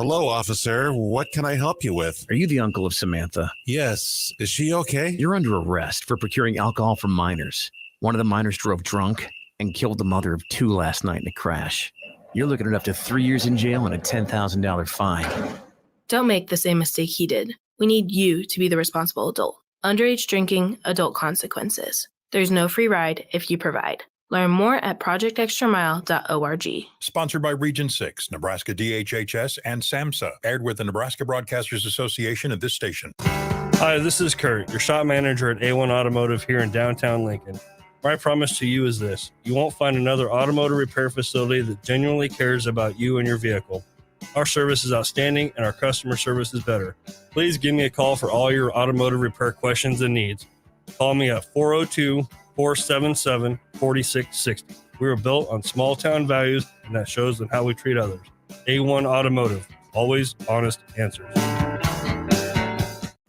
Hello, officer. What can I help you with? Are you the uncle of Samantha? Yes. Is she okay? You're under arrest for procuring alcohol from minors. One of the minors drove drunk and killed the mother of 2 last night in a crash. You're looking at up to 3 years in jail and a $10,000 fine. Don't make the same mistake he did. We need you to be the responsible adult. Underage drinking, adult consequences. There's no free ride if you provide. Learn more at projectextramile.org. Sponsored by Region 6, Nebraska DHHS, and SAMHSA. Aired with the Nebraska Broadcasters Association at this station. Hi, this is Kurt, your shop manager at A1 Automotive here in downtown Lincoln. My promise to you is this: you won't find another automotive repair facility that genuinely cares about you and your vehicle. Our service is outstanding and our customer service is better. Please give me a call for all your automotive repair questions and needs. Call me at 402-477-4660. We were built on small town values, and that shows in how we treat others. A1 Automotive, always honest answers.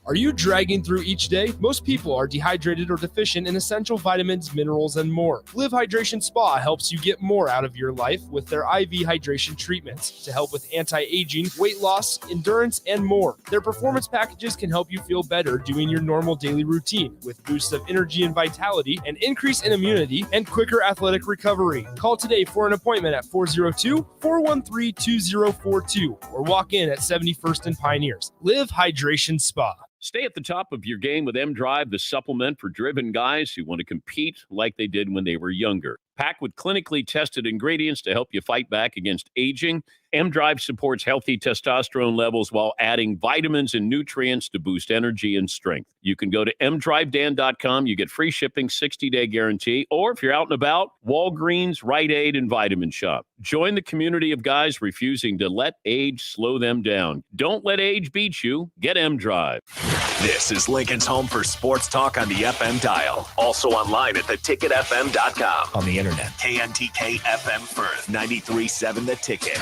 Are you dragging through each day? Most people are dehydrated or deficient in essential vitamins, minerals, and more. Live Hydration Spa helps you get more out of your life with their IV hydration treatments to help with anti-aging, weight loss, endurance, and more. Their performance packages can help you feel better doing your normal daily routine with boosts of energy and vitality, an increase in immunity, and quicker athletic recovery. Call today for an appointment at 402-413-2042 or walk in at 71st and Pioneers. Live Hydration Spa. Stay at the top of your game with M-Drive, the supplement for driven guys who want to compete like they did when they were younger. Packed with clinically tested ingredients to help you fight back against aging, M-Drive supports healthy testosterone levels while adding vitamins and nutrients to boost energy and strength. You can go to mdrivedan.com. You get free shipping, 60-day guarantee. Or if you're out and about, Walgreens, Rite Aid, and Vitamin Shop. Join the community of guys refusing to let age slow them down. Don't let age beat you. Get M-Drive. This is Lincoln's home for sports talk on the FM dial. Also online at theticketfm.com. On the internet. KNTK FM Firth, 93.7 The Ticket.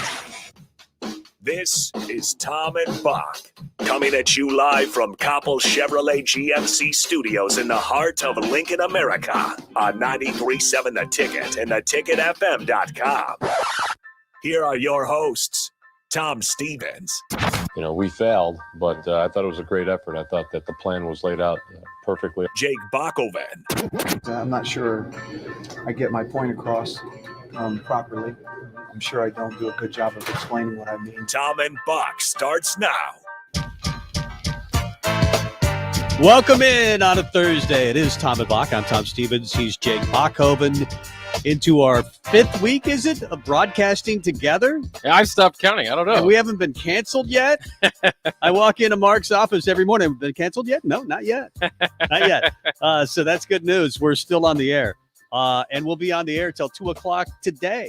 This is Tom and Bock, coming at you live from Coppel Chevrolet GMC Studios in the heart of Lincoln, America, on 93.7 The Ticket and theticketfm.com. Here are your hosts, Tom Stevens. You know, we failed, but I thought it was a great effort. I thought that the plan was laid out perfectly. Jake Bockoven. I'm not sure I get my point across properly. I'm sure I don't do a good job of explaining what I mean. Tom and Bock starts now. Welcome in on a Thursday. It is Tom and Bock. I'm Tom Stevens. He's Jake Bockoven. Into our 5th week, is it, of broadcasting together? Yeah, I've stopped counting. I don't know. And we haven't been canceled yet. I walk into Mark's office every morning. Been canceled yet? No, not yet. Not yet. So that's good news. We're still on the air. And we'll be on the air till 2 o'clock today.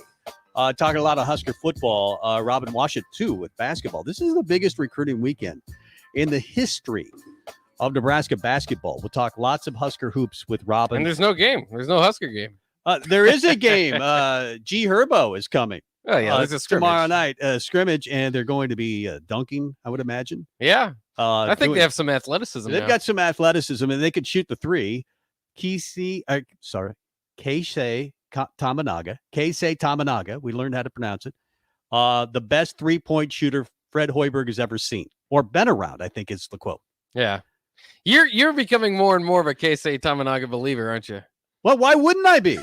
Talking a lot of Husker football. Robin Washut, too, with basketball. This is the biggest recruiting weekend in the history of Nebraska basketball. We'll talk lots of Husker hoops with Robin. And there's no game. There's no Husker game. There is a game. G. Herbo is coming. Oh, yeah, there's a scrimmage. Tomorrow night, scrimmage, and they're going to be dunking, I would imagine. Yeah. I think they have some athleticism. They've got some athleticism, and they could shoot the three. Keisei Tamanaga. We learned how to pronounce it. The best three-point shooter Fred Hoiberg has ever seen, or been around, I think is the quote. Yeah. You're becoming more and more of a Keisei Tamanaga believer, aren't you? Well, why wouldn't I be?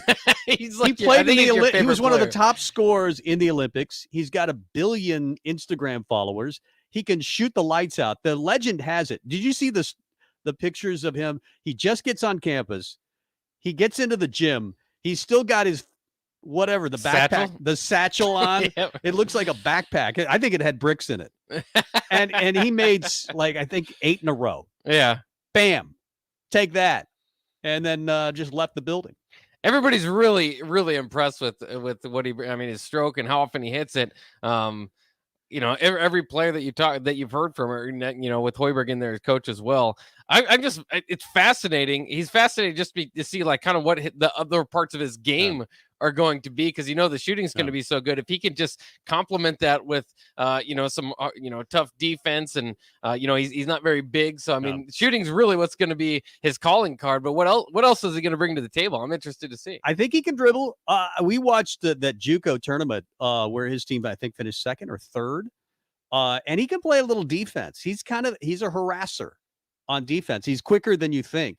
He's like, he played in he was one of the top scorers in the Olympics. He's got 1 billion Instagram followers. He can shoot the lights out. The legend has it. Did you see the pictures of him? He just gets on campus. He gets into the gym. He's still got his whatever, the backpack, the satchel on. Yep. It looks like a backpack. I think it had bricks in it. and he made like, I think 8 in a row. Yeah. Bam. Take that. And then just left the building. Everybody's really, really impressed with what his stroke and how often he hits it. Every player that you've heard from, or with Hoiberg in there as coach as well. It's fascinating. He's fascinating just to see like kind of what the other parts of his game are going to be, because the shooting's going to be so good. If he can just complement that with some tough defense, and he's not very big, so shooting's really what's going to be his calling card. But what else is he going to bring to the table? I'm interested to see. I think he can dribble. We watched that JUCO tournament where his team, I think, finished 2nd or 3rd. And he can play a little defense. He's a harasser on defense. He's quicker than you think.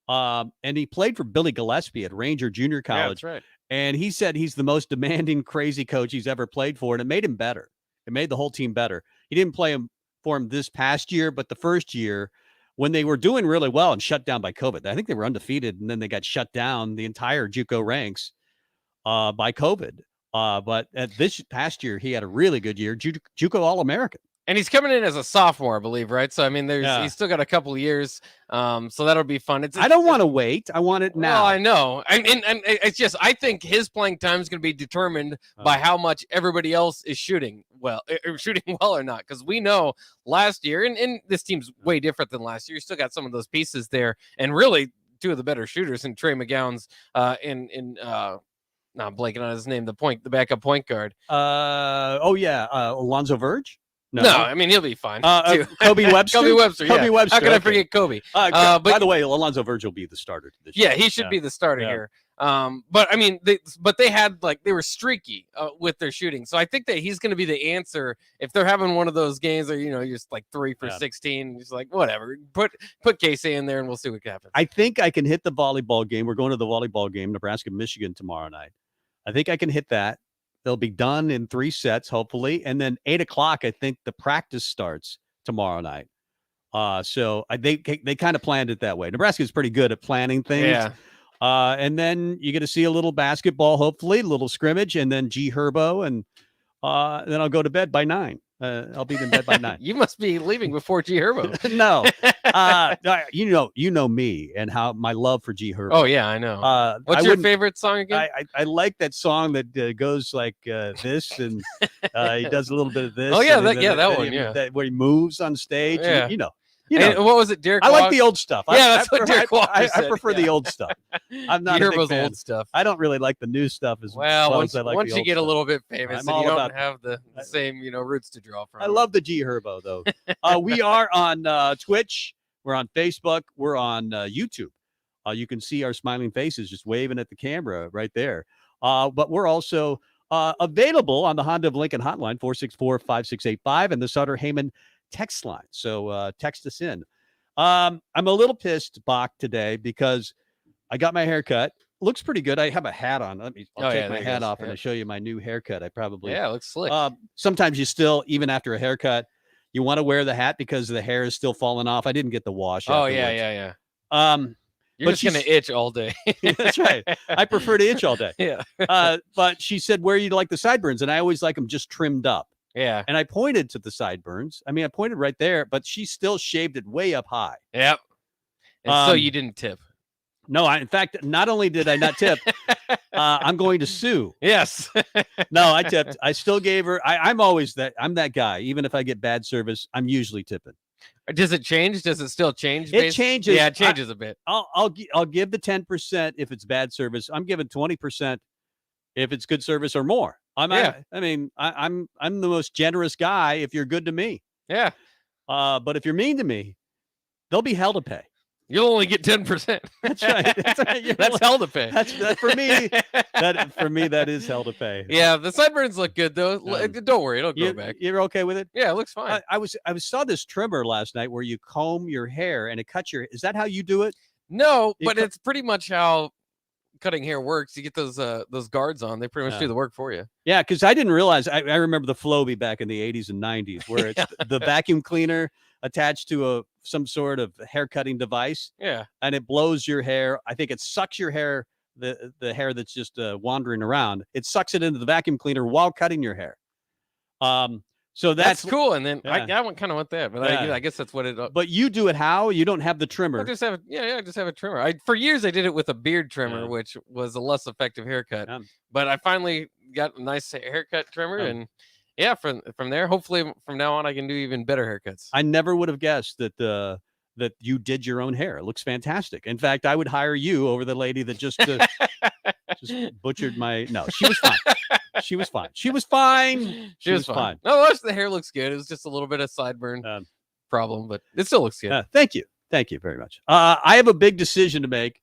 And he played for Billy Gillespie at Ranger Junior College. Yeah, that's right. And he said he's the most demanding, crazy coach he's ever played for. And it made him better. It made the whole team better. He didn't play for him this past year, but the first year when they were doing really well and shut down by COVID. I think they were undefeated, and then they got shut down, the entire JUCO ranks, by COVID. But at this past year, he had a really good year. JUCO All-American. And he's coming in as a sophomore, I believe, right? So, I mean, he's still got a couple of years. So that'll be fun. I don't want to wait. I want it now. Well, I know. And it's just, I think his playing time is going to be determined by how much everybody else is shooting well or not. Because we know last year, and this team's way different than last year. You still got some of those pieces there. And really, two of the better shooters in Trey McGowan's now I'm blanking on his name, the backup point guard. Alonzo Verge? No, I mean, he'll be fine. Kobe Webster? Kobe Webster. Kobe Webster. How could I forget Kobe? By the way, Alonzo Verge will be the starter this year. Yeah, he should be the starter here. But I mean, they had they were streaky with their shooting. So I think that he's going to be the answer if they're having one of those games where, you're just like 3 for 16. Just like, whatever, put Casey in there and we'll see what happens. I think I can hit the volleyball game. We're going to the volleyball game, Nebraska, Michigan tomorrow night. I think I can hit that. They'll be done in 3 sets, hopefully. And then 8:00, I think the practice starts tomorrow night. So they kind of planned it that way. Nebraska's pretty good at planning things. Yeah. And then you get to see a little basketball, hopefully, a little scrimmage, and then G Herbo, and then I'll go to bed by 9. I'll be in bed by 9. You must be leaving before G Herbo. No. You know me and how my love for G Herbo. Oh yeah, I know. What's your favorite song again? I like that song that goes like this, and he does a little bit of this. Oh yeah, that one. Where he moves on stage. Yeah. And, you know. And what was it, Derek? I like the old stuff. That's what Derek Walker said. I prefer the old stuff. I'm not a big fan. Old stuff. I don't really like the new stuff as well. Once you get a little bit famous, and you don't have the same roots to draw from. I love the G Herbo though. We are on Twitch. We're on Facebook. We're on YouTube. You can see our smiling faces just waving at the camera right there. But we're also available on the Honda of Lincoln hotline, 464-5685, and the Sutter Heyman text line. So text us in. I'm a little pissed, Bock, today because I got my hair cut. Looks pretty good. I have a hat on. I'll take my hat off and I'll show you my new haircut. It looks slick. Sometimes you still, even after a haircut, you want to wear the hat because the hair is still falling off. I didn't get the wash. Oh, afterwards. yeah. You're just going to itch all day. That's right. I prefer to itch all day. Yeah. But she said, where you like the sideburns? And I always like them just trimmed up. Yeah. And I pointed to the sideburns. I mean, I pointed right there, but she still shaved it way up high. Yep. And so you didn't tip. No, in fact, not only did I not tip, I'm going to sue. Yes. No, I tipped. I still gave her. I'm that guy. Even if I get bad service, I'm usually tipping. Does it change? Does it still change? It changes. Yeah, it changes a bit. I'll give the 10% if it's bad service. I'm giving 20% if it's good service or more. I'm the most generous guy if you're good to me. Yeah. But if you're mean to me, there'll be hell to pay. You'll only get 10%. That's right. That's hell to pay. That's for me. That is hell to pay. Yeah, the sideburns look good though. Don't worry, it'll grow back. You're okay with it? Yeah, it looks fine. I saw this trimmer last night where you comb your hair and it cuts your. Is that how you do it? No, but it's pretty much how cutting hair works. You get those guards on, they pretty much do the work for you. Yeah, because I didn't realize. I remember the Flowbee back in the 80s and 90s where it's the vacuum cleaner attached to some sort of hair cutting device. Yeah, and it blows your hair. I think it sucks your hair, the hair that's just wandering around. It sucks it into the vacuum cleaner while cutting your hair. So that's cool. And then I kind of went there, but I guess that's what it. But you do it how? You don't have the trimmer. I just have I just have a trimmer. For years I did it with a beard trimmer, which was a less effective haircut. But I finally got a nice haircut trimmer, and from there, hopefully from now on I can do even better haircuts. I never would have guessed that you did your own hair. It looks fantastic. In fact, I would hire you over the lady that just butchered my. No, she was fine. She was fine. She was fine. She was fine. No, the hair looks good. It was just a little bit of sideburn problem, but it still looks good. Thank you. Thank you very much. I have a big decision to make.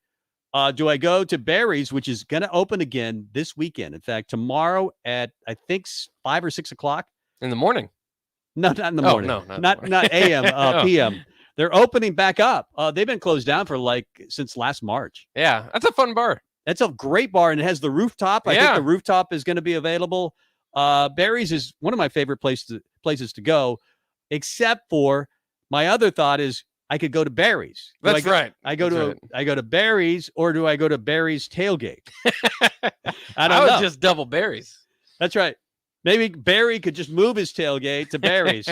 Do I go to Barry's, which is going to open again this weekend? In fact, tomorrow at, I think, 5 or 6 o'clock in the morning. No, not in the Oh, morning. no, not in the not morning. AM, Oh. PM. They're opening back up. They've been closed down for since last March. Yeah, that's a fun bar. That's a great bar, and it has the rooftop. I think Yeah. the rooftop is going to be available. Barry's is one of my favorite places to go, except for my other thought is I could go to Barry's. That's right. I go to Barry's, or do I go to Barry's tailgate? I don't would know. just double berries. That's right. Maybe Barry could just move his tailgate to Barry's.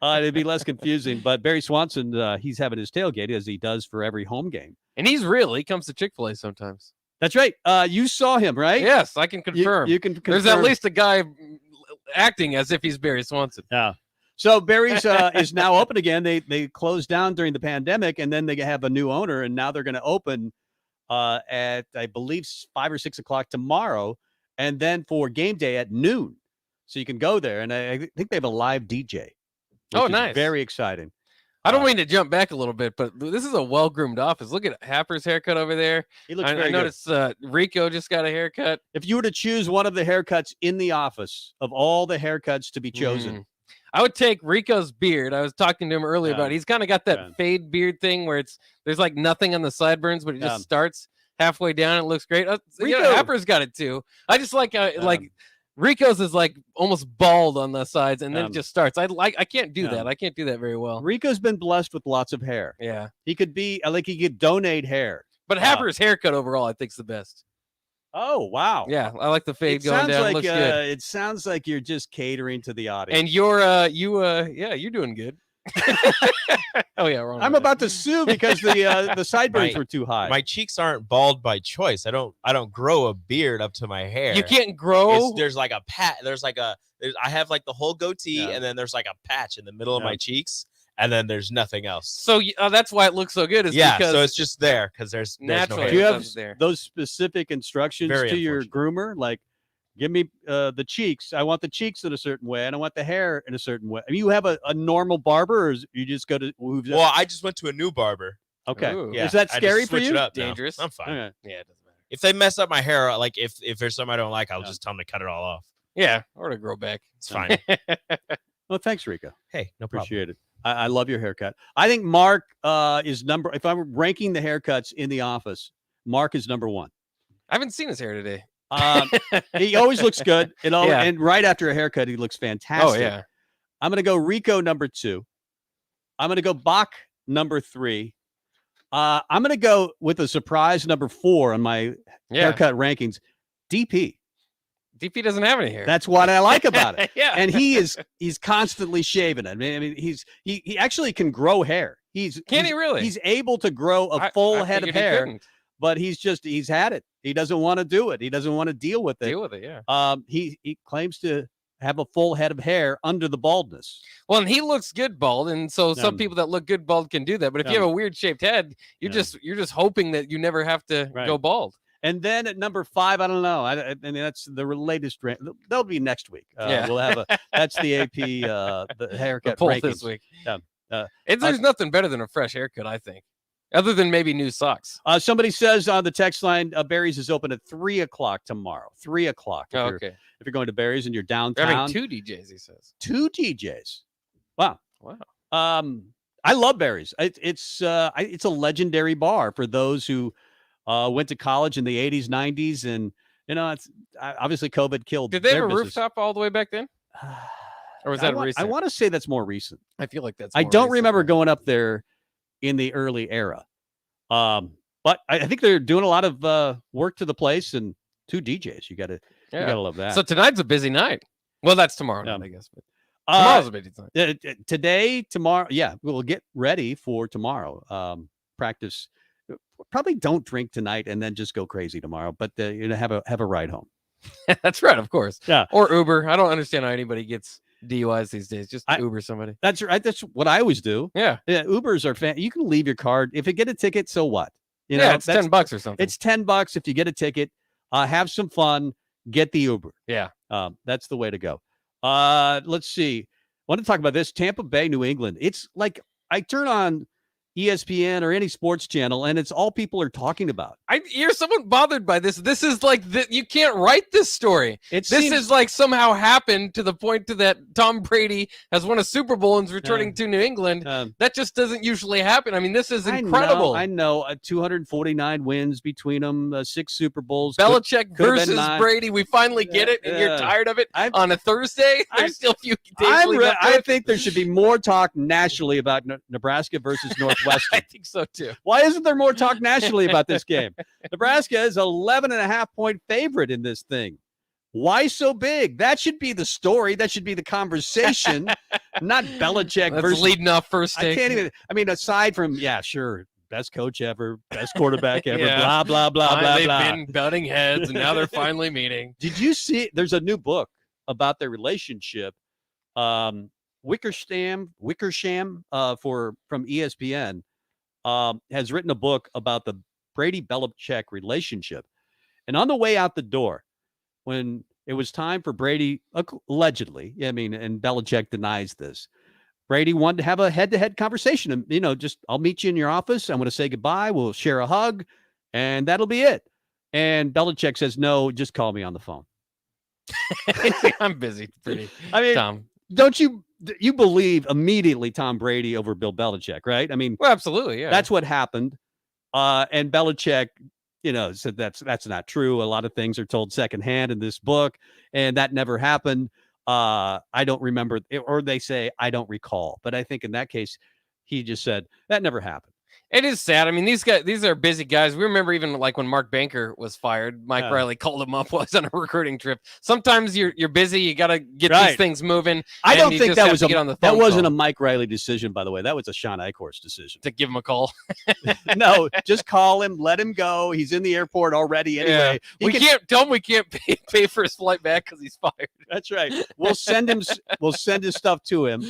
It'd be less confusing. But Barry Swanson, he's having his tailgate as he does for every home game. And he's real. He comes to Chick-fil-A sometimes. That's right. You saw him, right? Yes, I can confirm. You can confirm. There's at least a guy acting as if he's Barry Swanson. Yeah. So Barry's is now open again. They closed down during the pandemic, and then they have a new owner, and now they're going to open at, I believe, 5 or 6 o'clock tomorrow, and then for game day at noon. So you can go there, and I think they have a live DJ. Oh, which is nice. very exciting. I don't mean to jump back a little bit, but this is a well-groomed office. Look at Happer's haircut over there. He looks I very good. noticed Rico just got a haircut. If you were to choose one of the haircuts in the office of all the haircuts to be chosen, I would take Rico's beard. I was talking to him earlier about it. He's kind of got that Yeah. fade beard thing where there's like nothing on the sideburns, but it just starts halfway down. It looks great. Rico- Happer's got it too. I just like Rico's is like almost bald on the sides, and then it just starts. I can't do that. I can't do that very well. Rico's been blessed with lots of hair. Yeah, he could be he could donate hair. but Happer's haircut overall, I think, is the best. Oh wow! Yeah, I like the fade It going sounds down. like Looks good. it sounds like you're just catering to the audience. And you're you're doing good. Oh yeah, wrong. I'm about to sue because the sideburns My- were too high. My cheeks aren't bald by choice. I don't grow a beard up to my hair. You can't grow. There's like a pat. I have like the whole goatee, and then there's like a patch in the middle of my cheeks, and then there's nothing else. So that's why it looks so good. Is because so it's just there because there's no naturally. hair. Do you have there. those specific instructions Very to your groomer? Like, give me the cheeks. I want the cheeks in a certain way, and I want the hair in a certain way. I mean, you have a normal barber, or you just go to? Well, I just went to a new barber. Okay. Ooh. Yeah, Is that I just scary for switch you? it up now. Dangerous. I'm fine. Okay. Yeah, it doesn't matter. If they mess up my hair, like if there's something I don't like, I'll just tell them to cut it all off. Yeah, or to grow back. It's fine. Well, thanks, Rico. Hey, no problem. Appreciate it. I love your haircut. I think Mark is number. If I'm ranking the haircuts in the office, Mark is number one. I haven't seen his hair today. He always looks good. Yeah. And right after a haircut, he looks fantastic. Oh yeah. I'm going to go Rico number 2. I'm going to go Bock number 3. I'm going to go with a surprise number 4 on my haircut rankings. DP. DP doesn't have any hair. That's what I like about it. Yeah. And he's constantly shaving it. I mean, he actually can grow hair. Can he really? He's able to grow a full head of figured he hair, couldn't. but he's had it. He doesn't want to do it. He doesn't want to deal with it. Deal with it, yeah. He claims to have a full head of hair under the baldness. Well, and he looks good bald, and so some people that look good bald can do that. But if you have a weird shaped head, you're just hoping that you never have to go bald. And then at number 5, I don't know. I mean, that's the latest. That'll be next week. We'll have that's the AP the haircut poll rankings this week. Yeah. There's nothing better than a fresh haircut, I think, other than maybe new socks. Somebody says on the text line, Barry's is open at 3 o'clock tomorrow. 3 o'clock. If you're going to Barry's and you're downtown. They're having 2 DJs, he says. 2 DJs. Wow. Wow. I love Barry's. It's a legendary bar for those who went to college in the 80s, 90s, and it's obviously COVID killed. Did they have their a business. rooftop all the way back then? Or was that recent? I want to say that's more recent. I feel like that's. I more don't recent. remember going up there in the early era, but I think they're doing a lot of work to the place, and 2 DJs. You gotta love that. So tonight's a busy night. Well, that's tomorrow night, I guess. But tomorrow's a busy night. Today, tomorrow, we'll get ready for tomorrow. Practice. Probably don't drink tonight and then just go crazy tomorrow. But have a ride home. That's right, of course. Yeah. Or Uber. I don't understand how anybody gets DUIs these days. Just Uber somebody. That's right. That's what I always do. Yeah. Ubers are you can leave your card. If you get a ticket, so what? It's $10 or something. It's $10 if you get a ticket. Have some fun. Get the Uber. Yeah. That's the way to go. Let's see. I want to talk about this. Tampa Bay, New England. It's like I turn on ESPN or any sports channel, and it's all people are talking about. You're somewhat bothered by this. This is like you can't write this story. This is like somehow happened to the point that Tom Brady has won a Super Bowl and is returning to New England. That just doesn't usually happen. I mean, this is incredible. I know 249 wins between them, 6 Super Bowls. Belichick versus Brady. We finally get it, and you're tired of it on a Thursday. There's still a few days. I think there should be more talk nationally about Nebraska versus Northwestern. I think so too. Why isn't there more talk nationally about this game? Nebraska is 11.5-point favorite in this thing. Why so big? That should be the story. That should be the conversation, not Belichick versus leading off first take. I can't even. I mean, aside from sure, best coach ever, best quarterback ever, blah blah blah blah they've blah. been butting heads, and now they're finally meeting. Did you see? There's a new book about their relationship. Wickersham from ESPN has written a book about the Brady Belichick relationship. And on the way out the door, when it was time for Brady, allegedly, and Belichick denies this, Brady wanted to have a head-to-head conversation. And, just I'll meet you in your office. I'm going to say goodbye. We'll share a hug, and that'll be it. And Belichick says, no, just call me on the phone. I'm busy. Tom. Don't you believe immediately Tom Brady over Bill Belichick, right? I mean, well, absolutely, yeah. That's what happened. And Belichick, said that's not true. A lot of things are told secondhand in this book, and that never happened. I don't remember, or they say I don't recall. But I think in that case, he just said that never happened. It is sad. I mean, these are busy guys. We remember even like when Mark Banker was fired, Mike Riley called him up while he was on a recruiting trip. Sometimes you're busy. You got to get these things moving. I don't think that was that wasn't a Mike Riley decision, by the way. That was a Sean Eichhorst decision. To give him a call. No, just call him, let him go. He's in the airport already anyway. Yeah. Can't tell him we can't pay for his flight back because he's fired. That's right. We'll send his stuff to him,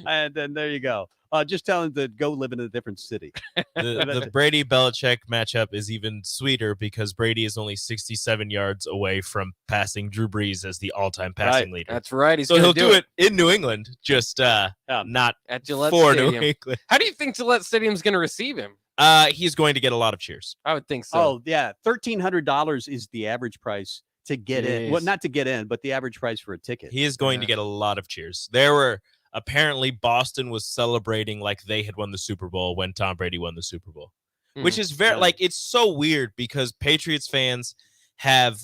and then there you go. Just tell him to go live in a different city. The Brady Belichick matchup is even sweeter because Brady is only 67 yards away from passing Drew Brees as the all-time passing leader. That's right. So he'll do it in New England, just not at Gillette for Stadium. New England. How do you think Gillette Stadium's going to receive him? He's going to get a lot of cheers. I would think so. Oh yeah, $1,300 is the average price to get in. Well, not to get in, but the average price for a ticket. He is going to get a lot of cheers. Apparently, Boston was celebrating like they had won the Super Bowl when Tom Brady won the Super Bowl, which is it's so weird because Patriots fans have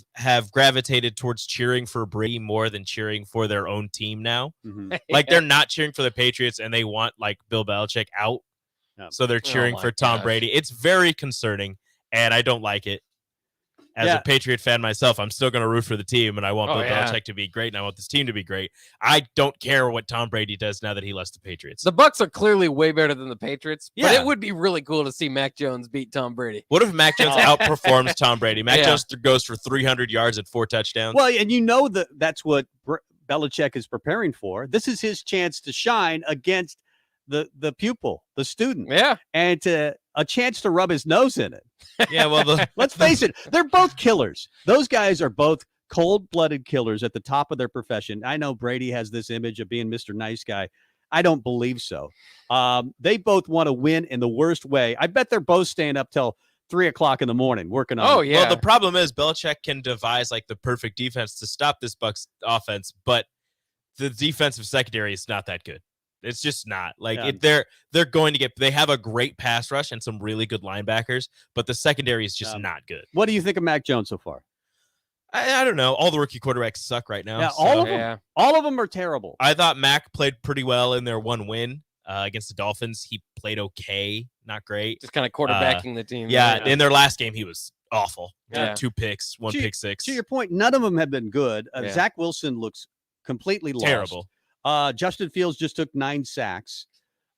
gravitated towards cheering for Brady more than cheering for their own team now. Mm-hmm. Like they're not cheering for the Patriots and they want like Bill Belichick out, so they're cheering for Tom Brady. It's very concerning, and I don't like it. As a Patriot fan myself, I'm still going to root for the team, and I want Bill Belichick to be great, and I want this team to be great. I don't care what Tom Brady does now that he left the Patriots. The Bucs are clearly way better than the Patriots, but it would be really cool to see Mac Jones beat Tom Brady. What if Mac Jones outperforms Tom Brady? Mac Jones goes for 300 yards and 4 touchdowns. Well, and that's what Belichick is preparing for. This is his chance to shine against the pupil, the student. Yeah. And a chance to rub his nose in it. Yeah, well, let's face it, they're both killers. Those guys are both cold-blooded killers at the top of their profession. I know Brady has this image of being Mr. Nice Guy. I don't believe so. They both want to win in the worst way. I bet they're both staying up till 3:00 in the morning working on it. Well, the problem is Belichick can devise like the perfect defense to stop this Bucs offense, but the defensive secondary is not that good. It's just not they're going to they have a great pass rush and some really good linebackers, but the secondary is just not good. What do you think of Mac Jones so far? I don't know. All the rookie quarterbacks suck right now. Yeah, all of them. All of them are terrible. I thought Mac played pretty well in their one win against the Dolphins. He played okay, not great. Just kind of quarterbacking the team. Yeah, in their last game, he was awful. Yeah. 2 picks, 1 pick six. To your point, none of them have been good. Zach Wilson looks completely lost. Terrible. Justin Fields just took 9 sacks.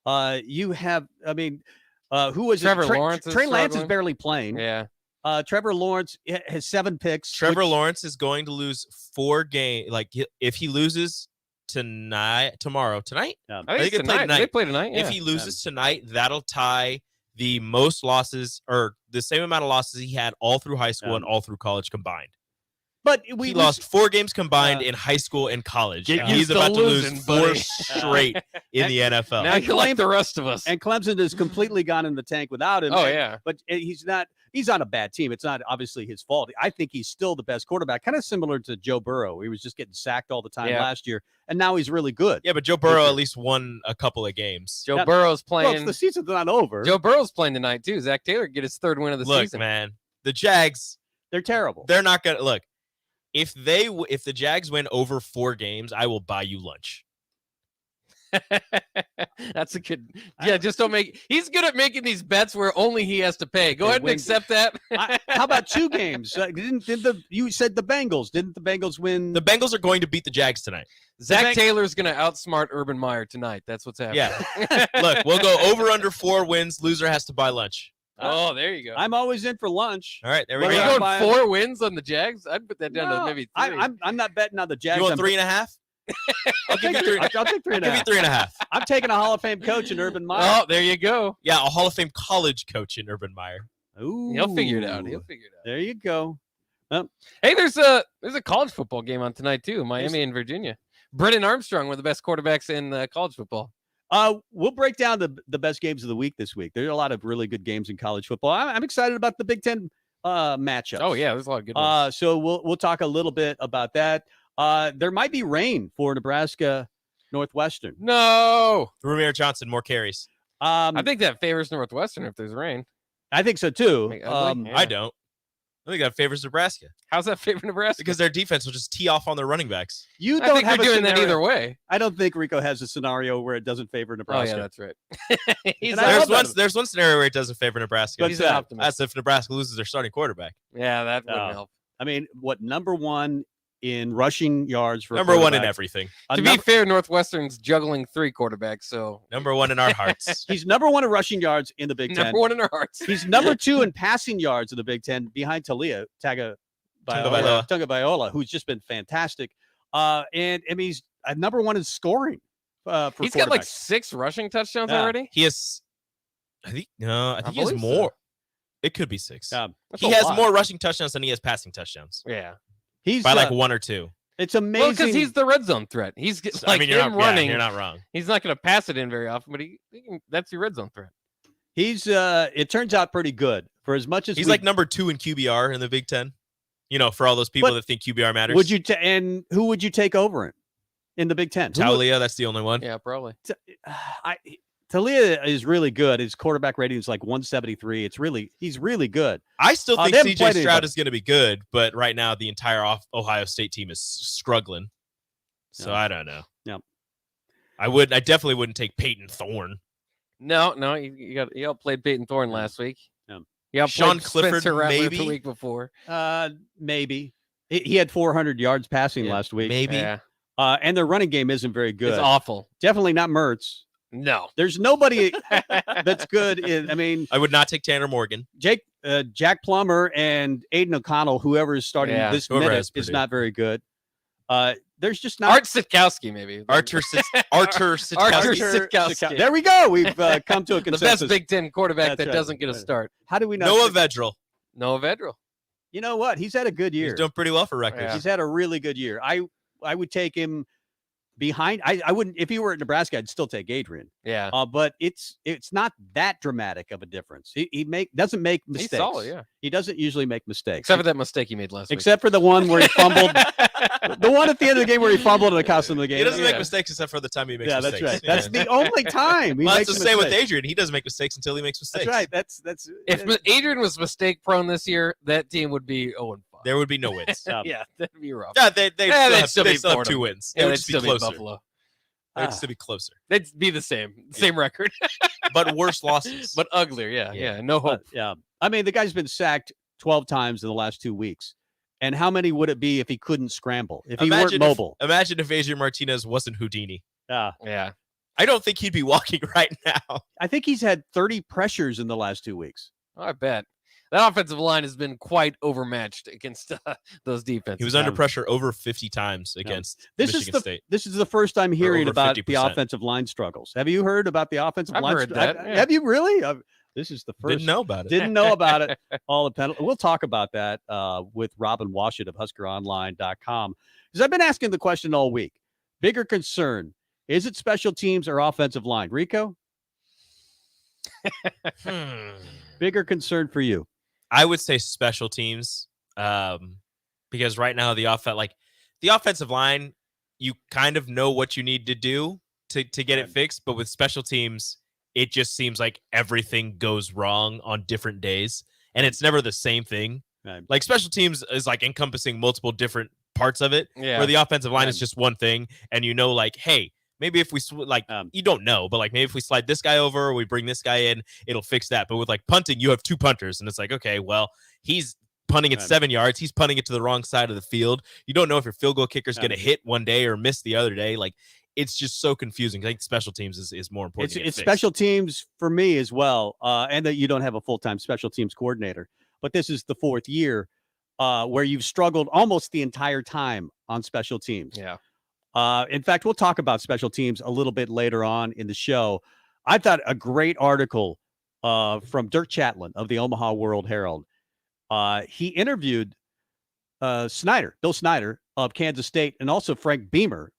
You have, who was Trevor Lawrence? Trey Lance is barely playing. Yeah. Trevor Lawrence has 7 picks. Trevor Lawrence is going to lose 4 games. Like if he loses tonight. I think it's tonight. They play tonight. Yeah. If he loses tonight, that'll tie the most losses or the same amount of losses he had all through high school and all through college combined. But he lost 4 games combined in high school and college. Get He's used to about to losing, lose 4 buddy. straight in the NFL. Now you like the rest of us. And Clemson has completely gone in the tank without him. Oh, yeah. But he's on a bad team. It's not obviously his fault. I think he's still the best quarterback, kind of similar to Joe Burrow. He was just getting sacked all the time last year, and now he's really good. Yeah, but Joe Burrow at least won a couple of games. Joe Burrow's playing. Well, the season's not over. Joe Burrow's playing tonight, too. Zach Taylor get his 3rd win of the season. Look, man, the Jags, they're terrible. They're not going to look. If the Jags win over 4 games, I will buy you lunch. That's a good. Yeah, just don't make. He's good at making these bets where only he has to pay. Go ahead and accept that. How about 2 games? You said the Bengals? Didn't the Bengals win? The Bengals are going to beat the Jags tonight. Zach Taylor's going to outsmart Urban Meyer tonight. That's what's happening. Yeah. Look, we'll go over under 4 wins. Loser has to buy lunch. Oh, there you go. I'm always in for lunch. All right, there we go. Are you going 4 wins on the Jags? I'd put that down to maybe 3. I'm not betting on the Jags. You want 3.5? I'll take 3.5. I'll give you 3.5. I'm taking a Hall of Fame coach in Urban Meyer. Oh, there you go. Yeah, a Hall of Fame college coach in Urban Meyer. Ooh, he'll figure it out. There you go. Hey, there's a college football game on tonight too. Miami and Virginia. Brennan Armstrong, one of the best quarterbacks in college football. We'll break down the best games of the week this week. There are a lot of really good games in college football. I'm excited about the Big Ten matchups. Oh yeah, there's a lot of good ones. So we'll talk a little bit about that. There might be rain for Nebraska Northwestern. No, Ramir Johnson, more carries. I think that favors Northwestern if there's rain. I think so too. I don't. I think that favors Nebraska. How's that favor Nebraska? Because their defense will just tee off on their running backs. You I don't think have they're a doing that scenario- either way. I don't think Rico has a scenario where it doesn't favor Oh Nebraska. yeah, that's right. There's one scenario where it doesn't favor Nebraska. What's that? That's if Nebraska loses their starting quarterback. Yeah, that wouldn't help. I mean, what number 1 in rushing yards for Number 1 in quarterbacks? everything. To be fair, Northwestern's juggling 3 quarterbacks, so Number 1 in our hearts. He's number 1 in rushing yards in the Big Ten. number 1 in our hearts. He's number 2 in passing yards in the Big Ten behind Tagovailoa, who's just been fantastic. And I mean, he's number 1 in scoring. He's got like 6 rushing touchdowns already. He has, I think he has more. It could be 6. He a has lot. more rushing touchdowns than he has passing touchdowns. Yeah, he's by like 1 or 2. It's amazing. well, because he's the red zone threat. He's I like mean, you're him not, running. Yeah, you're not wrong. He's not going to pass it in very often, but he can, that's your red zone threat. He's it turns out pretty good for as much as He's like number 2 in QBR in the Big Ten. You know, for all those people that think QBR matters. Would you and who would you take over it in the Big Ten? Talia, that's the only one. Yeah, probably. Talia is really good. His quarterback rating is like 173. He's really good. I still think they haven't CJ played Stroud anybody. is going to be good, but right now the entire Ohio State team is struggling. So I don't know. Yeah. I definitely wouldn't take Peyton Thorne. No, you outplayed Peyton Thorne last week. Yeah. You outplayed Sean Clifford, Spencer Rattler maybe? the week before. Maybe he had 400 yards passing last week. Maybe. Yeah. And their running game isn't very good. It's awful. Definitely not Mertz. No. There's nobody that's good. I would not take Tanner Morgan. Jack Plummer and Aiden O'Connell, whoever is starting this Whoever minute, has is Purdue. not very good. There's just not Art Sitkowski, maybe. Artur Sitkowski. Sitkowski. There we go. We've come to a The consensus. best Big Ten quarterback That's that right. doesn't get a start. How do we know? Noah Vedral. Noah Vedral. You know what? He's had a good year. He's doing pretty well for records. He's had a really good year. I would take him behind. I wouldn't if he were at Nebraska. I'd still take Adrian. Yeah. But it's not that dramatic of a difference. He doesn't make mistakes. He's solid, yeah. He doesn't usually make mistakes. Except for that mistake he made last week. Except for the one where he fumbled. The one at the end of the game where he fumbled and it cost him the game. He doesn't make mistakes except for the time he makes mistakes. That's right. That's the only time he Well, makes that's a the same with mistake. Adrian. He doesn't make mistakes until he makes mistakes. That's right. That's If Adrian was mistake prone this year, that team would be 0-5. There would be no wins. Yeah, that'd be rough. Yeah, they they'd still have Fordham. 2 wins. Yeah, It would they'd just be still be closer. Buffalo. They'd still be closer. They'd be the same record, but worse losses. but uglier. Yeah. No hope. Yeah. I mean, the guy's been sacked 12 times in the last 2 weeks. And how many would it be if he couldn't scramble? If he weren't mobile? Imagine if Adrian Martinez wasn't Houdini. Yeah. I don't think he'd be walking right now. I think he's had 30 pressures in the last 2 weeks. Oh, I bet. That offensive line has been quite overmatched against those defenses. He was under pressure over 50 times against Michigan State. This is the first time hearing over about the 50%. offensive line struggles. Have you heard about the offensive I've line heard that, yeah. Have you really? This is the first. Didn't know about it. Didn't know about it. All the penalty. We'll talk about that with Robin Washut of HuskerOnline.com. Because I've been asking the question all week. Bigger concern, is it special teams or offensive line? Rico? Bigger concern for you? I would say special teams, because right now the offensive line, you kind of know what you need to do to get it fixed, but with special teams, it just seems like everything goes wrong on different days, and it's never the same thing. Right. Like special teams is like encompassing multiple different parts of it, where the offensive line is just one thing, and like, hey, maybe if we you don't know, but like maybe if we slide this guy over or we bring this guy in, it'll fix that. But with like punting, you have two punters, and it's like, okay, well, he's punting at 7 yards, he's punting it to the wrong side of the field. You don't know if your field goal kicker is going to hit one day or miss the other day. Like, it's just so confusing. I think special teams is more important. It's special teams for me as well, and that you don't have a full-time special teams coordinator. But this is the fourth year where you've struggled almost the entire time on special teams. Yeah. In fact, we'll talk about special teams a little bit later on in the show. I thought a great article from Dirk Chatlin of the Omaha World Herald. He interviewed Bill Snyder of Kansas State, and also Frank Beamer,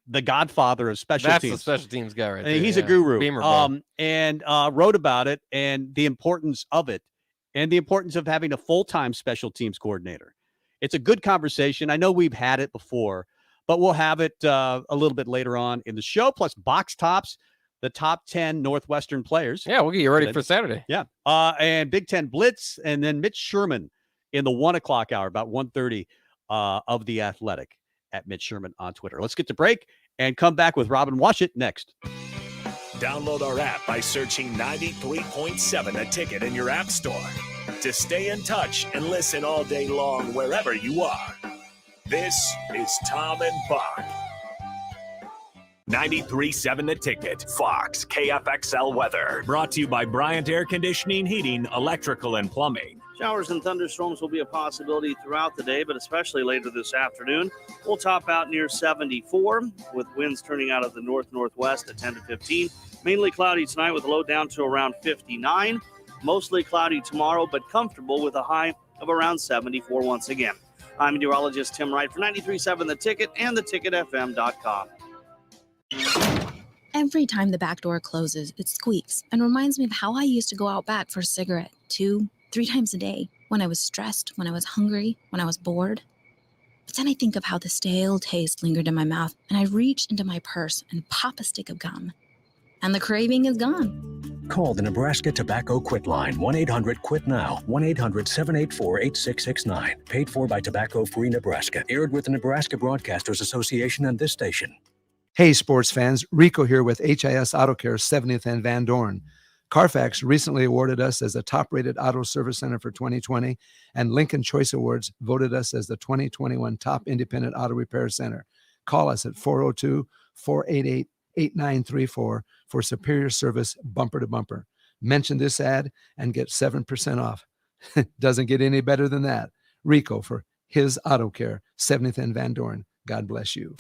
the godfather of special teams. That's the special teams guy right there. He's a guru. Beamer, and wrote about it and the importance of it and the importance of having a full-time special teams coordinator. It's a good conversation. I know we've had it before, but we'll have it a little bit later on in the show, plus box tops, the top 10 Northwestern players. Yeah, we'll get you ready for Saturday. Yeah. And Big Ten Blitz, and then Mitch Sherman in the 1 o'clock hour, about 1:30 of The Athletic at Mitch Sherman on Twitter. Let's get to break and come back with Robin Washut next. Download our app by searching 93.7 The Ticket in your app store to stay in touch and listen all day long wherever you are. This is Tom and Bock. 93.7 The Ticket, Fox, KFXL weather. Brought to you by Bryant Air Conditioning, Heating, Electrical, and Plumbing. Showers and thunderstorms will be a possibility throughout the day, but especially later this afternoon. We'll top out near 74 with winds turning out of the north-northwest at 10 to 15. Mainly cloudy tonight with a low down to around 59. Mostly cloudy tomorrow, but comfortable with a high of around 74 once again. I'm meteorologist Tim Wright for 93.7 The Ticket and theticketfm.com. Every time the back door closes, it squeaks and reminds me of how I used to go out back for a cigarette 2-3 times a day when I was stressed, when I was hungry, when I was bored. But then I think of how the stale taste lingered in my mouth, and I reach into my purse and pop a stick of gum. And the craving is gone. Call the Nebraska Tobacco Quit Line, 1-800-QUIT-NOW, 1-800-784-8669. Paid for by Tobacco Free Nebraska. Aired with the Nebraska Broadcasters Association and this station. Hey, sports fans. Rico here with HIS Auto Care 70th and Van Dorn. Carfax recently awarded us as a top-rated auto service center for 2020, and Lincoln Choice Awards voted us as the 2021 top independent auto repair center. Call us at 402-488-8934 for superior service bumper to bumper. Mention this ad and get 7% off. Doesn't get any better than that. Rico for his Auto Care, 70th and Van Dorn. God bless you.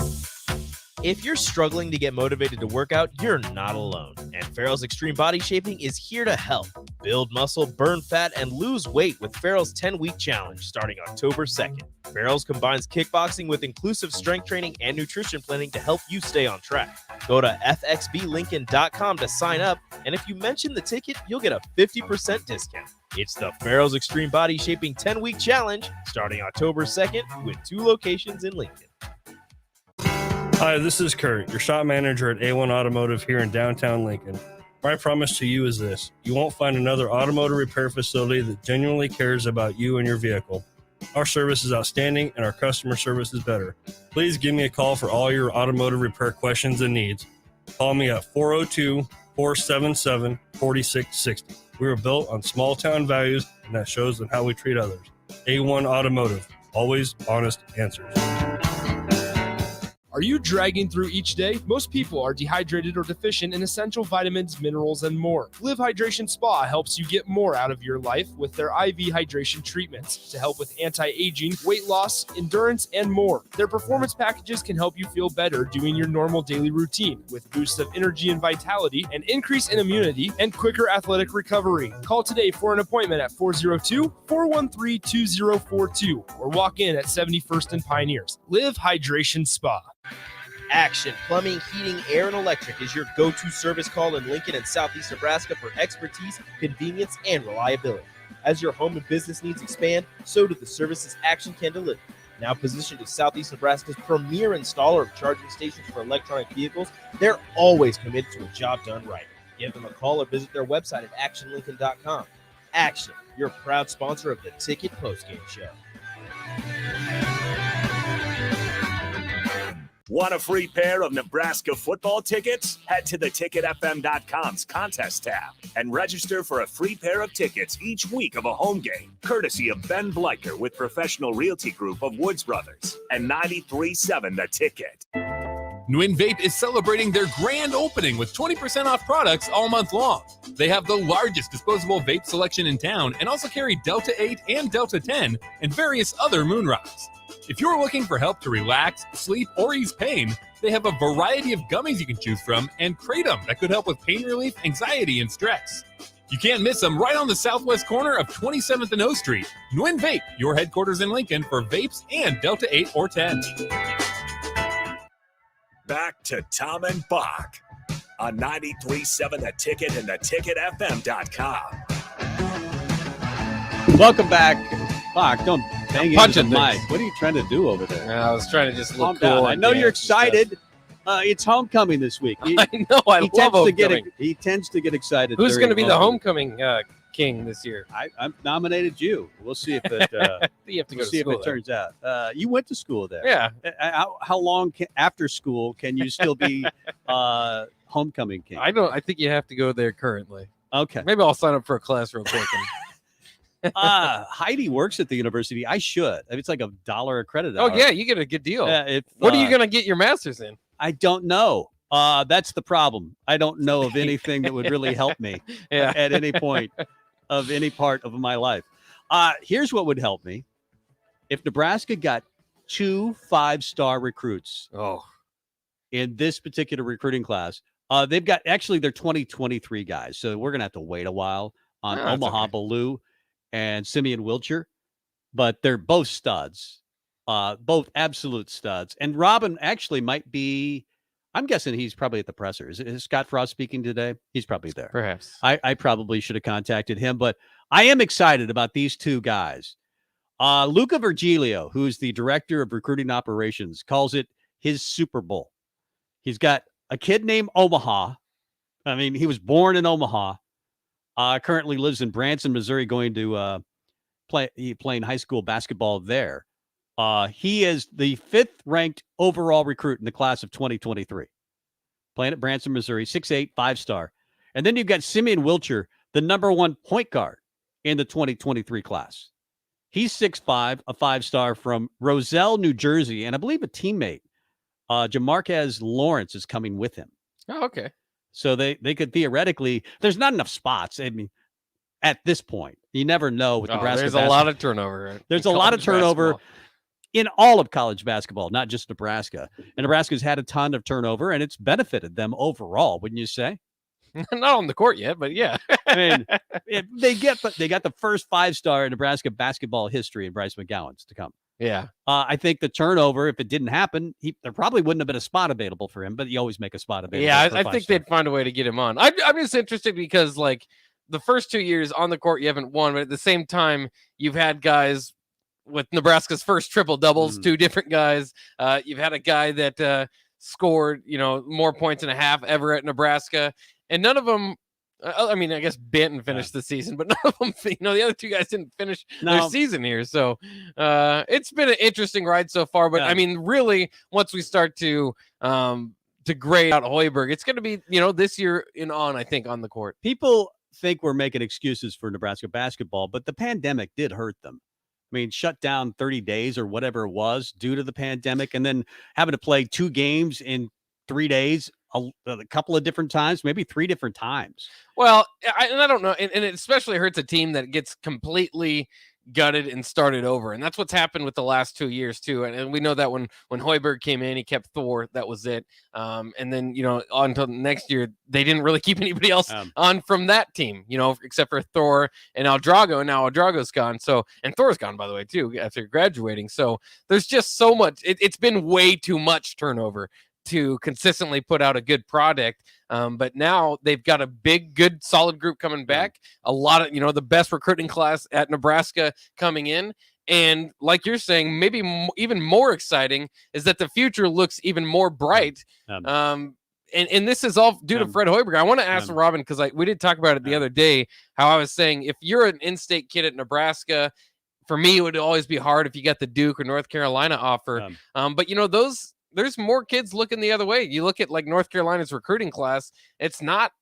If you're struggling to get motivated to work out, you're not alone. And Farrell's Extreme Body Shaping is here to help. Build muscle, burn fat, and lose weight with Farrell's 10-week challenge starting October 2nd. Farrell's combines kickboxing with inclusive strength training and nutrition planning to help you stay on track. Go to fxblincoln.com to sign up, and if you mention the ticket, you'll get a 50% discount. It's the Farrell's Extreme Body Shaping 10-week challenge starting October 2nd with 2 locations in Lincoln. Hi, this is Kurt, your shop manager at A1 Automotive here in downtown Lincoln. My promise to you is this: you won't find another automotive repair facility that genuinely cares about you and your vehicle. Our service is outstanding and our customer service is better. Please give me a call for all your automotive repair questions and needs. Call me at 402-477-4660. We were built on small town values, and that shows in how we treat others. A1 Automotive, always honest answers. Are you dragging through each day? Most people are dehydrated or deficient in essential vitamins, minerals, and more. Live Hydration Spa helps you get more out of your life with their IV hydration treatments to help with anti-aging, weight loss, endurance, and more. Their performance packages can help you feel better doing your normal daily routine with boosts of energy and vitality, an increase in immunity, and quicker athletic recovery. Call today for an appointment at 402-413-2042 or walk in at 71st and Pioneers. Live Hydration Spa. Action Plumbing, Heating, Air, and Electric is your go-to service call in Lincoln and Southeast Nebraska for expertise, convenience, and reliability. As your home and business needs expand, so do the services Action can deliver. Now positioned as Southeast Nebraska's premier installer of charging stations for electronic vehicles, they're always committed to a job done right. Give them a call or visit their website at actionlincoln.com. Action, your proud sponsor of the Ticket Postgame Show. Want a free pair of Nebraska football tickets? Head to theticketfm.com's contest tab and register for a free pair of tickets each week of a home game, courtesy of Ben Bleicher with Professional Realty Group of Woods Brothers and 93.7 The Ticket. Nguyen Vape is celebrating their grand opening with 20% off products all month long. They have the largest disposable vape selection in town and also carry Delta 8 and Delta 10 and various other moon rocks. If you're looking for help to relax, sleep, or ease pain, they have a variety of gummies you can choose from and Kratom that could help with pain relief, anxiety, and stress. You can't miss them right on the southwest corner of 27th and O Street. Nguyen Vape, your headquarters in Lincoln for vapes and Delta 8 or 10. Back to Tom and Bock on 93.7 The Ticket and theticketfm.com. Welcome back. Bock, don't bang into the mic. things. What are you trying to do over there? I was trying to just Calm look cool. down. I know you're excited. It's homecoming this week. I know. I love homecoming. He tends to get excited. Who's going to be the homecoming? homecoming king this year? I've nominated you. We'll see if it. You have to go we'll to see if school it there. turns out. You went to school there. Yeah. How long after school can you still be homecoming king? I think you have to go there currently. Okay. Maybe I'll sign up for a class real quick. Heidi works at the university. I should. It's like $1 a credit hour. Oh yeah, you get a good deal. If, what are you going to get your master's in? I don't know. That's the problem. I don't know of anything that would really help me at any point of any part of my life. Here's what would help me. If Nebraska got 2 5-star recruits in this particular recruiting class, they've got actually they're 2023 guys. So we're going to have to wait a while on Omaha Ballou and Simeon Wilcher, but they're both studs, both absolute studs. And Robin actually might be, I'm guessing he's probably at the presser. Is Scott Frost speaking today? He's probably there. Perhaps. I probably should have contacted him, but I am excited about these two guys. Luca Virgilio, who's the director of recruiting operations, calls it his Super Bowl. He's got a kid named Omaha. I mean, he was born in Omaha. Currently lives in Branson, Missouri, going to playing high school basketball there. He is the 5th ranked overall recruit in the class of 2023. Playing at Branson, Missouri, 6'8", 5-star. And then you've got Simeon Wilcher, the number 1 point guard in the 2023 class. He's 6'5", a 5-star from Roselle, New Jersey, and I believe a teammate, Jamarquez Lawrence, is coming with him. Oh, okay. So they could theoretically, there's not enough spots. I mean, at this point, you never know with Nebraska. There's a lot of turnover. There's a lot of turnover in all of college basketball, not just Nebraska. And Nebraska's had a ton of turnover, and it's benefited them overall, wouldn't you say? Not on the court yet, but yeah. I mean, they got the first 5-star in Nebraska basketball history in Bryce McGowan's to come. Yeah. I think the turnover, if it didn't happen, there probably wouldn't have been a spot available for him, but you always make a spot available. Yeah, I think they'd find a way to get him on. I'm just interested because, like, the first 2 years on the court, you haven't won, but at the same time, you've had guys with Nebraska's first triple doubles, 2 different guys. You've had a guy that scored, more points and a half ever at Nebraska, and none of them. I mean, I guess Benton finished the season, but none of them, the other 2 guys didn't finish their season here. So it's been an interesting ride so far. But I mean, really, once we start to grade out Hoiberg, it's going to be, this year I think, on the court. People think we're making excuses for Nebraska basketball, but the pandemic did hurt them. mean, shut down 30 days or whatever it was due to the pandemic, and then having to play 2 games in 3 days a couple of different times, maybe 3 different times. Well, I don't know, and it especially hurts a team that gets completely gutted and started over, and that's what's happened with the last 2 years too. And we know that when Hoiberg came in, he kept Thor. That was it. And then on until next year, they didn't really keep anybody else on from that team, except for Thor and Aldrago. And now Aldrago's gone. So, and Thor's gone, by the way, too, after graduating. So there's just so much. It's been way too much turnover to consistently put out a good product. But now they've got a big, good, solid group coming back. A lot of, the best recruiting class at Nebraska coming in. And like you're saying, maybe even more exciting is that the future looks even more bright. And this is all due to Fred Hoiberg. I want to ask Robin, because we did talk about it the other day, how I was saying, if you're an in-state kid at Nebraska, for me, it would always be hard if you got the Duke or North Carolina offer. But, there's more kids looking the other way. You look at like North Carolina's recruiting class, it's not,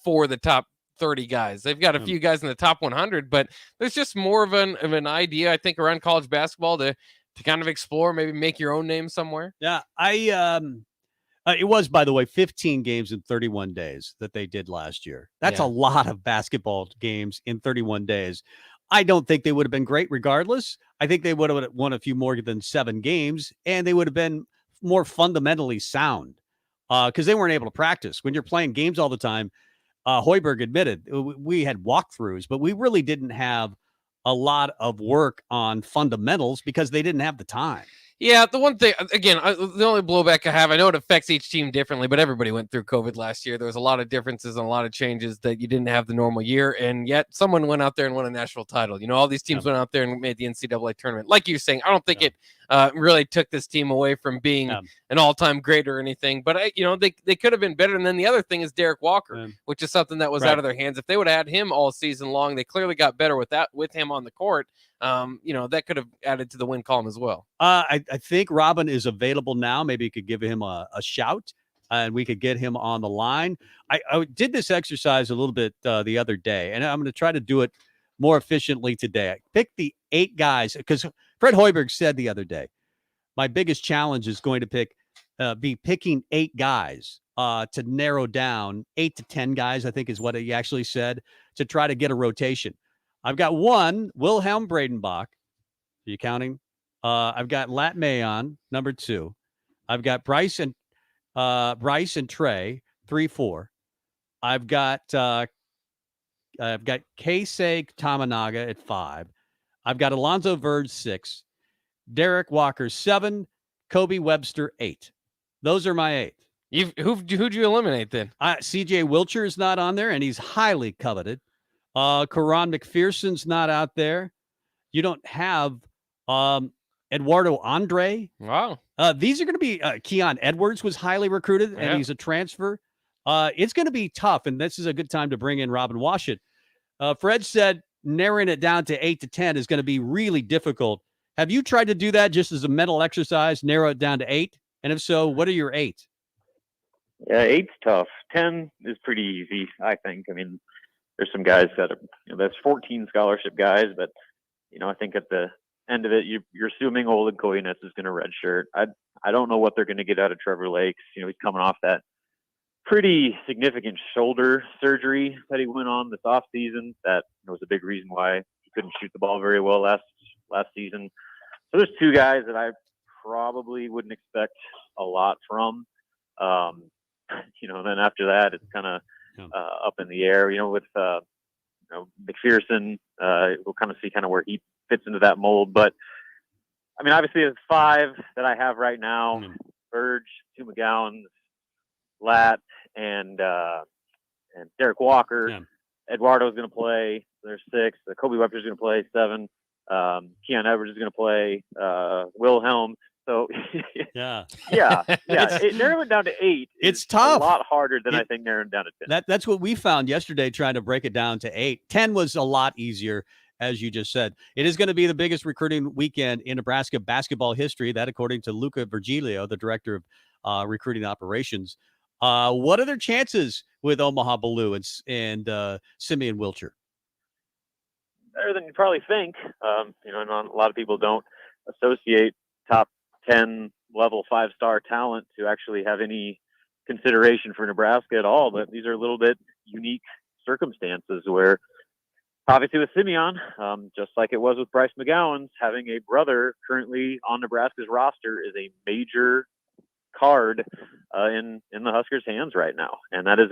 for the top 30 guys. They've got a few guys in the top 100, but there's just more of an idea, I think, around college basketball to kind of explore, maybe make your own name somewhere. Yeah, it was, by the way, 15 games in 31 days that they did last year. That's a lot of basketball games in 31 days. I don't think they would have been great regardless. I think they would have won a few more than 7 games, and they would have been more fundamentally sound because they weren't able to practice. When you're playing games all the time, Hoiberg admitted we had walkthroughs, but we really didn't have a lot of work on fundamentals because they didn't have the time. Yeah, the one thing, again, the only blowback I have, I know it affects each team differently, but everybody went through COVID last year. There was a lot of differences and a lot of changes that you didn't have the normal year, and yet someone went out there and won a national title. All these teams went out there and made the NCAA tournament. Like you're saying, I don't think it really took this team away from being an all-time great or anything, but they could have been better. And then the other thing is Derek Walker, which is something that was out of their hands. If they would have had him all season long, they clearly got better with him on the court. That could have added to the win column as well. I think Robin is available now. Maybe you could give him a shout and we could get him on the line. I did this exercise a little bit the other day, and I'm going to try to do it more efficiently today. I picked the 8 guys because Fred Hoiberg said the other day, my biggest challenge is going to be picking 8 guys to narrow down 8 to 10 guys, I think is what he actually said, to try to get a rotation. I've got 1, Wilhelm Bradenbach. Are you counting? I've got Lat Mayon, number 2. I've got Bryce and Trey, 3-4. I've got Keisei Tamanaga at 5. I've got Alonzo Verge 6. Derek Walker 7. Kobe Webster 8. Those are my 8. Who'd you eliminate then? CJ Wilcher is not on there, and he's highly coveted. Karan McPherson's not out there. You don't have Eduardo Andre. Wow. These are going to be Keon Edwards was highly recruited, and he's a transfer. It's going to be tough, and this is a good time to bring in Robin Washut. Fred said narrowing it down to 8 to 10 is going to be really difficult. Have you tried to do that just as a mental exercise, narrow it down to 8? And if so, what are your 8? Yeah, 8's tough. 10 is pretty easy, I think. I mean, there's some guys that are, that's 14 scholarship guys, but I think at the end of it, you're assuming Olin Koinis is going to redshirt. I don't know what they're going to get out of Trevor Lakes. He's coming off that pretty significant shoulder surgery that he went on this off season. That was a big reason why he couldn't shoot the ball very well last season. So there's 2 guys that I probably wouldn't expect a lot from. Then after that, it's kind of up in the air. With McPherson, we'll kind of see kind of where he fits into that mold. But I mean, obviously, there's 5 that I have right now: Burge, 2 McGowans, Lat, and Derek Walker. Yeah. Eduardo's going to play. There's 6. Kobe Webster's going to play 7. Keon Edwards is going to play. Wilhelm. So yeah. Narrowing it down to 8. It's tough. A lot harder than I think narrowing down to 10. That's what we found yesterday, trying to break it down to 8. 10 was a lot easier, as you just said. It is going to be the biggest recruiting weekend in Nebraska basketball history. That, according to Luca Virgilio, the director of recruiting operations. What are their chances with Omaha Baloo and Simeon Wilcher? better than you probably think. And a lot of people don't associate top 10 level 5-star talent to actually have any consideration for Nebraska at all. But these are a little bit unique circumstances where, obviously with Simeon, just like it was with Bryce McGowan's, having a brother currently on Nebraska's roster is a major card in the Huskers' hands right now, and that is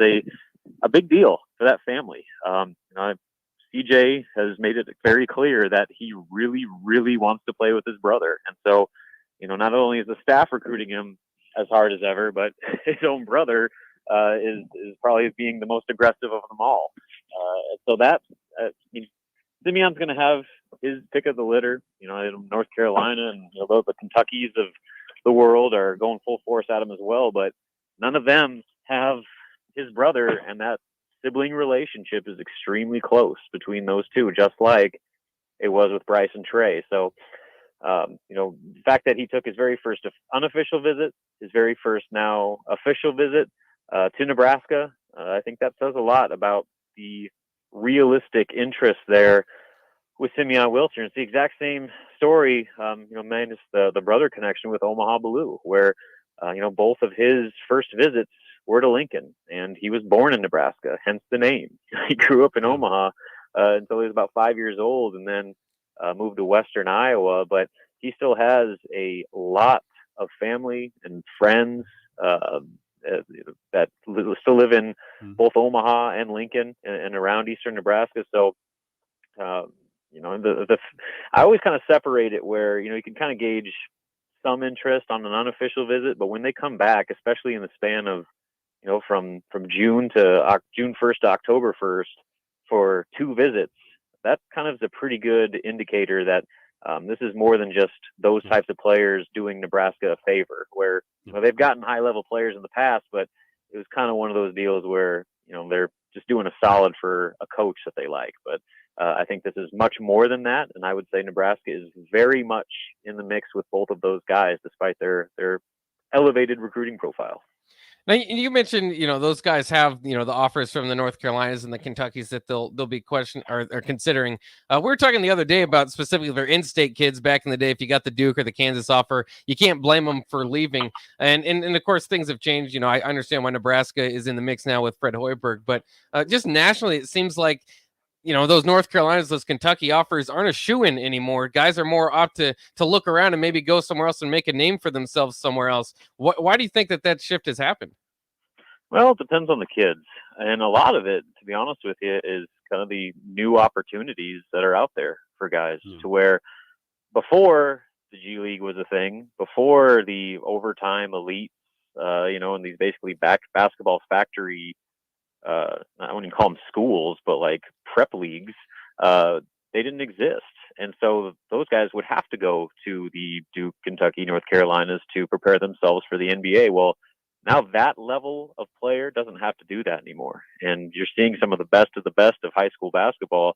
a big deal for that family. CJ has made it very clear that he really, really wants to play with his brother, and so not only is the staff recruiting him as hard as ever, but his own brother is probably being the most aggressive of them all. So that Simeon's going to have his pick of the litter. North Carolina and the Kentuckys of the world are going full force at him as well, but none of them have his brother, and that sibling relationship is extremely close between those two, just like it was with Bryce and Trey. So, the fact that he took his very first unofficial visit, his very first now official visit to Nebraska, I think that says a lot about the realistic interest there with Simeon Wilcher. It's the exact same story, minus the brother connection with Omaha Blue, where, both of his first visits were to Lincoln, and he was born in Nebraska, hence the name. He grew up in Omaha until he was about 5 years old, and then moved to Western Iowa, but he still has a lot of family and friends that still live in both Omaha and Lincoln and around Eastern Nebraska. So, I always kind of separate it where, you can kind of gauge some interest on an unofficial visit, but when they come back, especially in the span of, from June 1st to October 1st for 2 visits, that kind of is a pretty good indicator that this is more than just those types of players doing Nebraska a favor, where they've gotten high-level players in the past, but it was kind of one of those deals where they're just doing a solid for a coach that they like. But I think this is much more than that, and I would say Nebraska is very much in the mix with both of those guys, despite their elevated recruiting profile. Now you mentioned, those guys have, the offers from the North Carolinas and the Kentuckys that they'll be questioning or considering. We were talking the other day about specifically their in-state kids back in the day. If you got the Duke or the Kansas offer, you can't blame them for leaving. And of course things have changed. I understand why Nebraska is in the mix now with Fred Hoiberg, but just nationally, it seems like those North Carolinas, those Kentucky offers aren't a shoo-in anymore. Guys are more apt to look around and maybe go somewhere else and make a name for themselves somewhere else. Why do you think that shift has happened? Well, it depends on the kids. And a lot of it, to be honest with you, is kind of the new opportunities that are out there for guys, to where before the G League was a thing, before the overtime elites, and these basically basketball factory, I wouldn't even call them schools, but like prep leagues, they didn't exist. And so those guys would have to go to the Duke, Kentucky, North Carolinas to prepare themselves for the NBA. Well, now that level of player doesn't have to do that anymore. And you're seeing some of the best of high school basketball,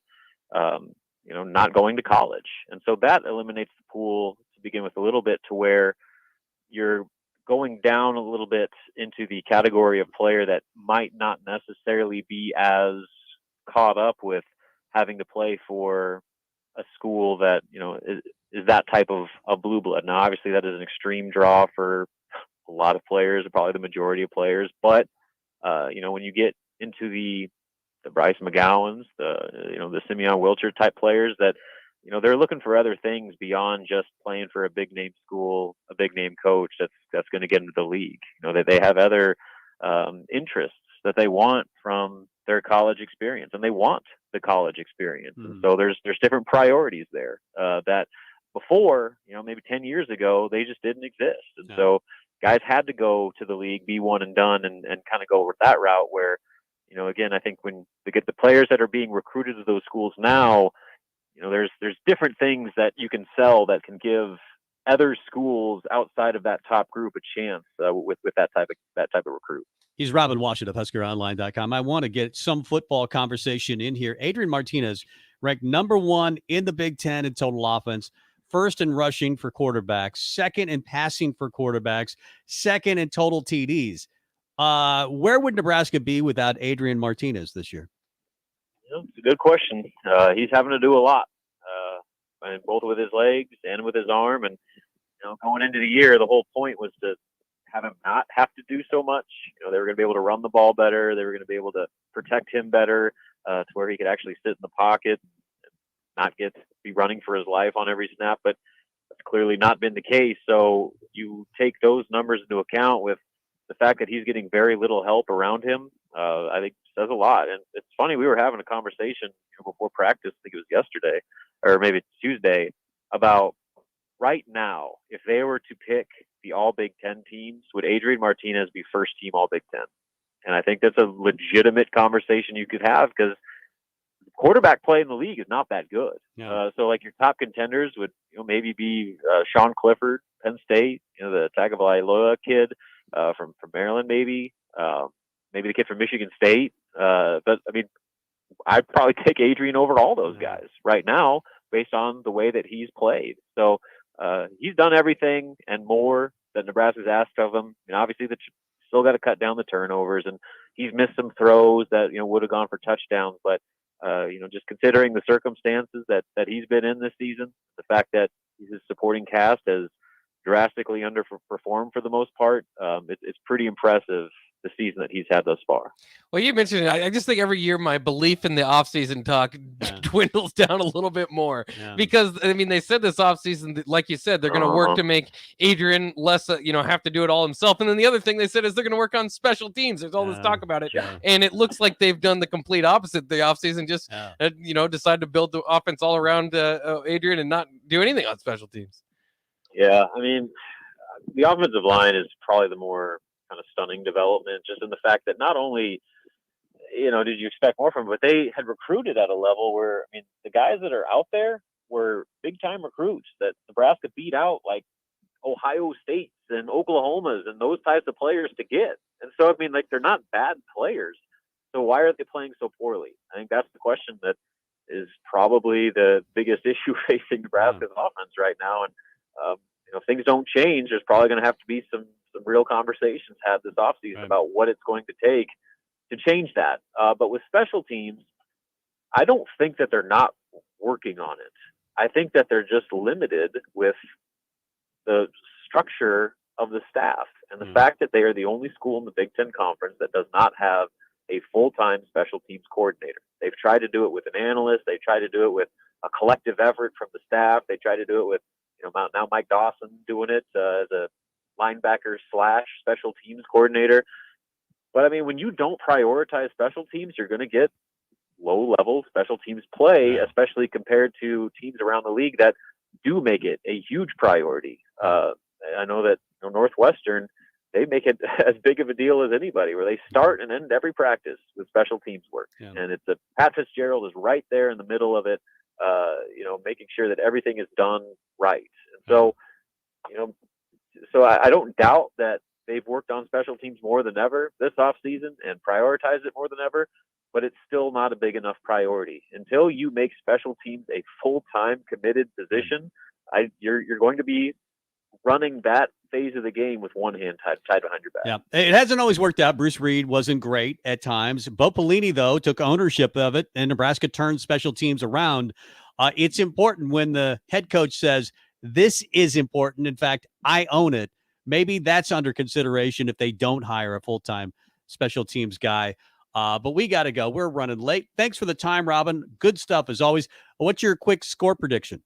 not going to college. And so that eliminates the pool to begin with a little bit, to where you're going down a little bit into the category of player that might not necessarily be as caught up with having to play for a school that, is that type of a blue blood. Now, obviously that is an extreme draw for a lot of players, probably the majority of players, but when you get into the Bryce McGowans, the Simeon Wilcher type players, that they're looking for other things beyond just playing for a big name school, a big name coach that's going to get into the league. That they have other interests that they want from their college experience, and they want the college experience. And so there's different priorities there that before, maybe 10 years ago, they just didn't exist. And so guys had to go to the league, be one and done, and kind of go over that route where, again, I think when they get the players that are being recruited to those schools now, there's different things that you can sell that can give other schools outside of that top group a chance with that type of recruit. He's Robin Washut of HuskerOnline.com. I want to get some football conversation in here. Adrian Martinez ranked number 1 in the Big Ten in total offense, first in rushing for quarterbacks, second in passing for quarterbacks, second in total TDs. Where would Nebraska be without Adrian Martinez this year? It's a good question. He's having to do a lot, and both with his legs and with his arm. And going into the year, the whole point was to have him not have to do so much. They were going to be able to run the ball better. They were going to be able to protect him better, to where he could actually sit in the pocket, and not be running for his life on every snap. But that's clearly not been the case. So you take those numbers into account with the fact that he's getting very little help around him. I think says a lot. And it's funny, we were having a conversation before practice, I think it was yesterday or maybe Tuesday, about right now, if they were to pick the all Big Ten teams, would Adrian Martinez be first team all Big Ten? And I think that's a legitimate conversation you could have, because quarterback play in the league is not that good. Yeah. So like your top contenders would maybe be Sean Clifford, Penn State, the Tagovailoa kid from Maryland, maybe the kid from Michigan State. But I mean, I'd probably take Adrian over all those guys right now based on the way that he's played. So he's done everything and more that Nebraska's asked of him. Obviously, still got to cut down the turnovers, and he's missed some throws that would have gone for touchdowns. But just considering the circumstances that he's been in this season, the fact that his supporting cast has drastically underperformed for the most part, it's pretty impressive, the season that he's had thus far. Well, you mentioned it. I just think every year my belief in the offseason talk dwindles down a little bit more, because I mean, they said this offseason, like you said, they're going to work to make Adrian less, have to do it all himself. And then the other thing they said is they're going to work on special teams. There's all this talk about it, and it looks like they've done the complete opposite the offseason. Just decide to build the offense all around Adrian and not do anything on special teams. Yeah, I mean, the offensive line is probably the more kind of stunning development, just in the fact that not only, did you expect more from them, but they had recruited at a level where, I mean, the guys that are out there were big time recruits that Nebraska beat out, like Ohio States and Oklahomas and those types of players to get. And so, I mean, like, they're not bad players. So why are they playing so poorly? I think that's the question that is probably the biggest issue facing Nebraska's offense right now. And, if things don't change, there's probably going to have to be some real conversations had this offseason about what it's going to take to change that. But with special teams, I don't think that they're not working on it. I think that they're just limited with the structure of the staff and the fact that they are the only school in the Big Ten Conference that does not have a full-time special teams coordinator. They've tried to do it with an analyst. They tried to do it with a collective effort from the staff. They tried to do it with, now Mike Dawson doing it as a linebacker / special teams coordinator. But I mean, when you don't prioritize special teams, you're going to get low-level special teams play, especially compared to teams around the league that do make it a huge priority. I know that Northwestern, they make it as big of a deal as anybody, where they start and end every practice with special teams work. And it's Pat Fitzgerald is right there in the middle of it, making sure that everything is done right. And so, so I don't doubt that they've worked on special teams more than ever this offseason and prioritized it more than ever, but it's still not a big enough priority. Until you make special teams a full-time committed position, you're going to be running that phase of the game with one hand tied behind your back. Yeah, it hasn't always worked out. Bruce Reed wasn't great at times. Bo Pelini, though, took ownership of it, and Nebraska turned special teams around. It's important when the head coach says, this is important. In fact, I own it. Maybe that's under consideration if they don't hire a full-time special teams guy. But we got to go. We're running late. Thanks for the time, Robin. Good stuff as always. What's your quick score prediction?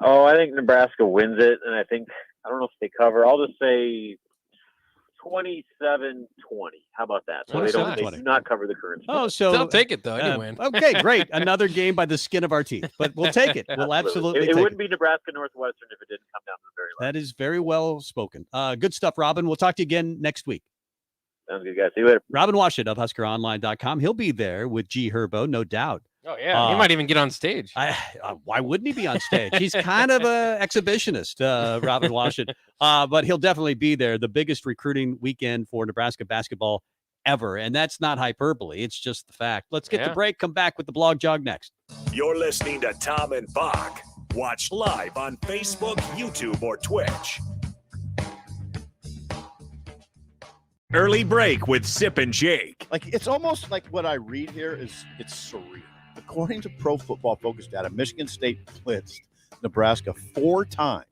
Oh, I think Nebraska wins it, and I don't know if they cover. I'll just say 27-20. How about that? So they do not cover the current spread. Oh, so they'll take it though. Anyway. Okay, great. Another game by the skin of our teeth, but we'll take it. We'll absolutely. It wouldn't be Nebraska Northwestern if it didn't come down to the very last. That is very well spoken. Good stuff, Robin. We'll talk to you again next week. Sounds good, guys. See you later. Robin Washut of HuskerOnline.com. He'll be there with G Herbo, no doubt. Oh yeah, he might even get on stage. Why wouldn't he be on stage? He's kind of an exhibitionist, Robin Washut. But he'll definitely be there. The biggest recruiting weekend for Nebraska basketball ever, and that's not hyperbole. It's just the fact. Let's get the break. Come back with the blog jog next. You're listening to Tom and Bock. Watch live on Facebook, YouTube, or Twitch. Early break with Sip and Jake. Like, it's almost like what I read here is it's surreal. According to Pro Football Focus data, Michigan State blitzed Nebraska 4 times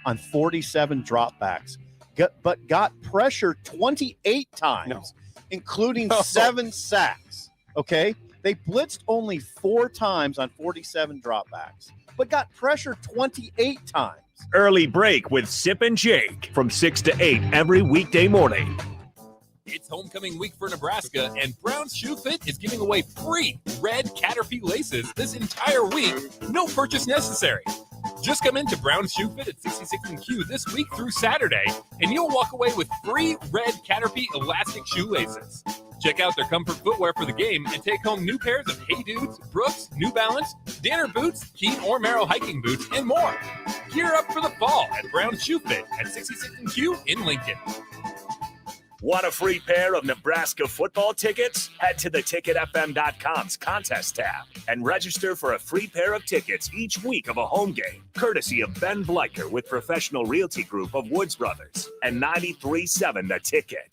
on 47 dropbacks, but got pressure 28 times, including 7 sacks. Okay? They blitzed only 4 times on 47 dropbacks, but got pressure 28 times. Early break with Sip and Jake from 6 to 8 every weekday morning. It's homecoming week for Nebraska, and Brown's Shoe Fit is giving away free red Caterpie laces this entire week. No purchase necessary. Just come into Brown's Shoe Fit at 66 and Q this week through Saturday, and you'll walk away with free red Caterpie elastic shoelaces. Check out their comfort footwear for the game and take home new pairs of Hey Dudes, Brooks, New Balance, Danner boots, Keene or Merrill hiking boots, and more. Gear up for the fall at Brown's Shoe Fit at 66 and Q in Lincoln. Want a free pair of Nebraska football tickets? Head to theticketfm.com's contest tab and register for a free pair of tickets each week of a home game, courtesy of Ben Bleicher with Professional Realty Group of Woods Brothers and 93.7 The Ticket.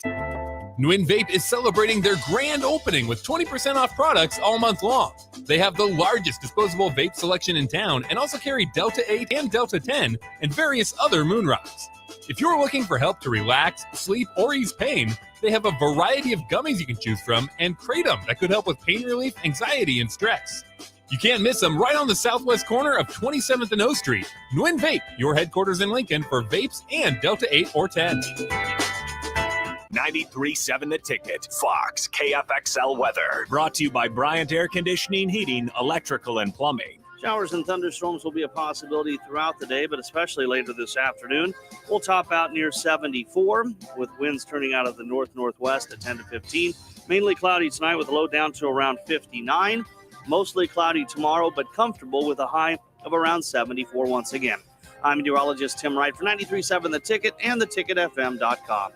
Nguyen Vape is celebrating their grand opening with 20% off products all month long. They have the largest disposable vape selection in town and also carry Delta 8 and Delta 10 and various other moon rocks. If you're looking for help to relax, sleep, or ease pain, they have a variety of gummies you can choose from and Kratom that could help with pain relief, anxiety, and stress. You can't miss them right on the southwest corner of 27th and O Street. Nguyen Vape, your headquarters in Lincoln for vapes and Delta 8 or 10. 93.7 The Ticket, Fox, KFXL weather. Brought to you by Bryant Air Conditioning, Heating, Electrical, and Plumbing. Showers and thunderstorms will be a possibility throughout the day, but especially later this afternoon. We'll top out near 74 with winds turning out of the north-northwest at 10 to 15. Mainly cloudy tonight with a low down to around 59. Mostly cloudy tomorrow, but comfortable with a high of around 74 once again. I'm meteorologist Tim Wright for 93.7 The Ticket and theticketfm.com.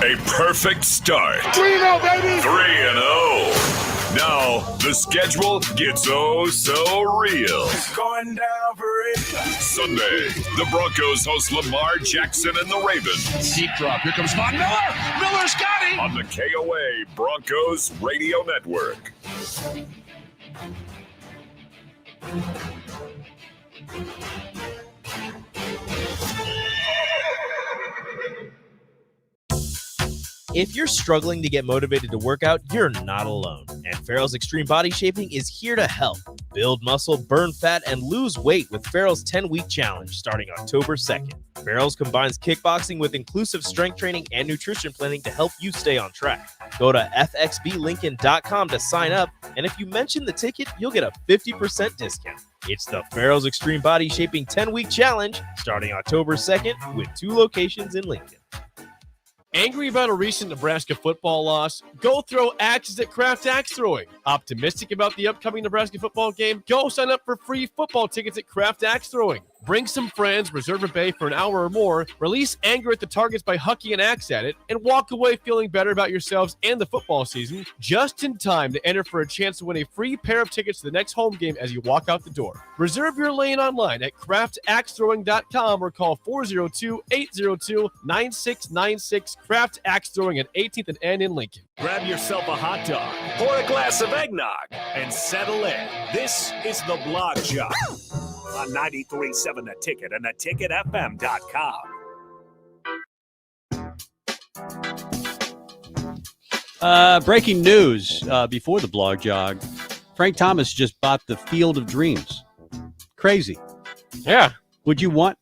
A perfect start. 3-0, baby! 3-0. Now, the schedule gets so real. It's going down for it. Sunday, the Broncos host Lamar Jackson and the Ravens. Deep drop. Here comes Von Miller. Miller's got it. On the KOA Broncos Radio Network. If you're struggling to get motivated to work out, you're not alone. And Farrell's Extreme Body Shaping is here to help. Build muscle, burn fat, and lose weight with Farrell's 10-week challenge starting October 2nd. Farrell's combines kickboxing with inclusive strength training and nutrition planning to help you stay on track. Go to fxblincoln.com to sign up, and if you mention the ticket, you'll get a 50% discount. It's the Farrell's Extreme Body Shaping 10-week challenge starting October 2nd with 2 locations in Lincoln. Angry about a recent Nebraska football loss? Go throw axes at Kraft Axe Throwing. Optimistic about the upcoming Nebraska football game? Go sign up for free football tickets at Kraft Axe Throwing. Bring some friends, reserve a bay for an hour or more, release anger at the targets by hucking an axe at it, and walk away feeling better about yourselves and the football season just in time to enter for a chance to win a free pair of tickets to the next home game as you walk out the door. Reserve your lane online at craftaxethrowing.com or call 402-802-9696. Kraft Axe Throwing at 18th and N in Lincoln. Grab yourself a hot dog, pour a glass of eggnog, and settle in. This is the Blog Job on 93.7 The Ticket and theticketfm.com. Breaking news before the blog jog. Frank Thomas just bought the Field of Dreams. Crazy. Yeah. Would you want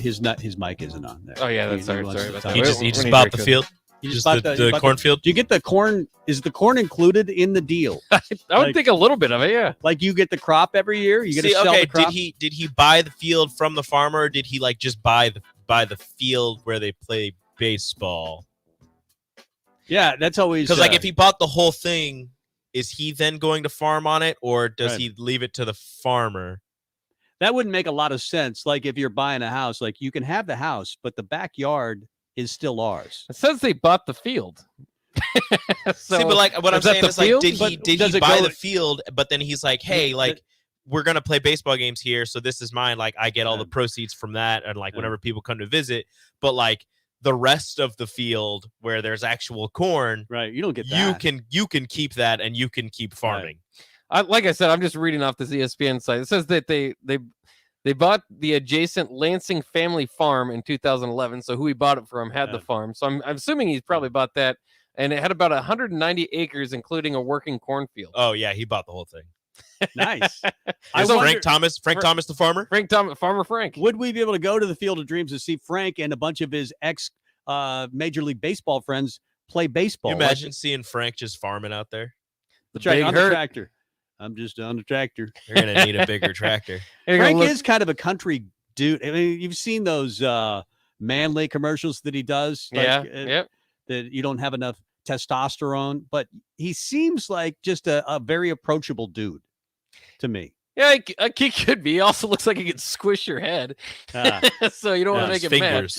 his mic isn't on there. Oh yeah, that's sorry about that. He just bought the field. He just bought the cornfield. Do you get the corn? Is the corn included in the deal? I would think a little bit of it, yeah. Like you get the crop every year. You get to sell the crop. Did he buy the field from the farmer, or did he like just buy the field where they play baseball? Yeah, that's always because like if he bought the whole thing, is he then going to farm on it, or does he leave it to the farmer? That wouldn't make a lot of sense. Like if you're buying a house, like you can have the house, but the backyard is still ours. It says they bought the field. So, see, but like what I'm saying is like, did he buy the field? But then he's like, hey, like we're gonna play baseball games here, so this is mine. Like I get all the proceeds from that, and like whenever people come to visit, but like the rest of the field where there's actual corn, right? You don't get that. You can keep that, and you can keep farming. Like I said, I'm just reading off this ESPN site. It says that they bought the adjacent Lansing family farm in 2011. So who he bought it from had the farm. So I'm assuming he's probably bought that, and it had about 190 acres, including a working cornfield. Oh yeah, he bought the whole thing. Nice. Is Frank Thomas the farmer? Farmer Frank. Would we be able to go to the Field of Dreams to see Frank and a bunch of his ex Major League Baseball friends play baseball? Can you imagine seeing Frank just farming out there? That's right, on the tractor. I'm just on the tractor. You're gonna need a bigger tractor. Frank is kind of a country dude. I mean, you've seen those Manly commercials that he does. That you don't have enough testosterone, but he seems like just a very approachable dude to me. Yeah, he could be. He also looks like he could squish your head. So you don't want to make him mad.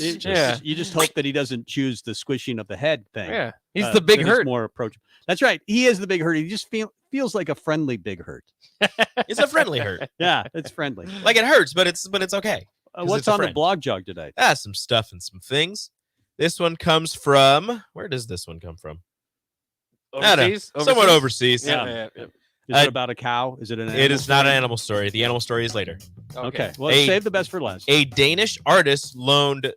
You just hope that he doesn't choose the squishing of the head thing. Yeah, he's the big hurt. More approachable. That's right. He is the big hurt. He just feels like a friendly big hurt. It's a friendly hurt. Yeah, it's friendly. Like it hurts, but it's okay. What's on the blog jog today? Some stuff and some things. This one comes from, where does this one come from? Overseas? Somewhat overseas. Yeah. Is it about a cow? Is it an animal It is story? not an animal story. The animal story is later. Okay. Well, save the best for last. A Danish artist loaned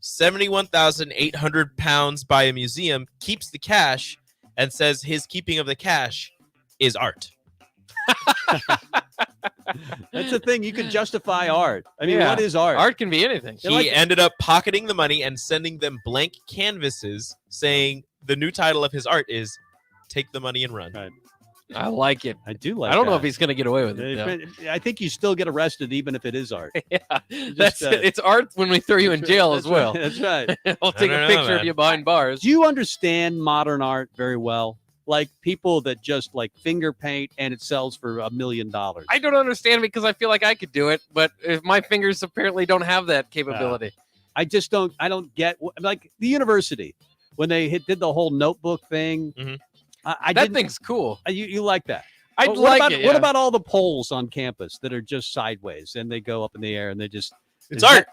71,800 pounds by a museum, keeps the cash, and says his keeping of the cash is art. That's the thing. You can justify art. I mean, what is art? Art can be anything. He ended up pocketing the money and sending them blank canvases saying the new title of his art is Take the Money and Run. Right. I like it. I do like it. I don't know if he's going to get away with it. I think you still get arrested even if it is art. It's art when we throw you in jail as well. That's right. We'll take a picture of you behind bars. Do you understand modern art very well? Like people that just like finger paint and it sells for $1 million. I don't understand because I feel like I could do it, but if my fingers apparently don't have that capability. I just don't. I don't get like the university when they did the whole notebook thing. Mm-hmm. That thing's cool. You like that? I What like about, it. What about all the poles on campus that are just sideways and they go up in the air and they just? It's art.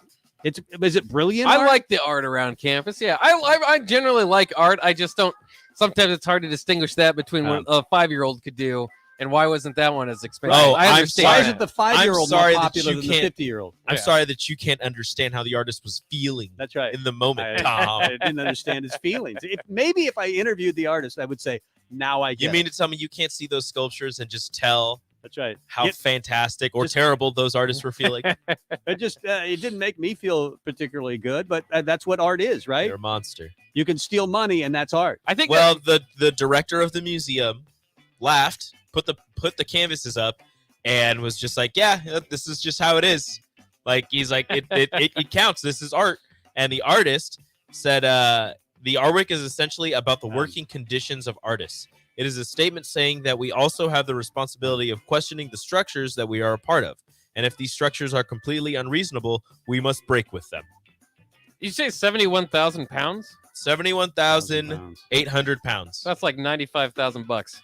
Is it brilliant? I art? like the art around campus. Yeah, I generally like art. I just don't. Sometimes it's hard to distinguish that between what a 5-year-old could do and why wasn't that one as expensive. Oh, I understand. Why isn't the 5-year-old more popular than the 50-year-old? I'm sorry that you can't understand how the artist was feeling. That's right. In the moment, Tom. I didn't understand his feelings. Maybe if I interviewed the artist, I would say, "Now I get." You mean to tell me you can't see those sculptures and just tell? That's right. How fantastic or terrible those artists were feeling. It didn't make me feel particularly good, but that's what art is, right? You're a monster. You can steal money, and that's art. I think. Well, the director of the museum laughed, put the canvases up, and was just like, "Yeah, this is just how it is." Like he's like, it counts. This is art. And the artist said, "The artwork is essentially about the working conditions of artists. It is a statement saying that we also have the responsibility of questioning the structures that we are a part of. And if these structures are completely unreasonable, we must break with them." You say 71,000 pounds? 71,800 pounds. That's like $95,000.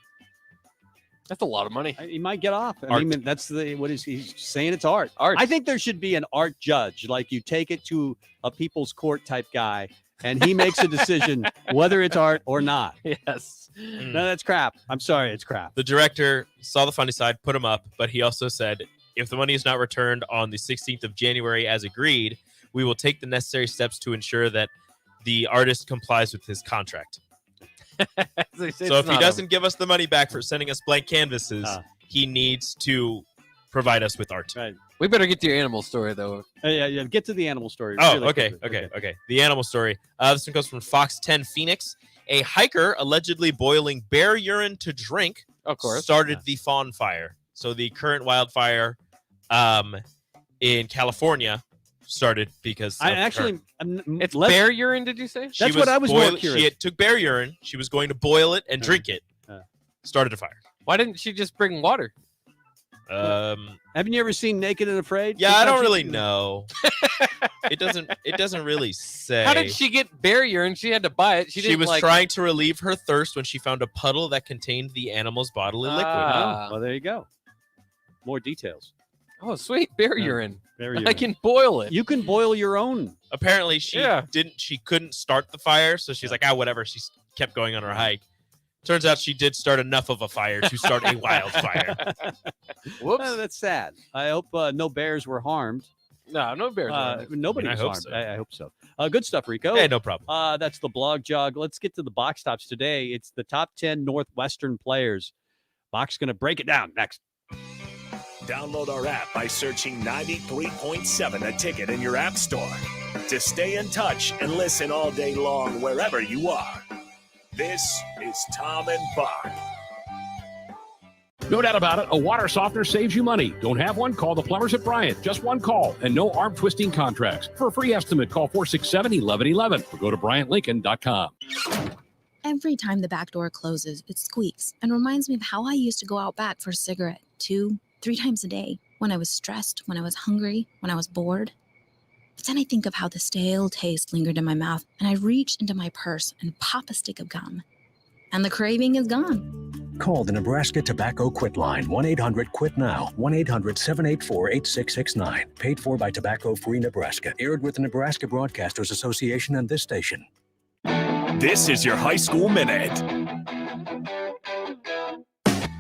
That's a lot of money. He might get off. I mean, that's he's saying. It's art. Art. I think there should be an art judge. Like you take it to a people's court type guy, and he makes a decision whether it's art or not. Yes. No, that's crap. I'm sorry, it's crap. The director saw the funny side, put him up, but he also said, if the money is not returned on the 16th of January as agreed, we will take the necessary steps to ensure that the artist complies with his contract. So if he doesn't give us the money back for sending us blank canvases, he needs to provide us with art. Right. We better get to your animal story, though. Yeah. Get to the animal story. Oh, really okay. The animal story. This one comes from Fox 10 Phoenix. A hiker allegedly boiling bear urine to drink, of course, started the fawn fire. So the current wildfire in California started because it's bear urine. Did you say? That's what I was more curious. She took bear urine. She was going to boil it and drink it. Started a fire. Why didn't she just bring water? Haven't you ever seen Naked and Afraid? Yeah, I don't really know. It doesn't really say. How did she get bear urine? She had to buy it. She was trying to relieve her thirst when she found a puddle that contained the animal's bodily liquid. Well, there you go. More details. Oh, sweet. Bear urine. Bear I urine. can boil it. You can boil your own. Apparently, she couldn't start the fire, so she's like, whatever. She kept going on her hike. Turns out she did start enough of a fire to start a wildfire. Whoops. That's sad. I hope no bears were harmed. No bears. Nobody was hope harmed. so. I hope so. Good stuff, Rico. Hey, no problem. That's the blog jog. Let's get to the box tops today. It's the top 10 Northwestern players. Box going to break it down next. Download our app by searching 93.7 The Ticket in your app store to stay in touch and listen all day long wherever you are. This is Tom and Bock. No doubt about it, a water softener saves you money. Don't have one? Call the plumbers at Bryant. Just one call and no arm-twisting contracts. For a free estimate, call 467-1111 or go to BryantLincoln.com. Every time the back door closes, it squeaks and reminds me of how I used to go out back for a cigarette 2-3 times a day when I was stressed, when I was hungry, when I was bored. But then I think of how the stale taste lingered in my mouth, and I reach into my purse and pop a stick of gum. And the craving is gone. Call the Nebraska Tobacco Quit Line, 1-800-QUIT-NOW, 1-800-784-8669. Paid for by Tobacco Free Nebraska. Aired with the Nebraska Broadcasters Association and this station. This is your High School Minute.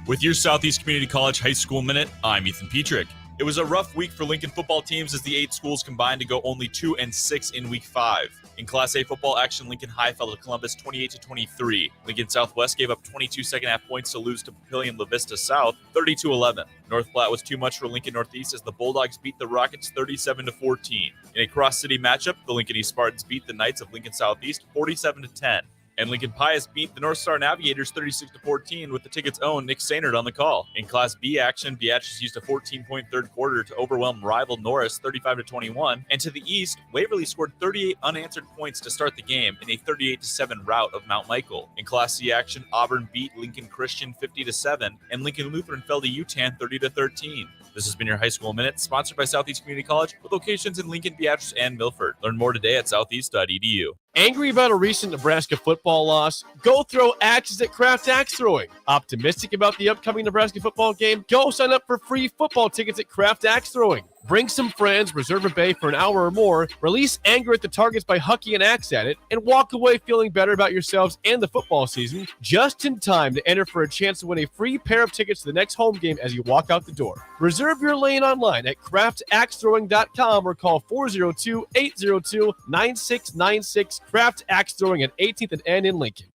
With your Southeast Community College High School Minute, I'm Ethan Petrick. It was a rough week for Lincoln football teams as the 8 schools combined to go only 2-6 in Week 5. In Class A football action, Lincoln High fell to Columbus 28-23. Lincoln Southwest gave up 22 second-half points to lose to Papillion La Vista South 30-11. North Platte was too much for Lincoln Northeast as the Bulldogs beat the Rockets 37-14. In a cross-city matchup, the Lincoln East Spartans beat the Knights of Lincoln Southeast 47-10. And Lincoln Pius beat the North Star Navigators 36-14 with the Ticket's own Nick Sainert on the call. In Class B action, Beatrice used a 14-point third quarter to overwhelm rival Norris 35-21. And to the east, Waverly scored 38 unanswered points to start the game in a 38-7 rout of Mount Michael. In Class C action, Auburn beat Lincoln Christian 50-7, and Lincoln Lutheran fell to UTAN 30-13. This has been your High School Minute, sponsored by Southeast Community College, with locations in Lincoln, Beatrice, and Milford. Learn more today at southeast.edu. Angry about a recent Nebraska football loss? Go throw axes at Kraft Axe Throwing. Optimistic about the upcoming Nebraska football game? Go sign up for free football tickets at Kraft Axe Throwing. Bring some friends, reserve a bay for an hour or more, release anger at the targets by hucking an axe at it, and walk away feeling better about yourselves and the football season, just in time to enter for a chance to win a free pair of tickets to the next home game as you walk out the door. Reserve your lane online at craftaxethrowing.com or call 402-802-9696. Kraft Axe Throwing at 18th and N in Lincoln.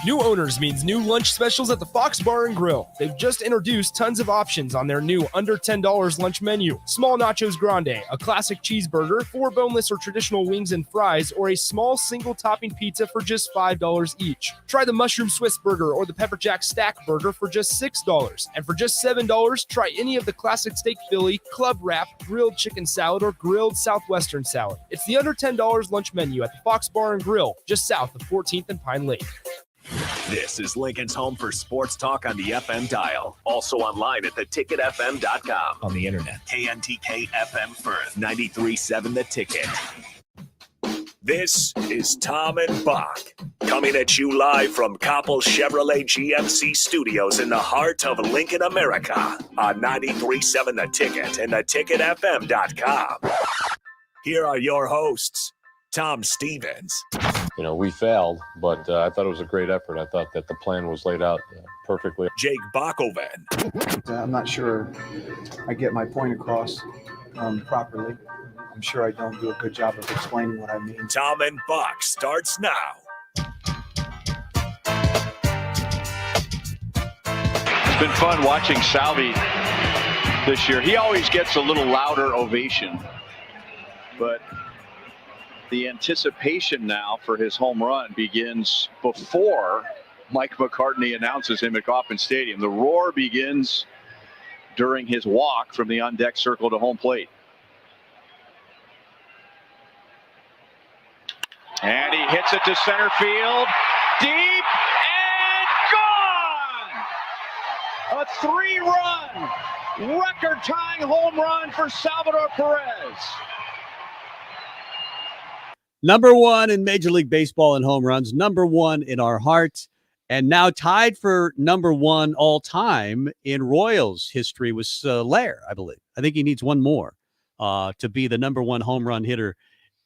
New owners means new lunch specials at the Fox Bar and Grill. They've just introduced tons of options on their new under $10 lunch menu. Small nachos grande, a classic cheeseburger, 4 boneless or traditional wings and fries, or a small single topping pizza for just $5 each. Try the mushroom Swiss burger or the pepper jack stack burger for just $6. And for just $7, try any of the classic steak Philly, club wrap, grilled chicken salad, or grilled southwestern salad. It's the under $10 lunch menu at the Fox Bar and Grill, just south of 14th and Pine Lake. This is Lincoln's home for sports talk on the FM dial. Also online at theticketfm.com. On the internet. KNTK FM Firth, 93.7 The Ticket. This is Tom and Bock, coming at you live from Coppell Chevrolet GMC Studios in the heart of Lincoln, America, on 93.7 The Ticket and theticketfm.com. Here are your hosts, Tom Stevens. You know, we failed, but I thought it was a great effort. I thought that the plan was laid out perfectly. Jake Bockoven. I'm not sure I get my point across properly. I'm sure I don't do a good job of explaining what I mean. Tom and Bock starts now. It's been fun watching Salvi this year. He always gets a little louder ovation, but the anticipation now for his home run begins before Mike McCartney announces him at Kauffman Stadium. The roar begins during his walk from the on-deck circle to home plate. And he hits it to center field, deep and gone! A 3-run, record-tying home run for Salvador Perez. Number one in Major League Baseball in home runs, number one in our hearts. And now tied for number one all time in Royals history was Lair, I believe. I think he needs one more to be the number one home run hitter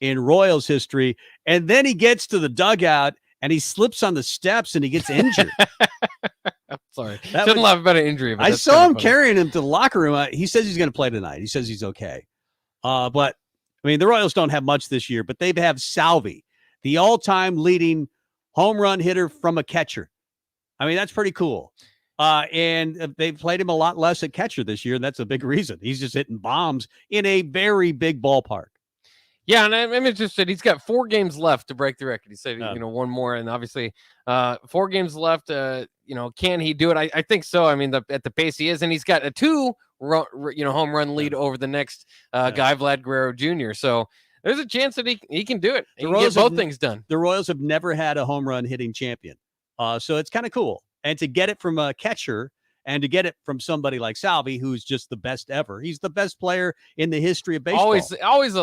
in Royals history. And then he gets to the dugout and he slips on the steps and he gets injured. I'm sorry. Shouldn't laugh about an injury. But I that's saw kinda him funny. carrying him to the locker room. He says he's going to play tonight. He says he's okay. But, I mean, the Royals don't have much this year, but they have Salvi, the all-time leading home run hitter from a catcher. I mean, that's pretty cool. And they've played him a lot less at catcher this year, and that's a big reason. He's just hitting bombs in a very big ballpark. Yeah, and I'm interested. He's got 4 games left to break the record. He said, one more, and obviously 4 games left. Can he do it? I think so. I mean, at the pace he is, and he's got a 2 home run lead over the next guy, Vlad Guerrero Jr. So there's a chance that he can do it. He can get both things done. The Royals have never had a home run hitting champion, so it's kind of cool. And to get it from a catcher and to get it from somebody like Salvi, who's just the best ever. He's the best player in the history of baseball. Always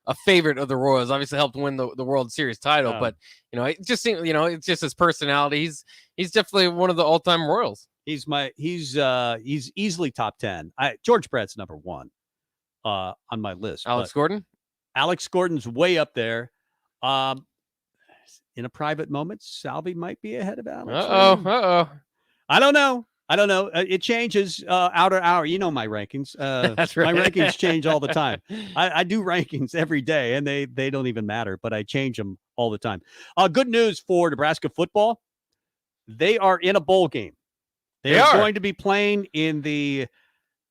a favorite of the Royals. Obviously helped win the World Series title, but it just seems, it's just his personality. He's definitely one of the all-time Royals. He's easily top 10. George Brett's number 1 on my list. Alex Gordon? Alex Gordon's way up there. In a private moment, Salvi might be ahead of Alex. I don't know. It changes hour to hour. You know my rankings. That's right. My rankings change all the time. I do rankings every day, and they don't even matter, but I change them all the time. Good news for Nebraska football. They are in a bowl game. They are going to be playing in the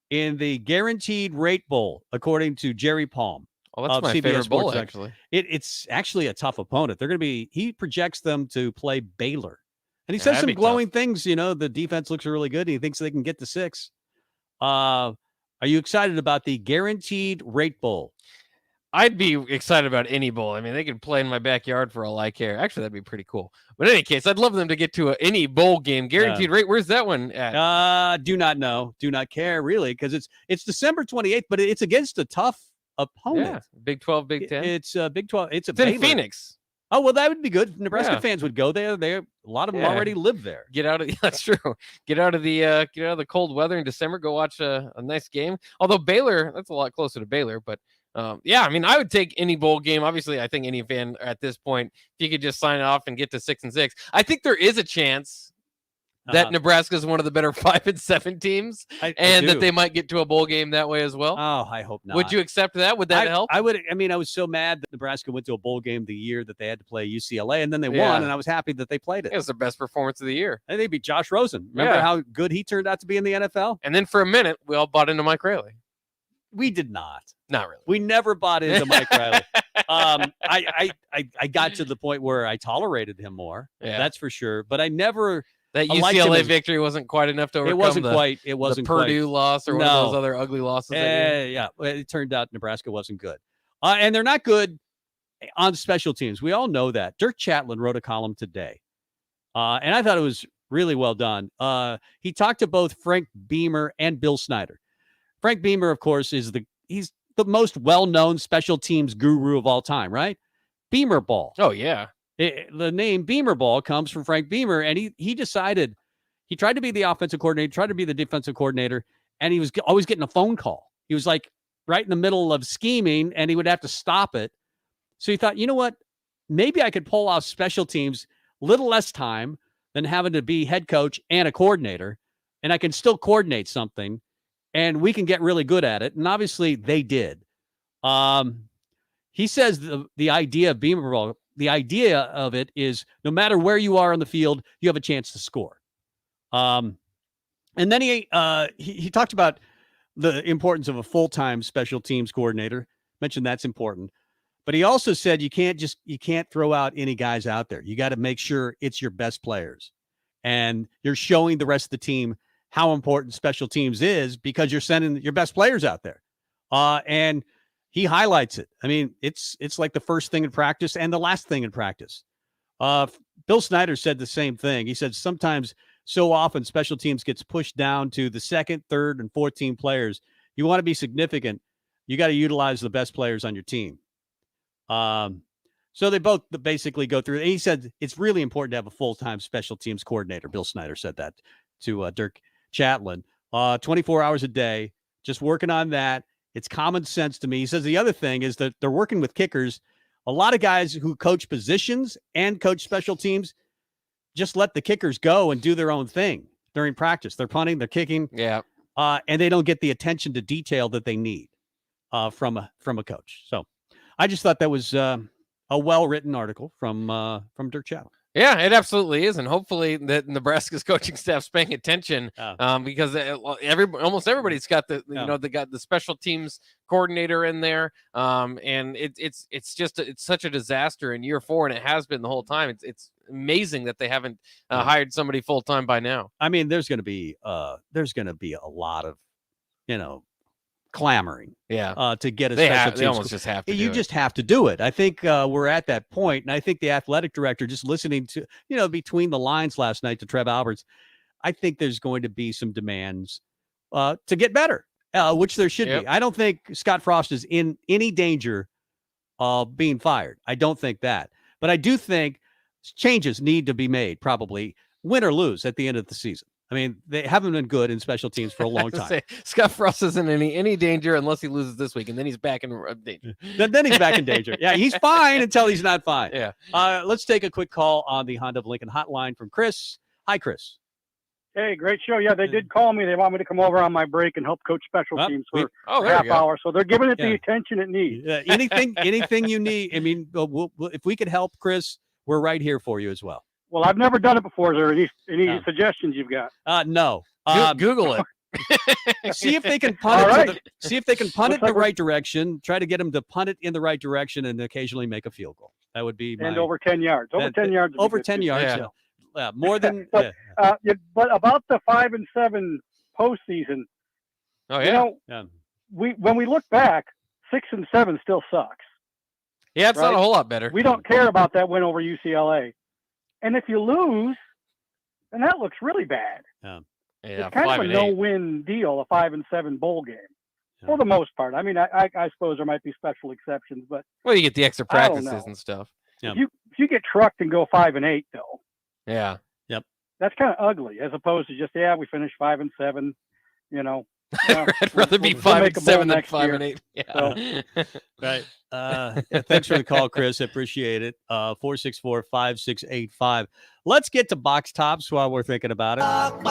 Guaranteed Rate Bowl, according to Jerry Palm. Oh, that's my CBS favorite bowl, Sports. actually. It's actually a tough opponent. They're going to be. He projects them to play Baylor. And he Yeah, says that'd some be glowing things. The defense looks really good. And he thinks they can get to 6. Are you excited about the Guaranteed Rate Bowl? I'd be excited about any bowl. I mean, they could play in my backyard for all I care. Actually, that'd be pretty cool. But in any case, I'd love them to get to any bowl game. Guaranteed rate. Where's that one at? Do not know. Do not care, really, because it's December 28th, but it's against a tough opponent. Yeah, Big 12, Big 10. It's Big 12. It's in Baylor. Phoenix. Oh, well, that would be good. Nebraska Yeah. fans would go there. A lot of them Yeah. already live there. Get out of that's true. Get out of the cold weather in December. Go watch a nice game. Although Baylor, that's a lot closer to Baylor, but I mean, I would take any bowl game. Obviously, I think any fan at this point, if you could just sign off and get to 6-6, I think there is a chance that Nebraska is one of the better 5 and 7 teams, and that they might get to a bowl game that way as well. Oh, I hope not. Would you accept that? Would that help? I would. I mean, I was so mad that Nebraska went to a bowl game the year that they had to play UCLA, and then they Yeah. won, and I was happy that they played it. It was their best performance of the year. And they beat Josh Rosen. Remember how good he turned out to be in the NFL? And then for a minute, we all bought into Mike Riley. We did not. Not really. We never bought into Mike Riley. I got to the point where I tolerated him more. Yeah. That's for sure. But I never. That I liked him UCLA as- victory wasn't quite enough to overcome It wasn't the, quite. It the wasn't Purdue quite. loss or one No. of those other ugly losses. that year. Yeah. Well, it turned out Nebraska wasn't good. And they're not good on special teams. We all know that. Dirk Chatlin wrote a column today. And I thought it was really well done. He talked to both Frank Beamer and Bill Snyder. Frank Beamer, of course, he's the most well-known special teams guru of all time, right? Beamer ball. Oh, yeah. The name Beamer ball comes from Frank Beamer, and he decided he tried to be the offensive coordinator, tried to be the defensive coordinator, and he was always getting a phone call. He was like right in the middle of scheming, and he would have to stop it. So he thought, you know what? Maybe I could pull off special teams little less time than having to be head coach and a coordinator, and I can still coordinate something, and we can get really good at it. And obviously they did. He says the idea of Beamer ball, the idea of it is no matter where you are on the field, you have a chance to score. And then he talked about the importance of a full-time special teams coordinator. Mentioned that's important. But he also said you can't throw out any guys out there. You got to make sure it's your best players. And you're showing the rest of the team how important special teams is because you're sending your best players out there. And he highlights it. I mean, it's like the first thing in practice and the last thing in practice. Bill Snyder said the same thing. He said sometimes, so often, special teams gets pushed down to the second, third, and fourth team players. You want to be significant, you got to utilize the best players on your team. So they both basically go through. And he said it's really important to have a full-time special teams coordinator. Bill Snyder said that to Dirk Chatlin. 24 hours a day, just working on that. It's common sense to me. He says the other thing is that they're working with kickers. A lot of guys who coach positions and coach special teams just let the kickers go and do their own thing during practice. They're punting, they're kicking. Yeah. And they don't get the attention to detail that they need from a coach. So I just thought that was a well-written article from Dirk Chatlin. Yeah, it absolutely is, and hopefully that Nebraska's coaching staff's paying attention because almost everybody's got they got the special teams coordinator in there, and it's such a disaster in year 4, and it has been the whole time. It's amazing that they haven't hired somebody full time by now. I mean, there's going to be a lot of clamoring to get a special teams. They almost just have to. You just have to do it. I think we're at that point, and I think the athletic director, just listening to between the lines last night to Trev Alberts, I think there's going to be some demands to get better, which there should be. I don't think Scott Frost is in any danger of being fired. I don't think that, but I do think changes need to be made, probably win or lose at the end of the season. I mean, they haven't been good in special teams for a long time. Scott Frost isn't in any danger unless he loses this week, and then he's back in danger. Then he's back in danger. Yeah, he's fine until he's not fine. Yeah. Let's take a quick call on the Honda of Lincoln hotline from Chris. Hi, Chris. Hey, great show. Yeah, they did call me. They want me to come over on my break and help coach special teams for a half hour. So they're giving it the attention it needs. Anything you need. I mean, if we could help, Chris, we're right here for you as well. Well, I've never done it before. Is there any suggestions you've got? No. Google it. See if they can punt it. See if they can punt it in the right direction. Try to get them to punt it in the right direction and occasionally make a field goal. That would be and over 10 yards. Over 10 yards. Over 10 yards. Yeah. More than. But about the 5 and 7 postseason. Oh yeah. When we look back, 6 and 7 still sucks. Yeah, it's not a whole lot better. We don't care about that win over UCLA. And if you lose, then that looks really bad. It's kind of a no-win deal, a 5 and 7 bowl game, for the most part. I mean, I suppose there might be special exceptions, but you get the extra practices and stuff. If you get trucked and go 5 and 8, though, that's kind of ugly, as opposed to just we finished 5 and 7. I'd rather be 5 and 7 than 5 and 8. Yeah. So. Right. Thanks for the call, Chris. I appreciate it. 464-5685. Let's get to box tops while we're thinking about it. All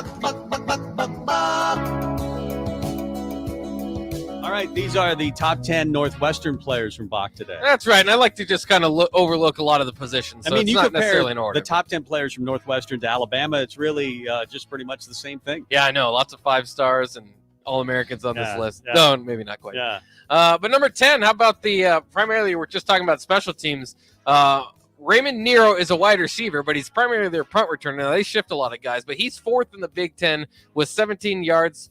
right. These are the top 10 Northwestern players from Bock today. That's right. And I like to just kind of overlook a lot of the positions. So you not compare necessarily in order. The top 10 players from Northwestern to Alabama. It's really just pretty much the same thing. Yeah, I know. Lots of 5 stars and All-Americans on this list. Yeah. No, maybe not quite. Yeah. But number 10, how about the primarily we're just talking about special teams. Raymond Nero is a wide receiver, but he's primarily their punt returner. Now, they shift a lot of guys, but he's 4th in the Big Ten with 17 yards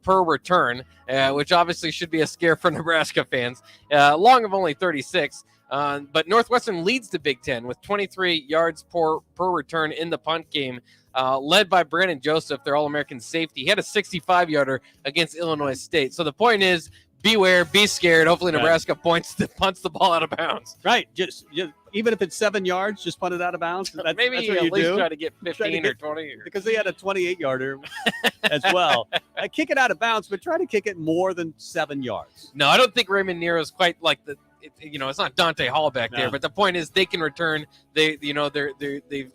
per return, which obviously should be a scare for Nebraska fans. Long of only 36. But Northwestern leads the Big Ten with 23 yards per return in the punt game. Led by Brandon Joseph, their All-American safety. He had a 65-yarder against Illinois State. So the point is, beware, be scared. Hopefully Nebraska punts the ball out of bounds. Right. Just even if it's 7 yards, just punt it out of bounds. Maybe that's what at you least do. try to get 15 or 20. Because they had a 28-yarder as well. Kick it out of bounds, but try to kick it more than 7 yards. No, I don't think Raymond Nero is quite like it's not Dante Hall back there, but the point is they can return. They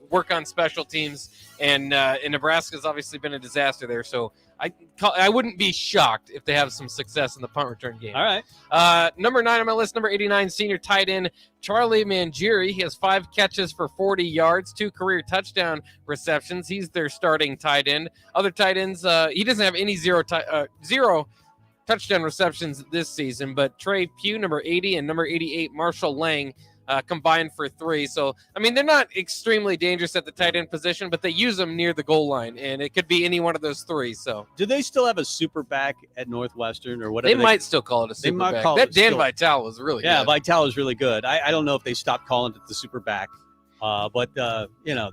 work on special teams, and Nebraska's obviously been a disaster there. So I wouldn't be shocked if they have some success in the punt return game. All right. Number 9 on my list, number 89, senior tight end Charlie Mangieri. He has 5 catches for 40 yards, 2 career touchdown receptions. He's their starting tight end. Other tight ends, he doesn't have any zero touchdown receptions this season, but Trey Pugh, number 80, and number 88, Marshall Lang, combined for 3. So, I mean, they're not extremely dangerous at the tight end position, but they use them near the goal line, and it could be any one of those 3. So, do they still have a super back at Northwestern or whatever? They might still call it a super back. That Dan Vitale was really good. Yeah, Vitale was really good. I don't know if they stopped calling it the super back, but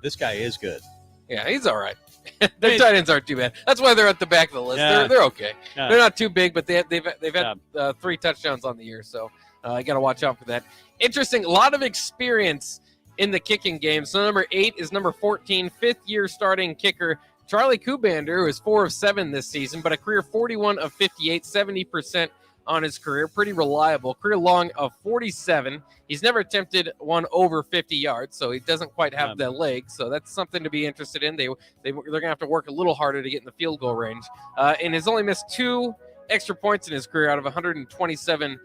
this guy is good. Yeah, he's all right. Their tight ends aren't too bad. That's why they're at the back of the list. Yeah. They're okay. Yeah. They're not too big, but they've had 3 touchdowns on the year. So You got to watch out for that. Interesting, a lot of experience in the kicking game. So number 8 is number 14, fifth-year starting kicker Charlie Kubander, who is 4 of 7 this season, but a career 41 of 58, 70% on his career. Pretty reliable. Career long of 47. He's never attempted one over 50 yards, so he doesn't quite have the leg. So that's something to be interested in. They're going to have to work a little harder to get in the field goal range. And has only missed 2 extra points in his career out of 127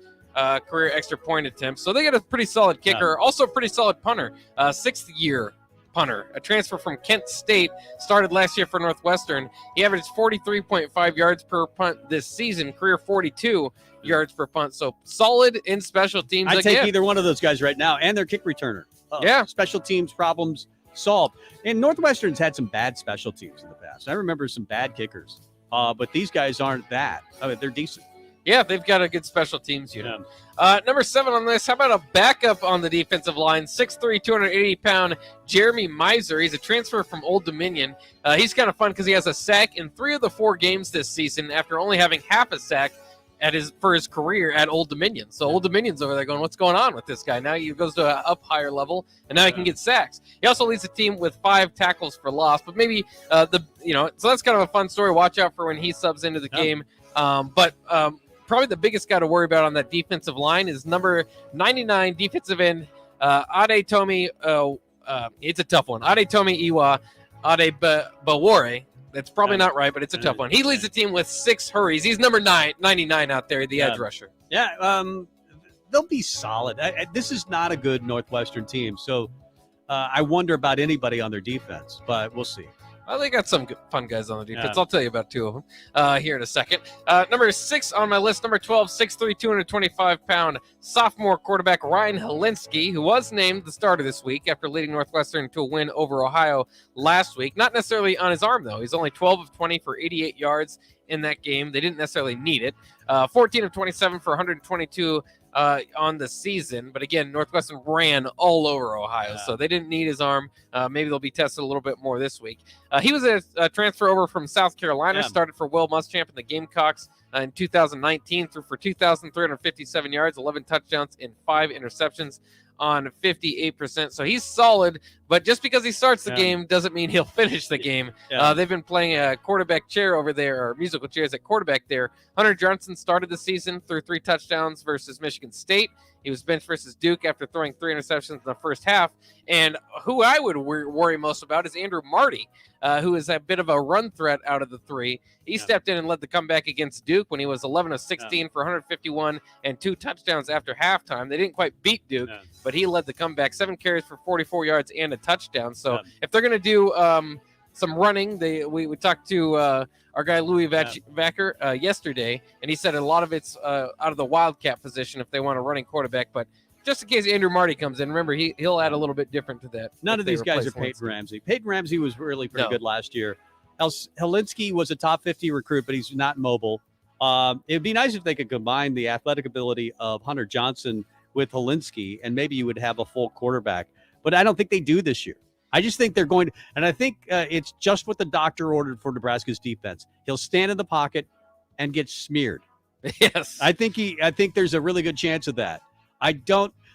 career extra point attempts. So they got a pretty solid kicker. Also a pretty solid punter. 6th-year punter, a transfer from Kent State, started last year for Northwestern. He averaged 43.5 yards per punt this season, career 42 yards per punt. So solid in special teams. I'd take either one of those guys right now, and their kick returner. Yeah. Special teams problems solved. And Northwestern's had some bad special teams in the past. I remember some bad kickers, but these guys aren't that. I mean, they're decent. Yeah, they've got a good special teams unit. Number 7 on this, how about a backup on the defensive line? 6'3", 280-pound Jeremy Miser. He's a transfer from Old Dominion. He's kind of fun because he has a sack in 3 of the 4 games this season after only having half a sack for his career at Old Dominion. So Old Dominion's over there going, what's going on with this guy? Now he goes to an up higher level, and now he can get sacks. He also leads the team with 5 tackles for loss. But maybe so that's kind of a fun story. Watch out for when he subs into the game. Probably the biggest guy to worry about on that defensive line is number 99 defensive end Adetomi. It's a tough one. Adetomi Iwa Adebawore. That's probably not right, but it's a tough one. He leads the team with 6 hurries. He's number 99 out there, the edge rusher. Yeah, they'll be solid. This is not a good Northwestern team, so I wonder about anybody on their defense, but we'll see. Well, they got some fun guys on the defense. I'll tell you about 2 of them here in a second. Number 6 on my list, number 12, 6'3", 225-pound sophomore quarterback Ryan Helinski, who was named the starter this week after leading Northwestern to a win over Ohio last week. Not necessarily on his arm, though. He's only 12 of 20 for 88 yards in that game. They didn't necessarily need it. 14 of 27 for 122 on the season. But again, Northwestern ran all over Ohio, so they didn't need his arm. Maybe they'll be tested a little bit more this week. He was a transfer over from South Carolina, started for Will Muschamp in the Gamecocks in 2019, threw for 2,357 yards, 11 touchdowns, and 5 interceptions on 58%. So he's solid, but just because he starts the game doesn't mean he'll finish the game. They've been playing a quarterback chair over there, or musical chairs at quarterback there. Hunter Johnson started the season, threw 3 touchdowns versus Michigan State. He was benched versus Duke after throwing 3 interceptions in the first half. And who I would worry most about is Andrew Marty, who is a bit of a run threat out of the 3. He stepped in and led the comeback against Duke when he was 11 of 16 for 151 and 2 touchdowns after halftime. They didn't quite beat Duke, but he led the comeback, 7 carries for 44 yards and a touchdown. So if they're going to do some running, we talked to our guy Louis Vacker yesterday, and he said a lot of it's out of the wildcat position if they want a running quarterback. But just in case Andrew Marty comes in, remember, he'll add a little bit different to that. None of these guys are Peyton Ramsey. Peyton Ramsey was really pretty good last year. Helinski was a top 50 recruit, but he's not mobile. It'd be nice if they could combine the athletic ability of Hunter Johnson with Helinski, and maybe you would have a full quarterback. But I don't think they do this year. I just think they're going to, and I think it's just what the doctor ordered for Nebraska's defense. He'll stand in the pocket and get smeared. Yes. I think there's a really good chance of that.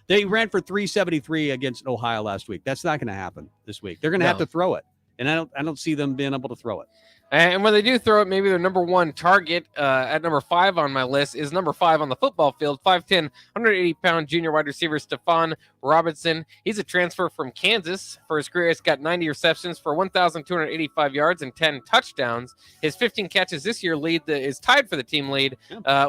They ran for 373 against Ohio last week. That's not going to happen this week. They're going to have to throw it. And I don't see them being able to throw it. And when they do throw it, maybe their number 1 target at number 5 on my list is number 5 on the football field, 5'10", 180-pound junior wide receiver Stephon Robinson. He's a transfer from Kansas. For his career, he's got 90 receptions for 1,285 yards and 10 touchdowns. His 15 catches this year is tied for the team lead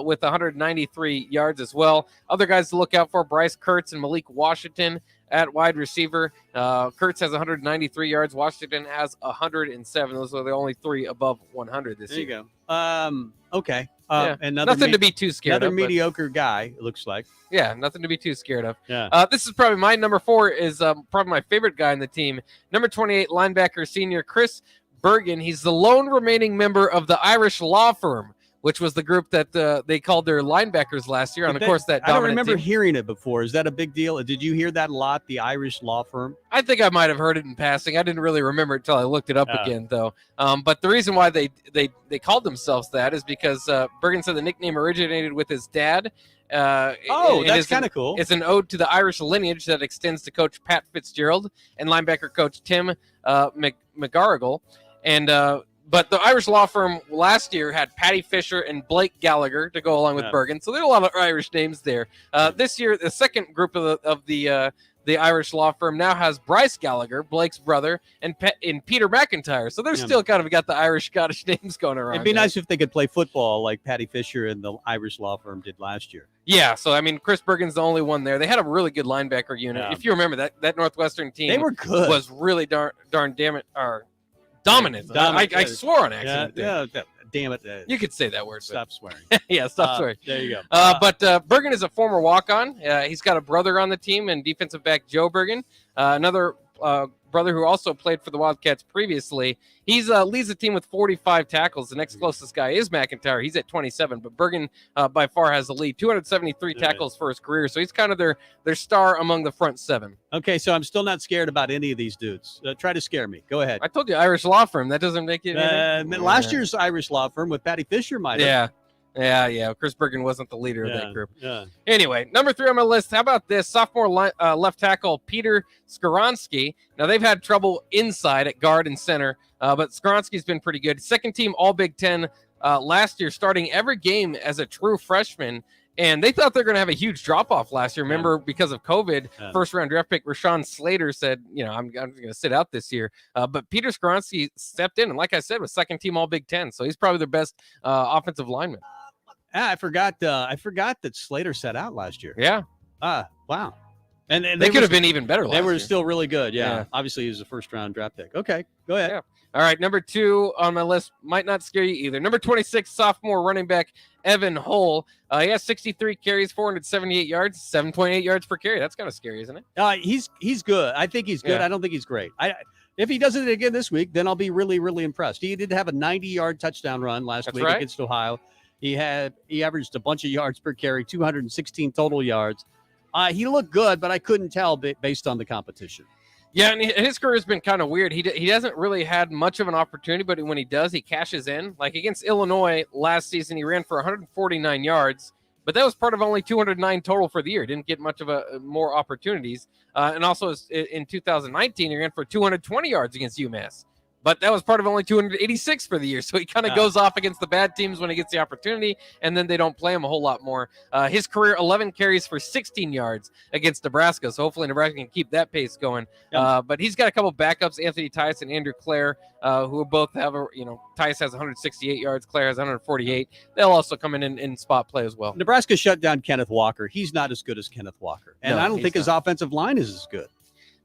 with 193 yards as well. Other guys to look out for, Bryce Kurtz and Malik Washington at wide receiver. Kurtz has 193 yards. Washington has 107. Those are the only 3 above 100 this year. There you go. Okay. And nothing to be too scared of. Another mediocre guy, it looks like. Yeah, nothing to be too scared of. Yeah. This is probably my number 4 is probably my favorite guy in the team. Number 28, linebacker senior Chris Bergen. He's the lone remaining member of the Irish law firm, which was the group that they called their linebackers last year. And, of course, that I don't dominant remember team. hearing it before. Is that a big deal? Did you hear that a lot, the Irish law firm? I think I might have heard it in passing. I didn't really remember it until I looked it up again, though. But the reason why they called themselves that is because Bergen said the nickname originated with his dad, That's kind of cool. It's an ode to the Irish lineage that extends to Coach Pat Fitzgerald and linebacker coach Tim McGarrigle. And but the Irish law firm last year had Patty Fisher and Blake Gallagher to go along with Bergen. So there are a lot of Irish names there. This year, the second group of the Irish law firm now has Bryce Gallagher, Blake's brother, and Peter McIntyre. So they're still kind of got the Irish-Scottish names going around. It'd be nice if they could play football like Patty Fisher and the Irish law firm did last year. Yeah, so I mean, Chris Bergen's the only one there. They had a really good linebacker unit. Yeah. If you remember that Northwestern team, they were good. Was really darn dominant. I swore on accident. Yeah, damn it. You could say that word. Stop swearing. Yeah, stop swearing. There you go. But Bergen is a former walk-on. He's got a brother on the team and defensive back Joe Bergen. Another brother who also played for the Wildcats previously. He's leads the team with 45 tackles. The next closest guy is McIntyre. He's at 27, but Bergen by far has the lead. 273 tackles for his career, so he's kind of their star among the front seven. Okay, so I'm still not scared about any of these dudes. Try to scare me. Go ahead. I told you Irish law firm. That doesn't make it. Last year's Irish law firm with Patty Fisher might have. Yeah. Chris Bergen wasn't the leader of that group. Yeah. Anyway, number 3 on my list. How about this? Sophomore left tackle Peter Skoronski. Now, they've had trouble inside at guard and center, but Skoronski's been pretty good. Second team All Big Ten last year, starting every game as a true freshman. And they thought they're going to have a huge drop-off last year. Remember, because of COVID, first-round draft pick Rashawn Slater said, I'm going to sit out this year. But Peter Skoronski stepped in, and like I said, was second team All Big Ten. So he's probably their best offensive lineman. I forgot that Slater sat out last year. Yeah. Wow. And they could have been even better last year. They were still really good. Yeah. Obviously, he was a first-round draft pick. Okay, go ahead. Yeah. All right, number 2 on my list might not scare you either. Number 26, sophomore running back Evan Hull. He has 63 carries, 478 yards, 7.8 yards per carry. That's kind of scary, isn't it? He's good. I think he's good. I don't think he's great. If he does it again this week, then I'll be really, really impressed. He did have a 90-yard touchdown run last week against Ohio. He averaged a bunch of yards per carry, 216 total yards. He looked good, but I couldn't tell based on the competition. Yeah, and his career has been kind of weird. He hasn't really had much of an opportunity, but when he does, he cashes in. Like against Illinois last season, he ran for 149 yards, but that was part of only 209 total for the year. Didn't get much of more opportunities. And also in 2019, he ran for 220 yards against UMass. But that was part of only 286 for the year. So he kind of goes off against the bad teams when he gets the opportunity, and then they don't play him a whole lot more. His career, 11 carries for 16 yards against Nebraska. So hopefully Nebraska can keep that pace going. But he's got a couple backups, Anthony Tice and Andrew Clare, who both have, Tice has 168 yards, Clare has 148. They'll also come in spot play as well. Nebraska shut down Kenneth Walker. He's not as good as Kenneth Walker. And I don't think his offensive line is as good.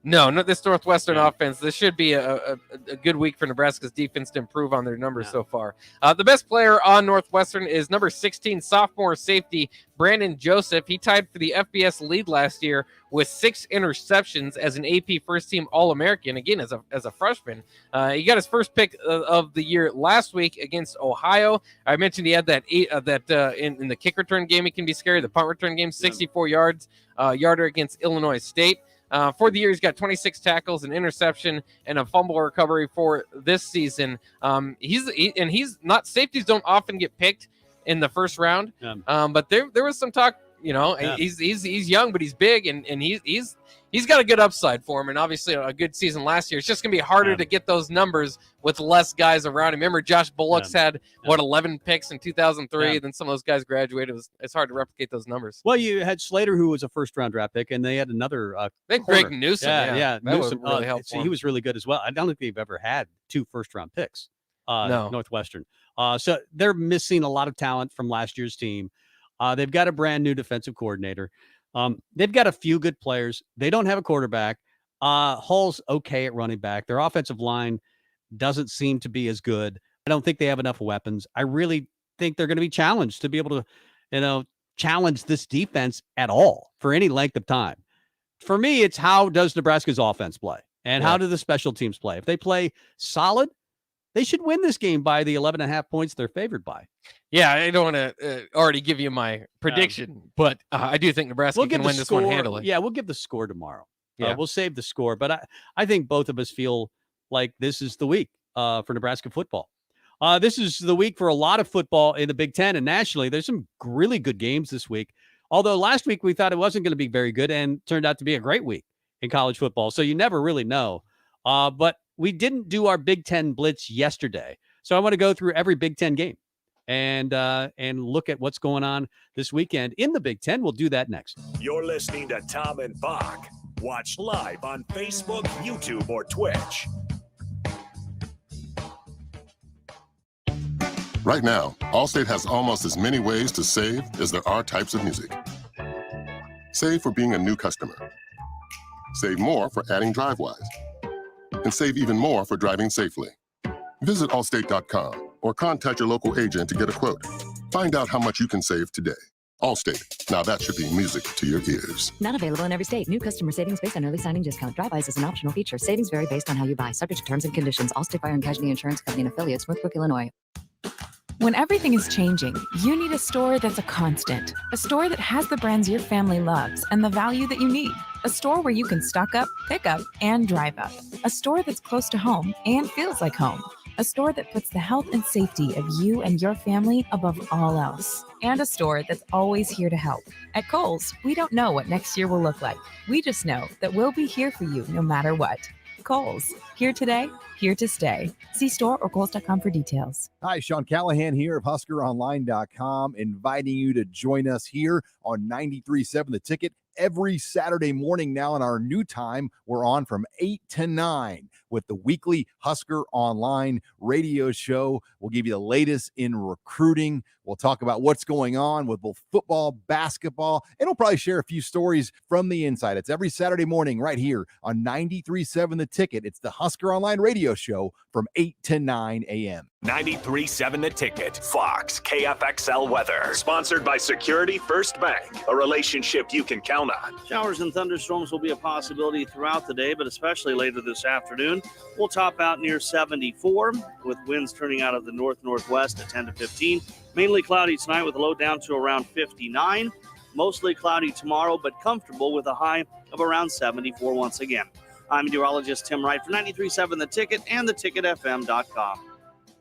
No, not this Northwestern offense. This should be a good week for Nebraska's defense to improve on their numbers so far. The best player on Northwestern is number 16 sophomore safety Brandon Joseph. He tied for the FBS lead last year with 6 interceptions as an AP first-team All-American. Again, as a freshman, he got his first pick of the year last week against Ohio. I mentioned he had that in the kick return game. It can be scary. The punt return game, 64 yarder against Illinois State. For the year, he's got 26 tackles, an interception, and a fumble recovery for this season. He's not, safeties don't often get picked in the first round. But there was some talk, he's young, but he's big, and he's got a good upside for him, and obviously a good season last year. It's just gonna be harder to get those numbers with less guys around him. Remember, Josh Bullock's had 11 picks in 2003. Then some of those guys graduated. It's hard to replicate those numbers. Well, you had Slater, who was a first-round draft pick, and they had another. Greg Newsom. That Newsom really helped. He was really good as well. I don't think they've ever had 2 first-round picks. No. Northwestern. So they're missing a lot of talent from last year's team. They've got a brand new defensive coordinator. They've got a few good players. They don't have a quarterback. Hull's okay at running back. Their offensive line doesn't seem to be as good. I don't think they have enough weapons. I really think they're going to be challenged to be able to, challenge this defense at all for any length of time. For me, it's how does Nebraska's offense play and how do the special teams play? If they play solid, they should win this game by the 11.5 points they're favored by. Yeah, I don't want to already give you my prediction, but I do think Nebraska can win this one handily. Yeah, we'll give the score tomorrow. Yeah. We'll save the score, but I think both of us feel like this is the week for Nebraska football. This is the week for a lot of football in the Big Ten and nationally. There's some really good games this week. Although last week we thought it wasn't going to be very good and turned out to be a great week in college football. So you never really know. But we didn't do our Big Ten Blitz yesterday. So I want to go through every Big Ten game and look at what's going on this weekend in the Big Ten. We'll do that next. You're listening to Tom and Bock. Watch live on Facebook, YouTube, or Twitch. Right now, Allstate has almost as many ways to save as there are types of music. Save for being a new customer. Save more for adding DriveWise. And save even more for driving safely. Visit Allstate.com or contact your local agent to get a quote. Find out how much you can save today. Allstate. Now that should be music to your ears. Not available in every state. New customer savings based on early signing discount. DriveWise is an optional feature. Savings vary based on how you buy. Subject to terms and conditions. Allstate Fire and Casualty Insurance Company and affiliates, Northbrook, Illinois. When everything is changing, you need a store that's a constant. A store that has the brands your family loves and the value that you need. A store where you can stock up, pick up, and drive up. A store that's close to home and feels like home. A store that puts the health and safety of you and your family above all else. And a store that's always here to help. At Kohl's, we don't know what next year will look like. We just know that we'll be here for you no matter what. Kohl's, here today, here to stay. See store or Kohl's.com for details. Hi, Sean Callahan here of HuskerOnline.com, inviting you to join us here on 93.7 The Ticket. Every Saturday morning now in our new time, we're on from 8 to 9 with the weekly Husker Online radio show. We'll give you the latest in recruiting. We'll talk about what's going on with both football, basketball, and we'll probably share a few stories from the inside. It's every Saturday morning right here on 93.7 The Ticket. It's the Husker Online radio show from 8 to 9 a.m. 93.7 The Ticket. Fox KFXL weather. Sponsored by Security First Bank. A relationship you can count on. Showers and thunderstorms will be a possibility throughout the day, but especially later this afternoon. We'll top out near 74 with winds turning out of the north-northwest at 10 to 15. Mainly cloudy tonight with a low down to around 59. Mostly cloudy tomorrow, but comfortable with a high of around 74 once again. I'm meteorologist Tim Wright for 93.7 The Ticket and theticketfm.com.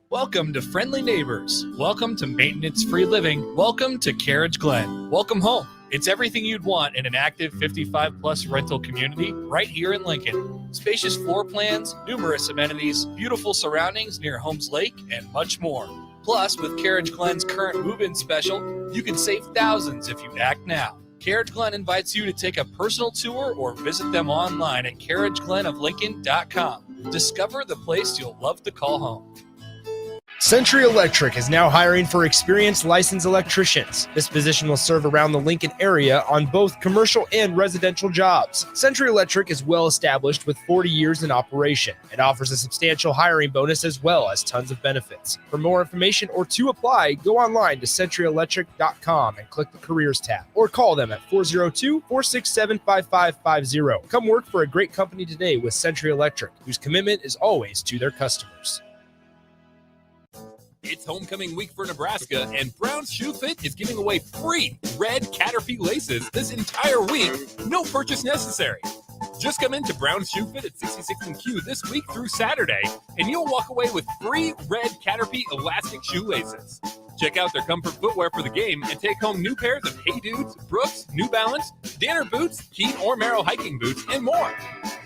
Welcome to Friendly Neighbors. Welcome to maintenance-free living. Welcome to Carriage Glen. Welcome home. It's everything you'd want in an active 55-plus rental community right here in Lincoln. Spacious floor plans, numerous amenities, beautiful surroundings near Holmes Lake, and much more. Plus, with Carriage Glen's current move-in special, you can save thousands if you act now. Carriage Glen invites you to take a personal tour or visit them online at carriageglenoflincoln.com. Discover the place you'll love to call home. Century Electric is now hiring for experienced licensed electricians. This position will serve around the Lincoln area on both commercial and residential jobs. Century Electric is well established with 40 years in operation. It offers a substantial hiring bonus as well as tons of benefits. For more information or to apply, go online to centuryelectric.com and click the careers tab or call them at 402-467-5550. Come work for a great company today with Century Electric, whose commitment is always to their customers. It's homecoming week for Nebraska, and Brown's Shoe Fit is giving away free red Caterpie laces this entire week, no purchase necessary. Just come into Brown's Shoe Fit at 66 and Q this week through Saturday, and you'll walk away with free red Caterpie elastic shoelaces. Check out their comfort footwear for the game and take home new pairs of Hey Dudes, Brooks, New Balance, Danner boots, Keene or Merrill hiking boots, and more.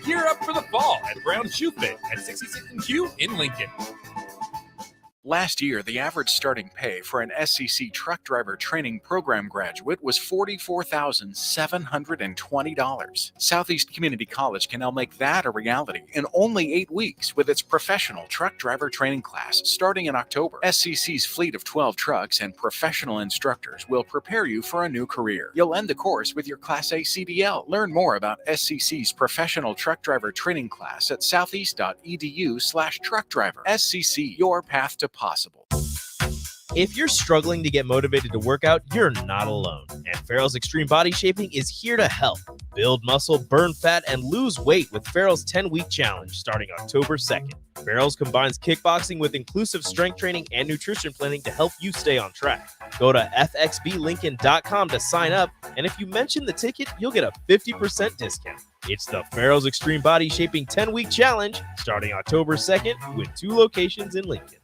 Gear up for the fall at Brown's Shoe Fit at 66 and Q in Lincoln. Last year, the average starting pay for an SCC truck driver training program graduate was $44,720. Southeast Community College can now make that a reality in only 8 weeks with its professional truck driver training class starting in October. SCC's fleet of 12 trucks and professional instructors will prepare you for a new career. You'll end the course with your Class A CDL. Learn more about SCC's professional truck driver training class at southeast.edu/truckdriver. SCC, your path to possible. If you're struggling to get motivated to work out, you're not alone. And Farrell's Extreme Body Shaping is here to help. Build muscle, burn fat, and lose weight with Farrell's 10-week challenge starting October 2nd. Farrell's combines kickboxing with inclusive strength training and nutrition planning to help you stay on track. Go to fxblincoln.com to sign up, and if you mention the ticket, you'll get a 50% discount. It's the Farrell's Extreme Body Shaping 10-week challenge starting October 2nd with 2 locations in Lincoln.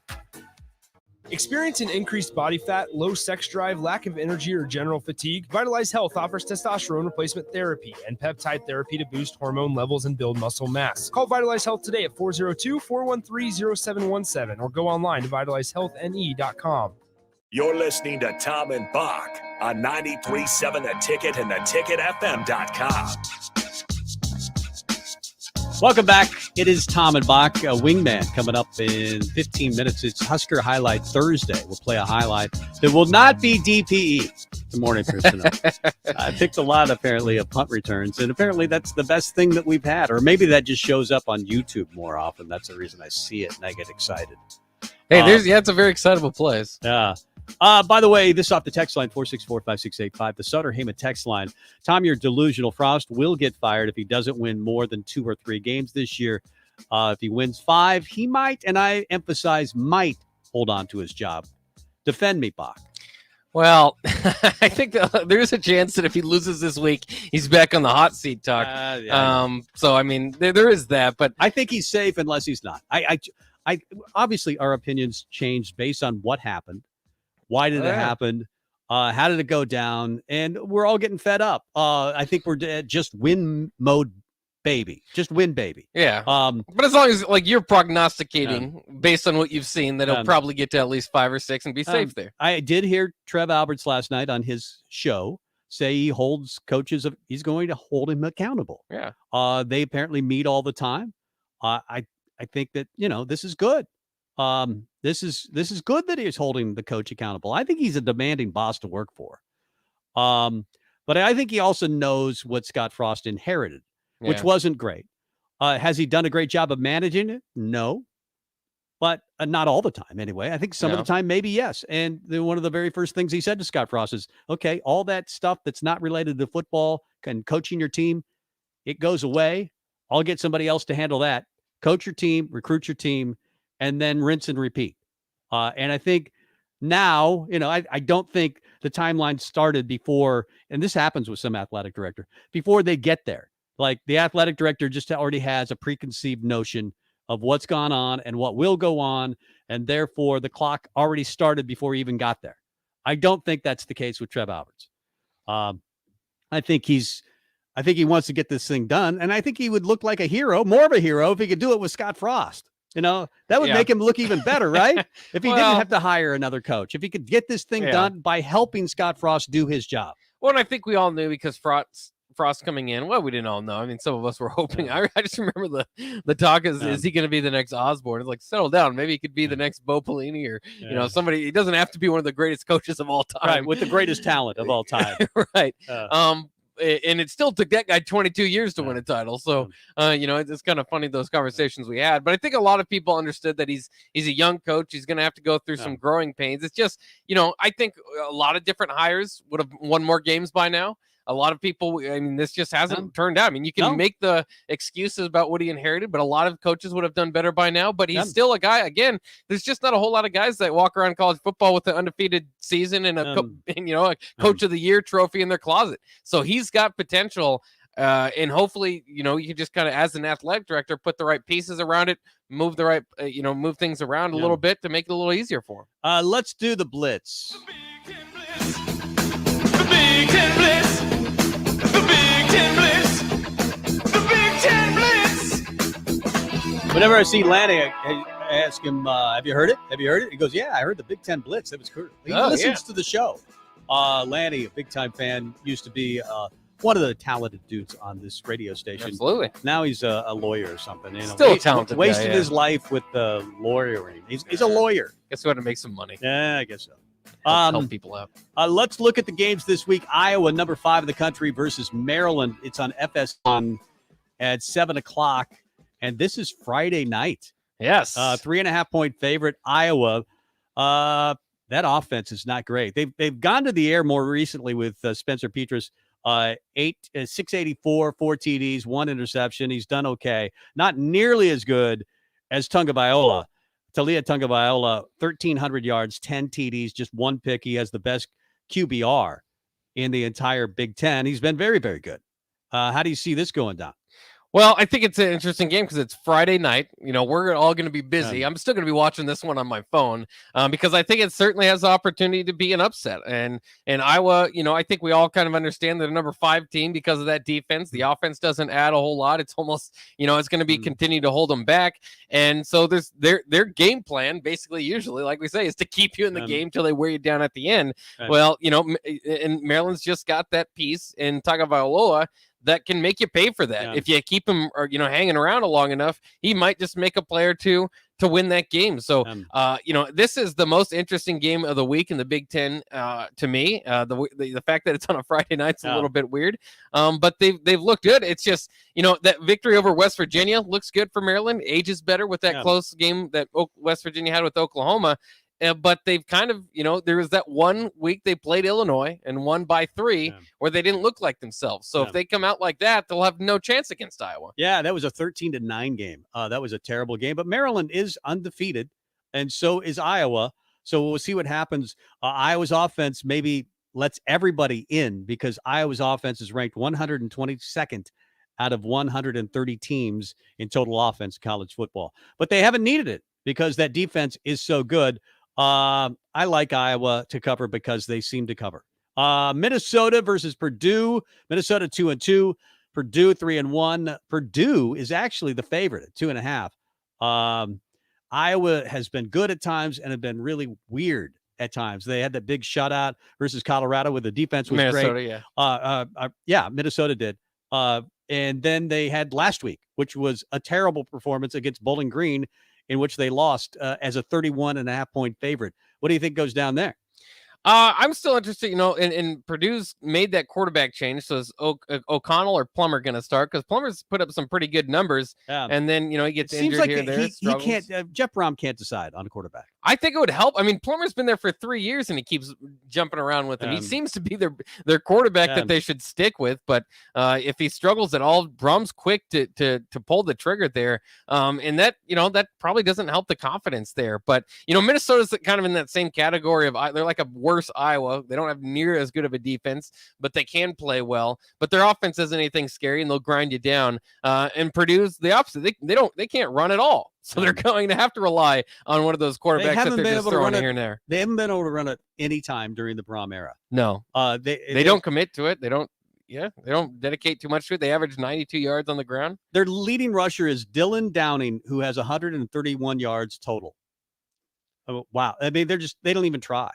Experience an increased body fat, low sex drive, lack of energy, or general fatigue? Vitalize Health offers testosterone replacement therapy and peptide therapy to boost hormone levels and build muscle mass. Call Vitalize Health today at 402-413-0717 or go online to vitalizehealthnE.com. You're listening to Tom and Bock on 93.7 The Ticket and theticketfm.com. Welcome back. It is Tom and Bock, Wingman, coming up in 15 minutes. It's Husker Highlight Thursday. We'll play a highlight that will not be DPE. Good morning, Kristen. I picked a lot, apparently, of punt returns, and apparently that's the best thing that we've had. Or maybe that just shows up on YouTube more often. That's the reason I see it, and I get excited. Hey, it's a very excitable place. Yeah. By the way, this off the text line, 464-5685, the Sutter Heyman text line. Tom, you're delusional. Frost will get fired if he doesn't win more than 2 or 3 games this year. If he wins 5, he might, and I emphasize might, hold on to his job. Defend me, Bock. Well, I think there is a chance that if he loses this week, he's back on the hot seat talk. So, I mean, there is that. But I think he's safe unless he's not. I obviously, our opinions changed based on what happened. Why did it happen? How did it go down? And we're all getting fed up. I think we're just win mode, baby. Just win, baby. Yeah. But as long as you're prognosticating based on what you've seen, that he'll probably get to at least 5 or 6 and be safe there. I did hear Trev Alberts last night on his show say he holds coaches he's going to hold him accountable. Yeah. They apparently meet all the time. I think that this is good. This is good that he's holding the coach accountable. I think he's a demanding boss to work for. But I think he also knows what Scott Frost inherited, which wasn't great. Has he done a great job of managing it? No. But not all the time anyway. I think some of the time, maybe yes. And then one of the very first things he said to Scott Frost is, okay, all that stuff that's not related to football and coaching your team, it goes away. I'll get somebody else to handle that. Coach your team, recruit your team, and then rinse and repeat. And I think now, I don't think the timeline started before, and this happens with some athletic director, before they get there. Like the athletic director just already has a preconceived notion of what's gone on and what will go on, and therefore the clock already started before he even got there. I don't think that's the case with Trev Alberts. I think he wants to get this thing done, and I think he would look like a hero, more of a hero, if he could do it with Scott Frost. That would make him look even better, right? If he didn't have to hire another coach, if he could get this thing done by helping Scott Frost do his job. Well, and I think we all knew because Frost coming in. Well, we didn't all know. I mean, some of us were hoping. I just remember the talk is he going to be the next Osborne? It's like, settle down. Maybe he could be the next Bo Pelini or somebody. He doesn't have to be one of the greatest coaches of all time. Right, with the greatest talent of all time. Right. And it still took that guy 22 years to win a title. So, it's kind of funny, those conversations we had. But I think a lot of people understood that he's a young coach. He's going to have to go through some growing pains. It's just, I think a lot of different hires would have won more games by now. A lot of people, this just hasn't turned out. I mean, you can make the excuses about what he inherited, but a lot of coaches would have done better by now. But he's still a guy. Again, there's just not a whole lot of guys that walk around college football with an undefeated season and a coach of the year trophy in their closet. So he's got potential. And hopefully, you can just kind of, as an athletic director, put the right pieces around it, move the right, move things around a little bit to make it a little easier for him. Let's do the blitz. The Big Ten Blitz. The Big Ten Blitz. The Big Ten Blitz. Whenever I see Lanny, I ask him, have you heard it? Have you heard it? He goes, yeah, I heard the Big Ten Blitz. That was cool. He listens to the show. Lanny, a big-time fan, used to be one of the talented dudes on this radio station. Absolutely. Now he's a lawyer or something. Still a talented wasted guy, his life with lawyering. He's a lawyer. Guess we had to make some money. Yeah, I guess so. Help people out. Let's look at the games this week. Iowa, number 5 in the country, versus Maryland. It's on FS1 at 7:00, and this is Friday night. Yes. 3.5-point favorite, Iowa. That offense is not great. They've gone to the air more recently with Spencer Petras. 684, 4 TDs, 1 interception. He's done okay. Not nearly as good as Tagovailoa. Talia Tagovailoa, 1,300 yards, 10 TDs, just 1 pick. He has the best QBR in the entire Big Ten. He's been very, very good. How do you see this going down? Well, I think it's an interesting game because it's Friday night. We're all going to be busy. I'm still going to be watching this one on my phone because I think it certainly has the opportunity to be an upset. And Iowa, I think we all kind of understand they're the number 5 team because of that defense. The offense doesn't add a whole lot. It's almost, it's going to be continue to hold them back. And so there's their game plan, basically, usually, like we say, is to keep you in the game till they wear you down at the end. Well, and Maryland's just got that piece in Tagovailoa that can make you pay for that. If you keep him hanging around long enough, he might just make a play or two to win that game. So, this is the most interesting game of the week in the Big Ten to me. The fact that it's on a Friday night's a little bit weird, but they've looked good. It's just, that victory over West Virginia looks good for Maryland. Ages better with that close game that West Virginia had with Oklahoma. But they've kind of, there was that 1 week they played Illinois and won by 3 where they didn't look like themselves. So if they come out like that, they'll have no chance against Iowa. Yeah, that was a 13-9 game. That was a terrible game. But Maryland is undefeated, and so is Iowa. So we'll see what happens. Iowa's offense maybe lets everybody in because Iowa's offense is ranked 122nd out of 130 teams in total offense in college football. But they haven't needed it because that defense is so good. I like Iowa to cover because they seem to cover. Minnesota versus Purdue. Minnesota 2-2. Purdue 3-1. Purdue is actually the favorite at 2.5. Iowa has been good at times and have been really weird at times. They had that big shutout versus Colorado where the defense was great. Minnesota did. And then they had last week, which was a terrible performance against Bowling Green, in which they lost as a 31.5-point favorite. What do you think goes down there? I'm still interested, in Purdue's made that quarterback change. So is O'Connell or Plummer going to start? Because Plummer's put up some pretty good numbers. And then, he gets injured like here and there. He can't, Jeff Brom can't decide on a quarterback. I think it would help. I mean, Plummer's been there for 3 years and he keeps jumping around with them. He seems to be their quarterback that they should stick with. But if he struggles at all, Brum's quick to pull the trigger there. And that, that probably doesn't help the confidence there. But, Minnesota's kind of in that same category of, they're like a worse Iowa. They don't have near as good of a defense, but they can play well. But their offense isn't anything scary and they'll grind you down. And Purdue's the opposite. They can't run at all. So they're going to have to rely on one of those quarterbacks that they're just throwing here and there. They haven't been able to run it any time during the Brom era. No. They don't commit to it. They don't dedicate too much to it. They average 92 yards on the ground. Their leading rusher is Dylan Downing, who has 131 yards total. Oh, wow. I mean, they don't even try.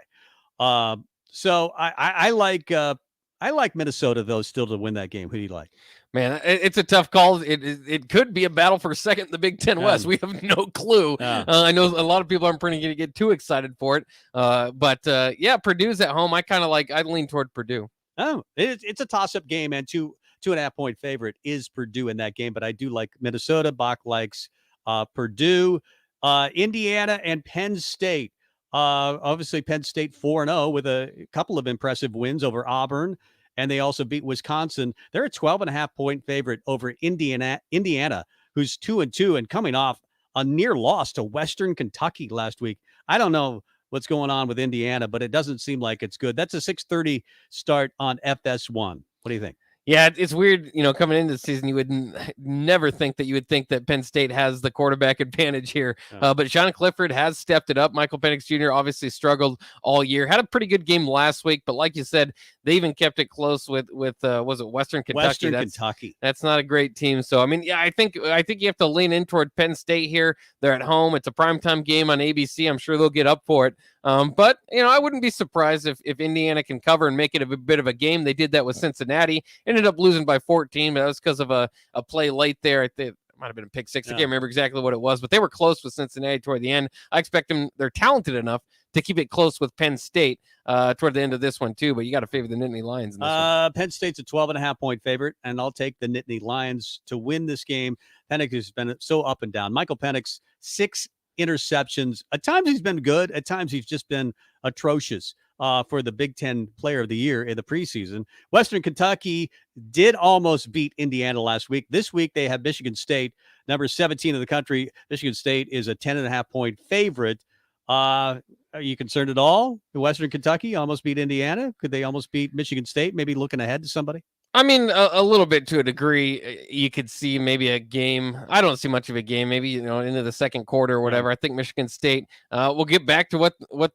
So I like Minnesota, though, still to win that game. Who do you like? Man, it's a tough call. It could be a battle for second in the Big Ten West. We have no clue. I know a lot of people aren't going to get too excited for it. But Purdue's at home. I lean toward Purdue. Oh, it's a toss-up game, and 2.5-point favorite is Purdue in that game. But I do like Minnesota. Bock likes Purdue, Indiana, and Penn State. Obviously, Penn State 4-0 with a couple of impressive wins over Auburn. And they also beat Wisconsin. They're a 12.5-point favorite over Indiana, who's 2-2 and coming off a near loss to Western Kentucky last week. I don't know what's going on with Indiana, but it doesn't seem like it's good. That's a 6:30 start on FS1. What do you think? Yeah, it's weird, coming into the season, you would never think that Penn State has the quarterback advantage here. But Sean Clifford has stepped it up. Michael Penix Jr. obviously struggled all year. Had a pretty good game last week, but like you said, they even kept it close with was it Western Kentucky? Kentucky. That's not a great team. So, I mean, yeah, I think you have to lean in toward Penn State here. They're at home. It's a primetime game on ABC. I'm sure they'll get up for it. But, I wouldn't be surprised if Indiana can cover and make it a bit of a game. They did that with Cincinnati. Ended up losing by 14, but that was because of a play late there. I think it might have been a pick six. I can't remember exactly what it was, but they were close with Cincinnati toward the end. I expect them. They're talented enough to keep it close with Penn State toward the end of this one too, but you got to favor the Nittany Lions in this one. Penn State's a 12.5-point favorite, and I'll take the Nittany Lions to win this game. Penix has been so up and down. Michael Penix, 6 interceptions. At times he's been good. At times he's just been atrocious for the Big Ten Player of the Year in the preseason. Western Kentucky did almost beat Indiana last week. This week they have Michigan State, number 17 in the country. Michigan State is a 10.5-point favorite. Are you concerned at all? Western Kentucky almost beat Indiana. Could they almost beat Michigan State? Maybe looking ahead to somebody? I mean, a little bit to a degree. You could see maybe a game. I don't see much of a game. Maybe into the second quarter or whatever. I think Michigan State will get back to what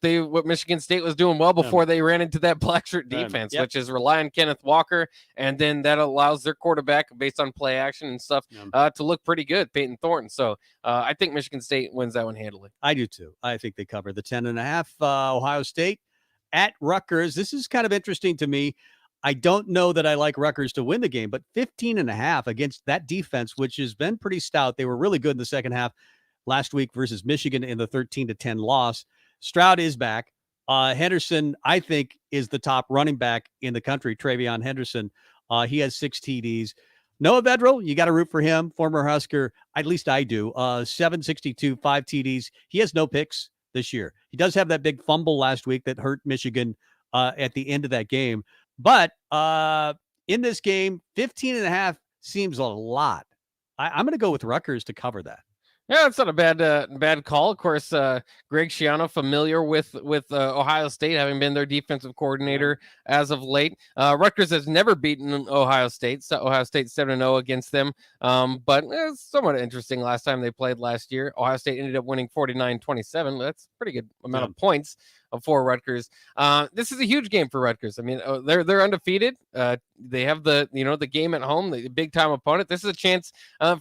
Michigan State was doing well before they ran into that black shirt defense, which is rely on Kenneth Walker, and then that allows their quarterback, based on play action and stuff, to look pretty good, Peyton Thornton. So I think Michigan State wins that one handily. I do too. I think they cover the 10.5. Ohio State at Rutgers. This is kind of interesting to me. I don't know that I like Rutgers to win the game, but 15.5 against that defense, which has been pretty stout. They were really good in the second half last week versus Michigan in the 13-10 loss. Stroud is back. Henderson, I think, is the top running back in the country, Travion Henderson. He has 6 TDs. Noah Vedral, you got to root for him, former Husker. At least I do. 762, 5 TDs. He has no picks this year. He does have that big fumble last week that hurt Michigan at the end of that game. But in this game, 15.5 seems a lot. I'm going to go with Rutgers to cover that. Yeah, it's not a bad call. Of course, Greg Schiano, familiar with Ohio State, having been their defensive coordinator as of late. Rutgers has never beaten Ohio State. So Ohio State 7-0 against them. But it's somewhat interesting. Last time they played last year, Ohio State ended up winning 49-27. That's a pretty good amount of points for Rutgers. This is a huge game for Rutgers. I mean, they're undefeated. They have the game at home, the big time opponent. This is a chance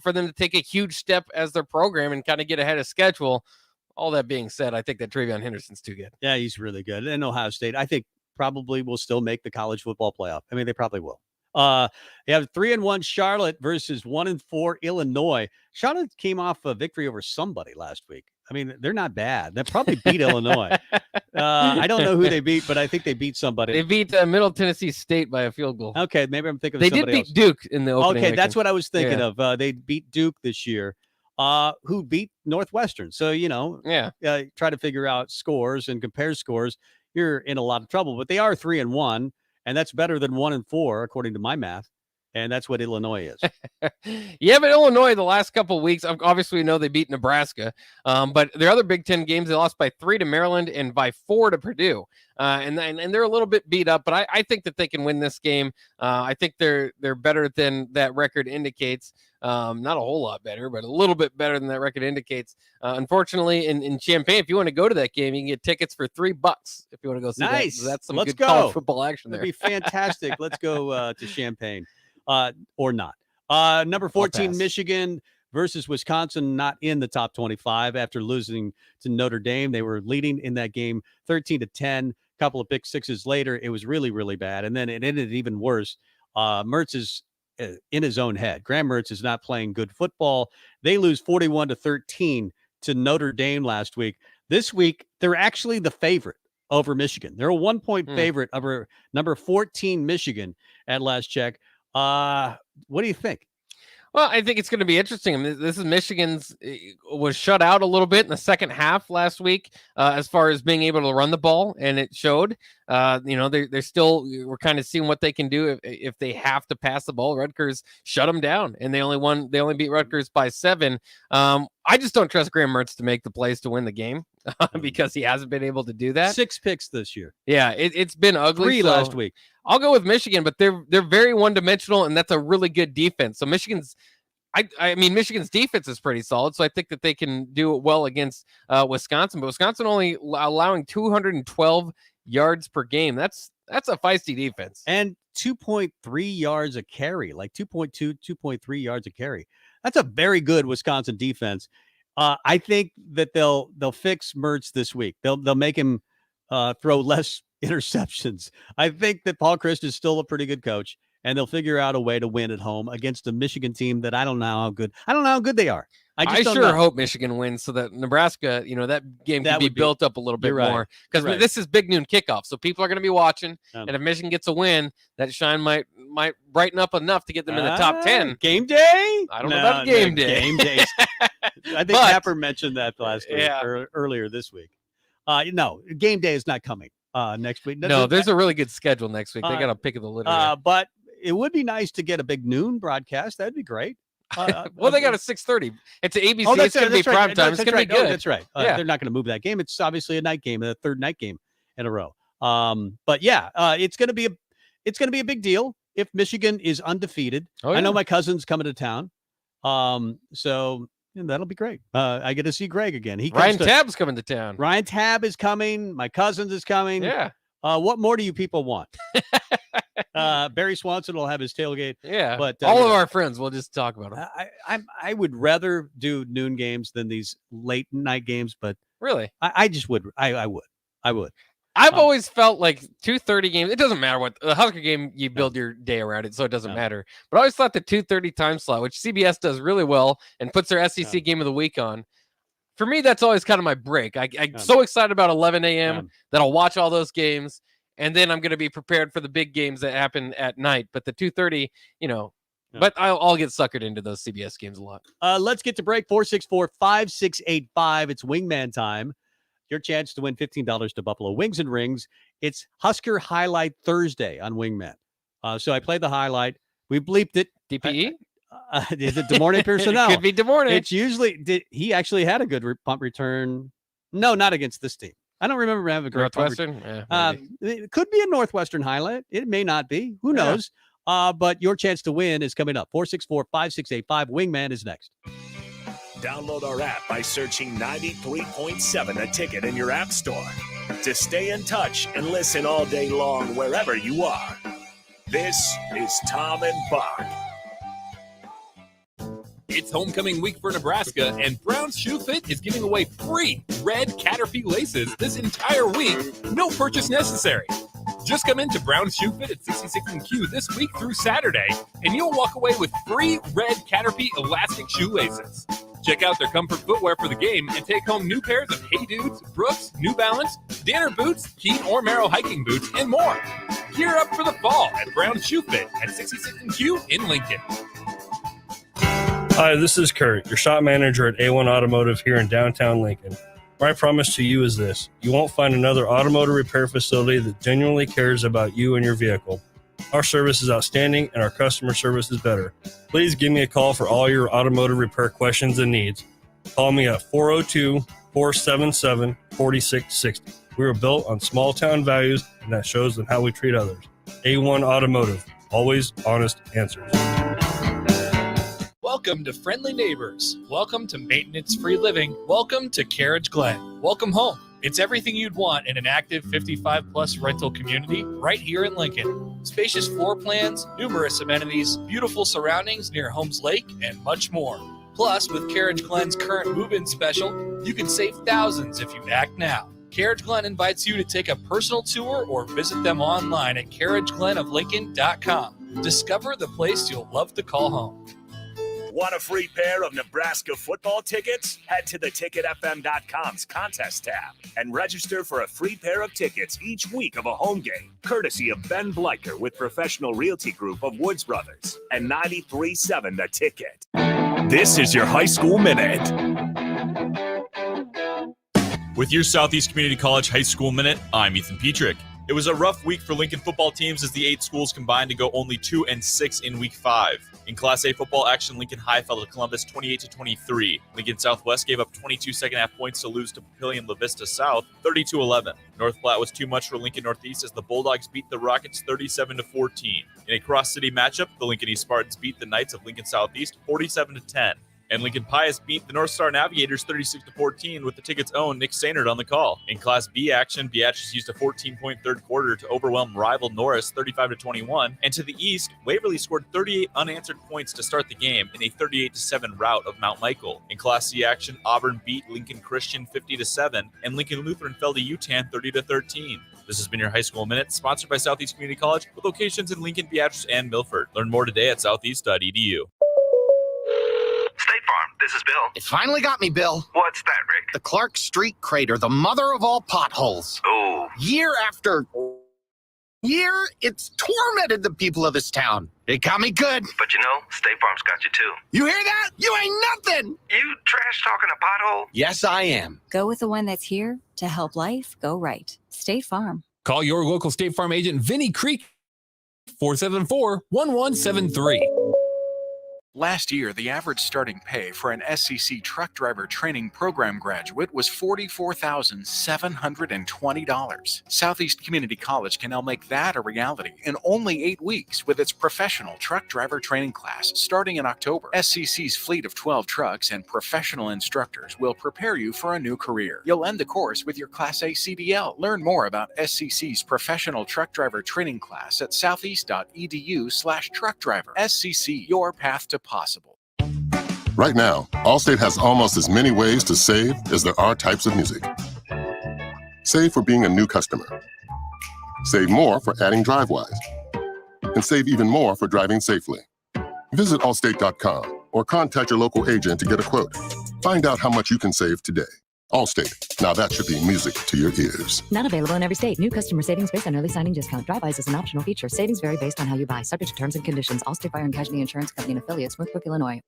for them to take a huge step as their program and kind of get ahead of schedule. All that being said, I think that Travion Henderson's too good. Yeah, he's really good. And Ohio State, I think, probably will still make the college football playoff. I mean, they probably will. You have 3-1 Charlotte versus 1-4 Illinois. Charlotte came off a victory over somebody last week. I mean, they're not bad. They probably beat Illinois. I don't know who they beat, but I think they beat somebody. They beat Middle Tennessee State by a field goal. Okay, maybe I'm thinking of they somebody did beat Duke in the opening. Okay, weekend. that's what I was thinking of. They beat Duke this year, who beat Northwestern. So, try to figure out scores and compare scores. You're in a lot of trouble, but they are 3-1, and that's better than 1-4, according to my math. And that's what Illinois is. Yeah, but Illinois, the last couple of weeks, obviously we know they beat Nebraska. But their other Big Ten games, they lost by 3 to Maryland and by 4 to Purdue. And they're a little bit beat up, but I think that they can win this game. I think they're better than that record indicates. Not a whole lot better, but a little bit better than that record indicates. Unfortunately, in Champaign, if you want to go to that game, you can get tickets for $3 if you want to go see that. So that's some good college football action there. That'd be fantastic. Let's go to Champaign. Or not. Number 14, Michigan versus Wisconsin, not in the top 25 after losing to Notre Dame. They were leading in that game 13-10. Couple of pick sixes later, it was really, really bad. And then it ended even worse. Mertz is in his own head. Graham Mertz is not playing good football. They lose 41-13 to Notre Dame last week. This week, they're actually the favorite over Michigan. They're a 1-point favorite over number 14 Michigan at last check. What do you think? Well, I think it's going to be interesting. I mean, this is Michigan's was shut out a little bit in the second half last week as far as being able to run the ball, and it showed. They're still we're kind of seeing what they can do if they have to pass the ball. Rutgers shut them down, and they only beat Rutgers by 7. I just don't trust Graham Mertz to make the plays to win the game because he hasn't been able to do that. 6 picks this year. Yeah, it's been ugly. 3 last week. I'll go with Michigan, but they're very one-dimensional, and that's a really good defense. So Michigan's defense is pretty solid, so I think that they can do it well against Wisconsin. But Wisconsin only allowing 212 yards per game. That's a feisty defense. And 2.3 yards a carry, like 2.2, 2.3 yards a carry. That's a very good Wisconsin defense. I think that they'll fix Mertz this week. They'll make him throw less interceptions. I think that Paul Chryst is still a pretty good coach, and they'll figure out a way to win at home against a Michigan team that I don't know how good they are. I sure hope Michigan wins so that Nebraska, that game can be built up a little bit more, because this is big noon kickoff, so people are going to be watching. And if Michigan gets a win, that shine might brighten up enough to get them in the top 10. Game day? I don't know about game day. Game days. I think Tapper mentioned that last week or earlier this week. No, game day is not coming next week. No, there's a really good schedule next week. They got a pick of the litter. But it would be nice to get a big noon broadcast. That'd be great. Well, they got a 6:30. It's an ABC. It's going to be prime time. It's going to be good. That's right. They're not going to move that game. It's obviously a night game, a third night game in a row. But yeah, it's going to be a big deal. if Michigan is undefeated. I know my cousin's coming to town. So that'll be great. I get to see Greg again. Ryan Tabb's coming to town. Ryan Tabb is coming. My cousins is coming. Yeah. What more do you people want? Barry Swanson will have his tailgate. Yeah. But all of our friends, we'll just talk about them. I would rather do noon games than these late night games, but really, I just would. I would. I've always felt like 2:30 games. It doesn't matter what the Husker game, you build your day around it, so it doesn't matter. But I always thought the 2:30 time slot, which CBS does really well and puts their SEC game of the week on. For me, that's always kind of my break. I'm so excited about 11 a.m. that I'll watch all those games, and then I'm going to be prepared for the big games that happen at night. But the 2:30, but I'll get suckered into those CBS games a lot. Let's get to break. 464-5685. It's Wingman time. Your chance to win $15 to Buffalo Wings and Rings. It's Husker Highlight Thursday on Wingman. So I played the highlight. We bleeped it. DPE? Is it DeMornay Personnel? Could be DeMornay. It's usually, he actually had a good punt return. No, not against this team. I don't remember having a great Northwestern. It could be a Northwestern highlight. It may not be. Who knows? But your chance to win is coming up. 464-5685. Wingman is next. Download our app by searching 93.7 The Ticket in your app store to stay in touch and listen all day long wherever you are. This is Tom and Bock. It's homecoming week for Nebraska, and Brown's Shoe Fit is giving away free red Caterpie laces this entire week. No purchase necessary. Just come into Brown's Shoe Fit at 66 and Q this week through Saturday, and you'll walk away with free red Caterpie elastic shoelaces. Check out their comfort footwear for the game and take home new pairs of Hey Dudes, Brooks, New Balance, Danner boots, Keen or Merrill hiking boots, and more. Gear up for the fall at Brown's Shoe Fit at 66 and Q in Lincoln. Hi, this is Kurt, your shop manager at A1 Automotive here in downtown Lincoln. My promise to you is this: you won't find another automotive repair facility that genuinely cares about you and your vehicle. Our service is outstanding and our customer service is better. Please give me a call for all your automotive repair questions and needs. Call me at 402-477-4660. We were built on small town values, and that shows in how we treat others. A1 Automotive, always honest answers. Welcome to Friendly Neighbors. Welcome to maintenance-free living. Welcome to Carriage Glen. Welcome home. It's everything you'd want in an active 55-plus rental community right here in Lincoln. Spacious floor plans, numerous amenities, beautiful surroundings near Holmes Lake, and much more. Plus, with Carriage Glen's current move-in special, you can save thousands if you act now. Carriage Glen invites you to take a personal tour or visit them online at carriageglenoflincoln.com. Discover the place you'll love to call home. Want a free pair of Nebraska football tickets? Head to theticketfm.com's contest tab and register for a free pair of tickets each week of a home game, courtesy of Ben Bleicher with Professional Realty Group of Woods Brothers and 93.7 The Ticket. This is your High School Minute. With your Southeast Community College High School Minute, I'm Ethan Petrick. It was a rough week for Lincoln football teams as the 8 schools combined to go only 2-6 in Week 5. In Class A football action, Lincoln High fell to Columbus 28-23. Lincoln Southwest gave up 22 second-half points to lose to Papillion La Vista South 30-11. North Platte was too much for Lincoln Northeast as the Bulldogs beat the Rockets 37-14. In a cross-city matchup, the Lincoln East Spartans beat the Knights of Lincoln Southeast 47-10. And Lincoln Pius beat the North Star Navigators 36-14 with the Ticket's own Nick Sainert on the call. In Class B action, Beatrice used a 14-point third quarter to overwhelm rival Norris 35-21. And to the east, Waverly scored 38 unanswered points to start the game in a 38-7 rout of Mount Michael. In Class C action, Auburn beat Lincoln Christian 50-7, and Lincoln Lutheran fell to UTAN 30-13. This has been your High School Minute, sponsored by Southeast Community College, with locations in Lincoln, Beatrice, and Milford. Learn more today at southeast.edu. State Farm, this is Bill. It finally got me, Bill. What's that, Rick? The Clark Street crater, the mother of all potholes. Oh. Year after year, it's tormented the people of this town. It got me good. But you know, State Farm's got you too. You hear that? You ain't nothing. You trash talking a pothole? Yes, I am. Go with the one that's here to help life go right. State Farm. Call your local State Farm agent, Vinnie Creek, 474-1173. Last year, the average starting pay for an SCC truck driver training program graduate was $44,720. Southeast Community College can now make that a reality in only 8 weeks with its professional truck driver training class starting in October. SCC's fleet of 12 trucks and professional instructors will prepare you for a new career. You'll end the course with your Class A CDL. Learn more about SCC's professional truck driver training class at southeast.edu/truckdriver. SCC, your path to possible. Right now, Allstate has almost as many ways to save as there are types of music. Save for being a new customer. Save more for adding DriveWise. And save even more for driving safely. Visit allstate.com or contact your local agent to get a quote. Find out how much you can save today. Allstate. Now that should be music to your ears. Not available in every state. New customer savings based on early signing discount. Drive-bys is an optional feature. Savings vary based on how you buy. Subject to terms and conditions. Allstate Fire and Casualty Insurance Company and affiliates. Northbrook, Illinois.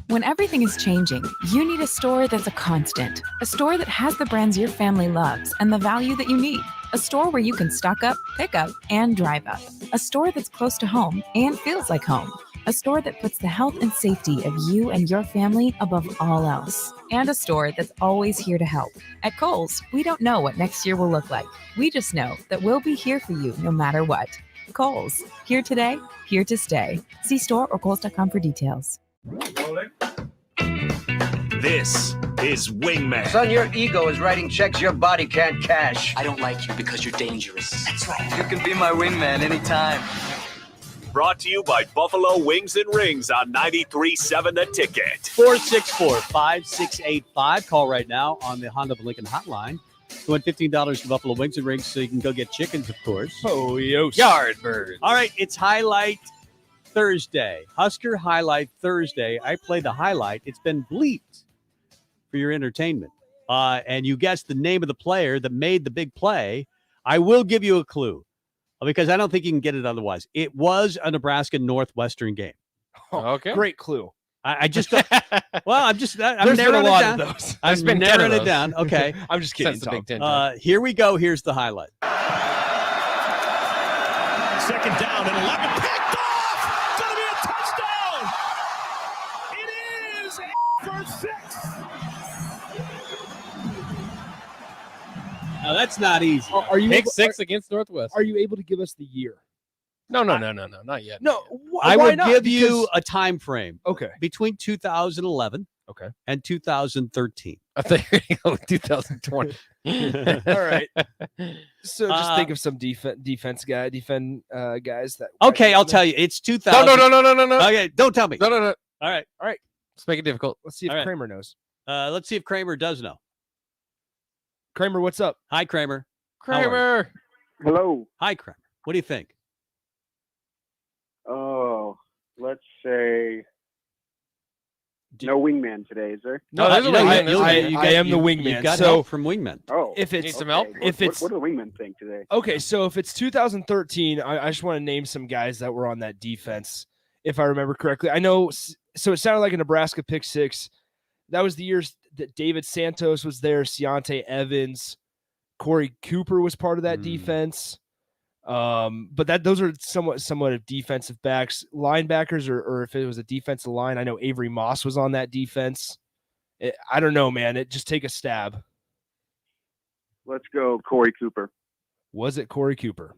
When everything is changing, you need a store that's a constant. A store that has the brands your family loves and the value that you need. A store where you can stock up, pick up, and drive up. A store that's close to home and feels like home. A store that puts the health and safety of you and your family above all else. And a store that's always here to help. At Kohl's, we don't know what next year will look like. We just know that we'll be here for you no matter what. Kohl's, here today, here to stay. See store or kohls.com for details. This is Wingman. Son, your ego is writing checks your body can't cash. I don't like you because you're dangerous. That's right. You can be my wingman anytime. Brought to you by Buffalo Wings and Rings on 93.7 The Ticket. 464-5685. Call right now on the Honda of Lincoln hotline. You win $15 to Buffalo Wings and Rings so you can go get chickens, of course. Oh, yo. Yardbirds. All right, it's Highlight Thursday. Husker Highlight Thursday. I play the highlight. It's been bleeped for your entertainment. And you guessed the name of the player that made the big play. I will give you a clue because I don't think you can get it otherwise. It was a Nebraska-Northwestern game. Okay. Great clue. I just well, I'm narrowing a lot it down. of those. I'm narrowing it down. Okay. I'm just kidding. The Big Ten. Here we go. Here's the highlight. Second down and 11. Picked off! Gonna be a touchdown! It is for 6. Now that's not easy. Are you Pick 6 against Northwest? Are you able to give us the year? No, not yet. No, I why would not? give you Because- a time frame. Okay. Between 2011 and 2013. I think 2020. All right. So just think of some defense guys that. Okay, I'll tell you. It's 2000. No. Okay, don't tell me. No. All right. Let's make it difficult. Let's see if All right. Kramer knows. Let's see if Kramer does know. Kramer, what's up? Hi, Kramer. How are you? Kramer. Hello. Hi, Kramer. What do you think? Oh, let's say no wingman today, is there? No, there's a wingman. I am the wingman. You got so help from wingman. Oh, if it's Need some help? if it's what do the wingmen think today? okay, so if it's 2013, I just want to name some guys that were on that defense, if I remember correctly. I know. So it sounded like a Nebraska pick six. That was the years that David Santos was there. Ciante Evans, Corey Cooper was part of that defense. But those are somewhat of defensive backs, linebackers, or if it was a defensive line, I know Avery Moss was on that defense. I don't know, man. Just take a stab. Let's go Corey Cooper. Was it Corey Cooper?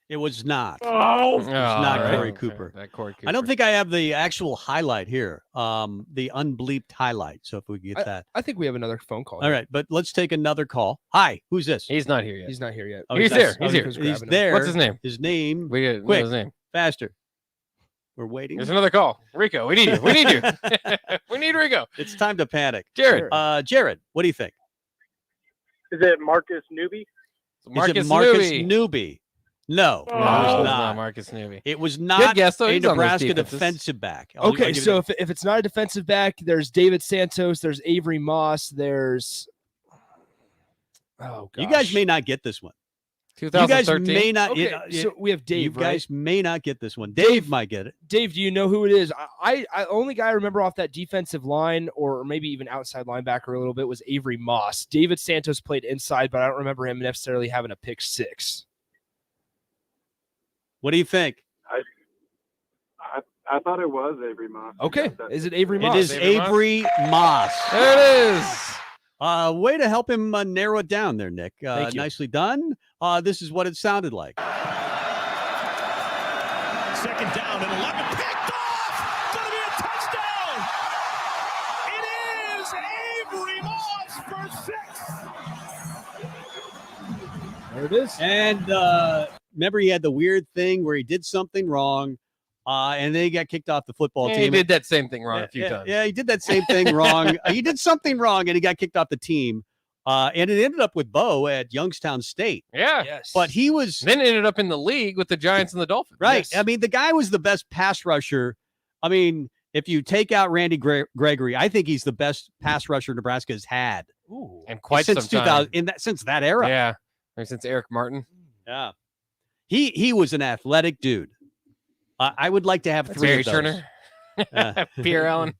It was not. Oh, It's not right. Corey Cooper. That Corey Cooper. I don't think I have the actual highlight here, the unbleeped highlight. So if we could get that. I think we have another phone call. All right, but let's take another call. Hi, who's this? He's not here yet. He's not here yet. Oh, He's there. He's here. He's there. What's his name? His name. We know Quick, his name. faster. We're waiting. There's another call. Rico, we need you. We need you. We need Rico. It's time to panic. Jared. Jared, what do you think? Is it Marcus Newby? Is it Marcus Newby? No, it was not. Marcus Newby. It was Good not guess, though. a He's on those Nebraska defenses. defensive back. Okay, so if it's not a defensive back, there's David Santos, there's Avery Moss, there's you guys may not get this one. 2013. You guys may not. Okay, so we have Dave. You guys right? may not get this one. Dave might get it. Dave, do you know who it is? I only guy I remember off that defensive line, or maybe even outside linebacker a little bit, was Avery Moss. David Santos played inside, but I don't remember him necessarily having a pick six. What do you think? I thought it was Avery Moss. Okay. Is it Avery Moss? It is Avery Moss. There it is. Way to help him narrow it down there, Nick. Thank you. Nicely done. This is what it sounded like. Second down and 11. Picked off! Gonna be a touchdown! It is Avery Moss for 6. There it is. And remember, he had the weird thing where he did something wrong, and then he got kicked off the football team. He did that same thing wrong a few times. Yeah, he did that same thing wrong. He did something wrong, and he got kicked off the team. And it ended up with Bo at Youngstown State. Yeah. Yes. But he was then ended up in the league with the Giants and the Dolphins. right. Yes. I mean, the guy was the best pass rusher. I mean, if you take out Randy Gregory, I think he's the best pass rusher Nebraska has had. Ooh. And quite since some time. since that era. Yeah. Maybe since Eric Martin. Yeah. He was an athletic dude. I would like to have three Barry of those. Turner. Pierre Allen.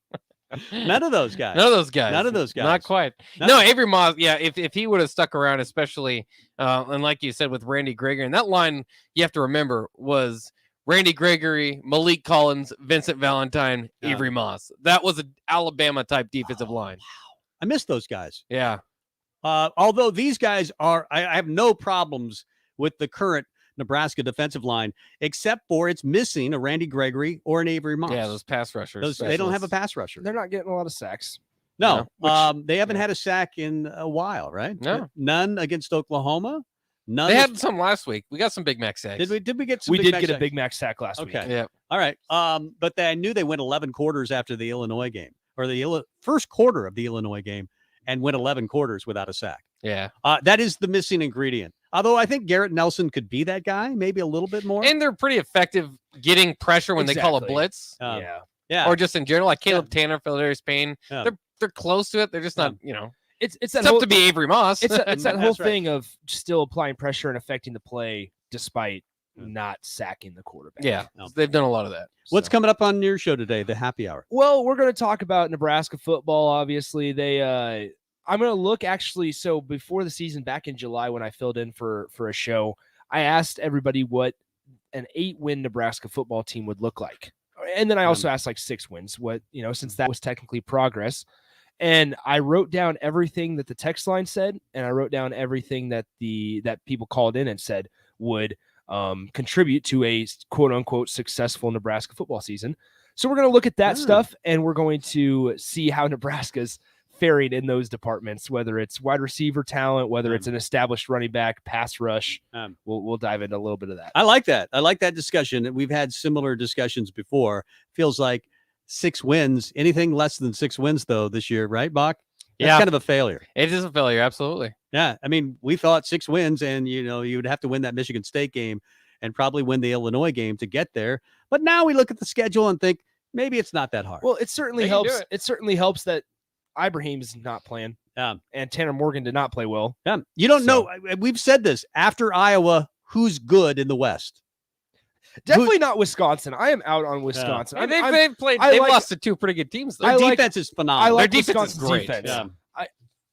None of those guys. None of those guys. None of those guys. Not quite. No, Avery Moss. Yeah, if he would have stuck around, especially, and like you said with Randy Gregory, and that line you have to remember was Randy Gregory, Malik Collins, Vincent Valentine, Avery Moss. That was an Alabama type defensive line. Wow. I miss those guys. Yeah. Although these guys are, I have no problems with the current Nebraska defensive line, except for it's missing a Randy Gregory or an Avery Moss. Yeah, those pass rushers. They don't have a pass rusher. They're not getting a lot of sacks. No, they haven't had a sack in a while, right? No. None against Oklahoma. None. They had some last week. We got some Big Mac sacks. Did we get some? We Big did Mac get a sacks? Big Mac sack last week. Okay. Yeah. All right. But I knew they went 11 quarters after the Illinois game, or the first quarter of the Illinois game, and went 11 quarters without a sack. Yeah. That is the missing ingredient. Although I think Garrett Nelson could be that guy, maybe a little bit more. And they're pretty effective getting pressure when they call a blitz. Yeah. Or just in general, like Caleb Tanner, Philadelphia Payne. Yeah. They're close to it. They're just not, It's it's that tough whole, to be Avery Moss. It's that whole That's right. thing of still applying pressure and affecting the play despite not sacking the quarterback. Yeah, they've done a lot of that. What's coming up on your show today? The happy hour. Well, we're going to talk about Nebraska football. Obviously, I'm going to look actually. So before the season, back in July, when I filled in for a show, I asked everybody what an 8-win Nebraska football team would look like, and then I also asked like 6 wins. What since that was technically progress, and I wrote down everything that the text line said, and I wrote down everything that that people called in and said would contribute to a quote unquote successful Nebraska football season. So we're going to look at that stuff, and we're going to see how Nebraska's faring in those departments, whether it's wide receiver talent, whether it's an established running back, pass rush. We'll dive into a little bit of that. I like that. I like that discussion. We've had similar discussions before. Feels like 6 wins. Anything less than 6 wins, though, this year, right, Bock? That's kind of a failure. It is a failure, absolutely. Yeah, I mean, we thought 6 wins, and you would have to win that Michigan State game and probably win the Illinois game to get there. But now we look at the schedule and think maybe it's not that hard. Well, it certainly helps. It certainly helps that Ibrahim's not playing. And Tanner Morgan did not play well. Yeah, you don't know. We've said this after Iowa. Who's good in the West? Definitely not Wisconsin. I am out on Wisconsin. And they've played. They've lost to 2 pretty good teams. Though. Their defense is phenomenal. I like Their defense is Wisconsin's great. defense.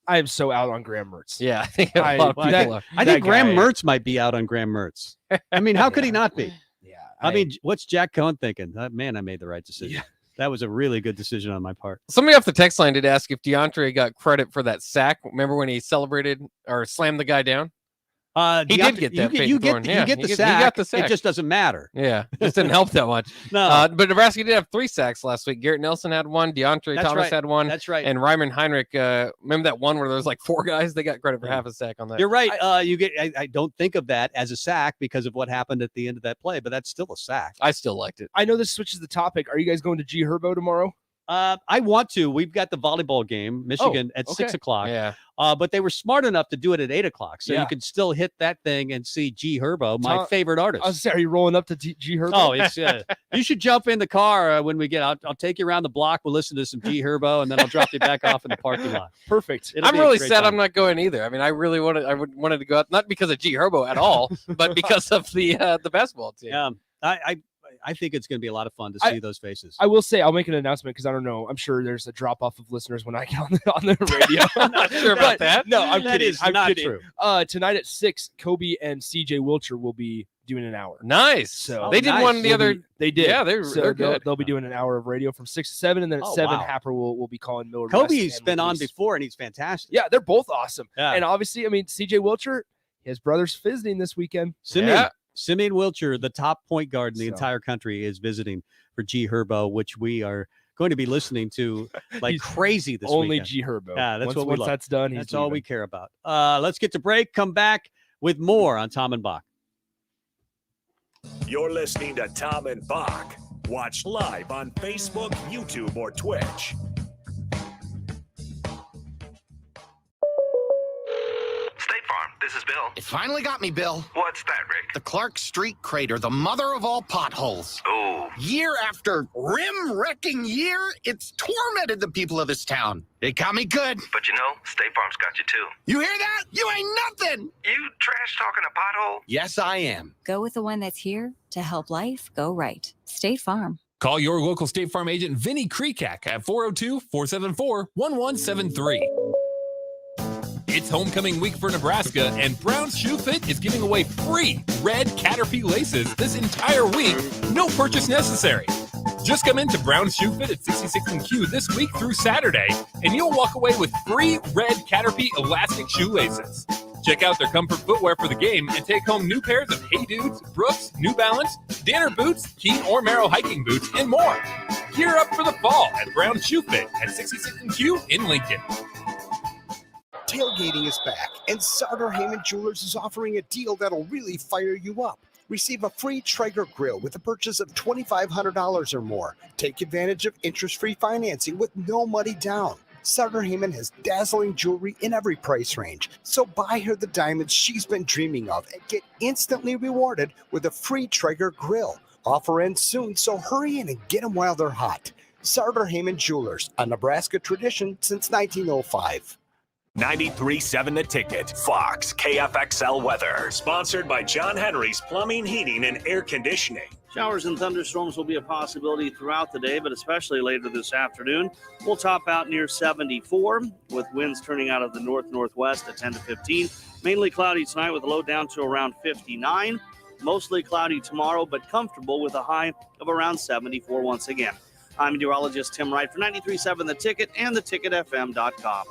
I am so out on Graham Mertz. Yeah, I think a lot of people are. I think Graham Mertz might be out on Graham Mertz. I mean, how could he not be? Yeah. I mean, what's Jack Cohn thinking? Man, I made the right decision. Yeah. That was a really good decision on my part. Somebody off the text line did ask if DeAndre got credit for that sack. Remember when he celebrated or slammed the guy down? He did get that. You get the sack. He got the sack. It just doesn't matter. Yeah, it just didn't help that much. No. But Nebraska did have 3 sacks last week. Garrett Nelson had 1. DeAndre Thomas had 1. That's right. And Ryman Heinrich. Remember that one where there was like 4 guys? They got credit for half a sack on that. You're right. I don't think of that as a sack because of what happened at the end of that play, but that's still a sack. I still liked it. I know this switches the topic. Are you guys going to G Herbo tomorrow? I want to. We've got the volleyball game, Michigan at 6 o'clock. Yeah. But they were smart enough to do it at 8 o'clock, so you could still hit that thing and see G Herbo, my favorite artist. I was saying, are you rolling up to G Herbo? Oh, it's you should jump in the car when we get out. I'll take you around the block. We'll listen to some G Herbo, and then I'll drop you back off in the parking lot. Perfect. I'm really sad I'm not going either. I mean, I really wanted to go out, not because of G Herbo at all, but because of the basketball team. Yeah, I think it's going to be a lot of fun to see those faces. I will say, I'll make an announcement because I don't know. I'm sure there's a drop off of listeners when I get on the radio. I'm not sure about that. No, I'm That kidding. is I'm not kidding. true. Tonight at 6, Kobe and CJ Wilcher will be doing an hour. Nice. So they did one the other. They did. Yeah, they're good. They'll be doing an hour of radio from 6 to 7, and then at 7, wow. Happer will be calling Millard. Kobe's been on before, and he's fantastic. Yeah, they're both awesome. Yeah. And obviously, I mean, CJ Wilcher, his brother's visiting this weekend. Simeon Wilcher, the top point guard in the entire country, is visiting for G Herbo, which we are going to be listening to like crazy this only weekend. G Herbo. Yeah, that's what we once love. that's done, that's all we care about. Let's get to break. Come back with more on Tom and Bock. You're listening to Tom and Bock. Watch live on Facebook, YouTube, or Twitch. State Farm, this is Bill. It finally got me, Bill. What's that, Rick? The Clark Street crater, the mother of all potholes. Oh. Year after rim-wrecking year, it's tormented the people of this town. It got me good. But you know, State Farm's got you too. You hear that? You ain't nothing. You trash talking a pothole? Yes, I am. Go with the one that's here to help life go right. State Farm. Call your local State Farm agent, Vinny Krekak, at 402-474-1173. It's homecoming week for Nebraska, and Brown's Shoe Fit is giving away free red Caterpie laces this entire week, no purchase necessary. Just come into Brown's Shoe Fit at 66th and Q this week through Saturday, and you'll walk away with free red Caterpie elastic shoelaces. Check out their comfort footwear for the game and take home new pairs of Hey Dudes, Brooks, New Balance, Danner boots, Keen or Merrill hiking boots, and more. Gear up for the fall at Brown's Shoe Fit at 66th and Q in Lincoln. Tailgating is back, and Sartor Heyman Jewelers is offering a deal that'll really fire you up. Receive a free Traeger grill with a purchase of $2,500 or more. Take advantage of interest-free financing with no money down. Sartor Heyman has dazzling jewelry in every price range, so buy her the diamonds she's been dreaming of and get instantly rewarded with a free Traeger grill. Offer ends soon, so hurry in and get them while they're hot. Sartor Heyman Jewelers, a Nebraska tradition since 1905. 93.7 The Ticket, Fox, KFXL weather. Sponsored by John Henry's Plumbing, Heating, and Air Conditioning. Showers and thunderstorms will be a possibility throughout the day, but especially later this afternoon. We'll top out near 74 with winds turning out of the north-northwest at 10 to 15. Mainly cloudy tonight with a low down to around 59. Mostly cloudy tomorrow, but comfortable with a high of around 74 once again. I'm meteorologist Tim Wright for 93.7 The Ticket and theticketfm.com.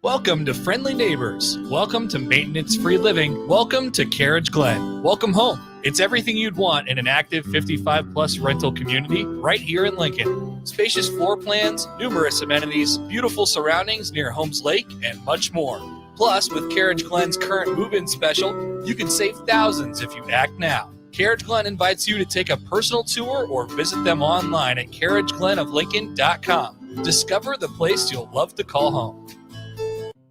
Welcome to Friendly Neighbors. Welcome to maintenance-free living. Welcome to Carriage Glen. Welcome home. It's everything you'd want in an active 55-plus rental community right here in Lincoln. Spacious floor plans, numerous amenities, beautiful surroundings near Holmes Lake, and much more. Plus, with Carriage Glen's current move-in special, you can save thousands if you act now. Carriage Glen invites you to take a personal tour or visit them online at carriageglenoflincoln.com. Discover the place you'll love to call home.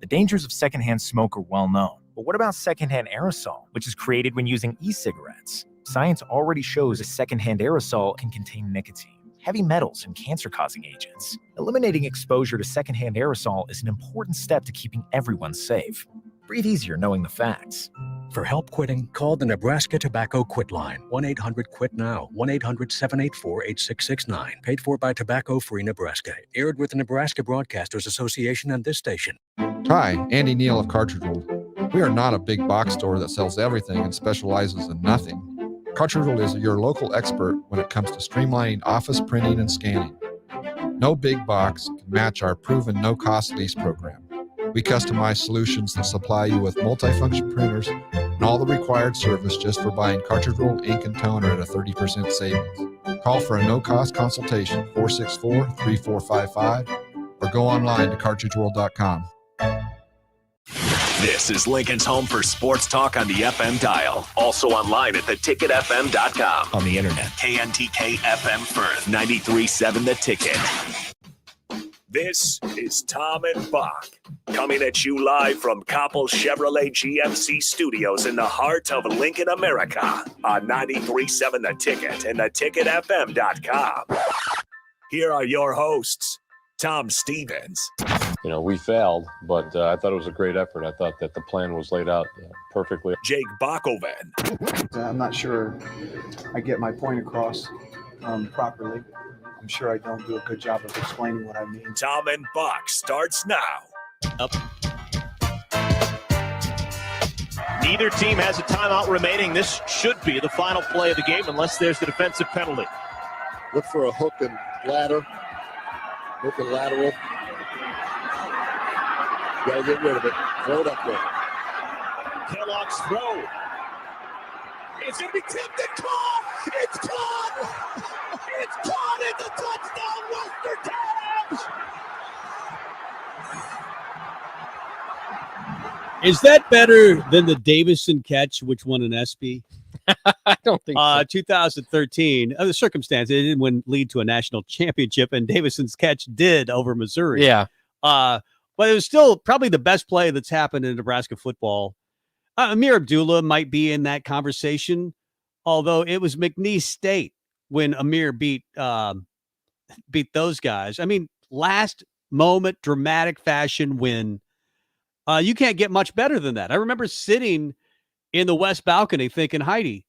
The dangers of secondhand smoke are well known. But what about secondhand aerosol, which is created when using e-cigarettes? Science already shows a secondhand aerosol can contain nicotine, heavy metals, and cancer-causing agents. Eliminating exposure to secondhand aerosol is an important step to keeping everyone safe. Breathe easier knowing the facts. For help quitting, call the Nebraska Tobacco Quit Line, 1-800-QUIT-NOW, 1-800-784-8669. Paid for by Tobacco Free Nebraska. Aired with the Nebraska Broadcasters Association and this station. Hi, Andy Neal of Cartridge World. We are not a big box store that sells everything and specializes in nothing. Cartridge World is your local expert when it comes to streamlining office printing and scanning. No big box can match our proven no-cost lease program. We customize solutions that supply you with multifunction printers and all the required service just for buying cartridge roll, ink, and toner at a 30% savings. Call for a no-cost consultation, 464-3455, or go online to cartridgeworld.com. This is Lincoln's home for sports talk on the FM dial. Also online at theticketfm.com. On the internet, KNTK FM Firth, 93.7 The Ticket. This is Tom and Bock, coming at you live from Coppell Chevrolet GMC Studios in the heart of Lincoln, America, on 93.7 The Ticket and theticketfm.com. Here are your hosts, Tom Stevens. You know, we failed, but I thought it was a great effort. I thought that the plan was laid out perfectly. Jake Bockoven. I'm not sure I get my point across properly. I'm sure I don't do a good job of explaining what I mean. Tom and Bock starts now. Up. Neither team has a timeout remaining. This should be the final play of the game unless there's the defensive penalty. Look for a hook and ladder. Hook and lateral. Got to get rid of it. Throw it up there. Kellogg's throw. It's going to be tipped and caught. It's caught. It's caught. It's a touchdown, Western Tabs. Is that better than the Davison catch, which won an ESPY? I don't think so. 2013. The circumstance, it didn't lead to a national championship, and Davison's catch did over Missouri. Yeah. But it was still probably the best play that's happened in Nebraska football. Amir Abdullah might be in that conversation, although it was McNeese State when Amir beat those guys. I mean, last moment, dramatic fashion win. You can't get much better than that. I remember sitting in the West balcony thinking, Heidi,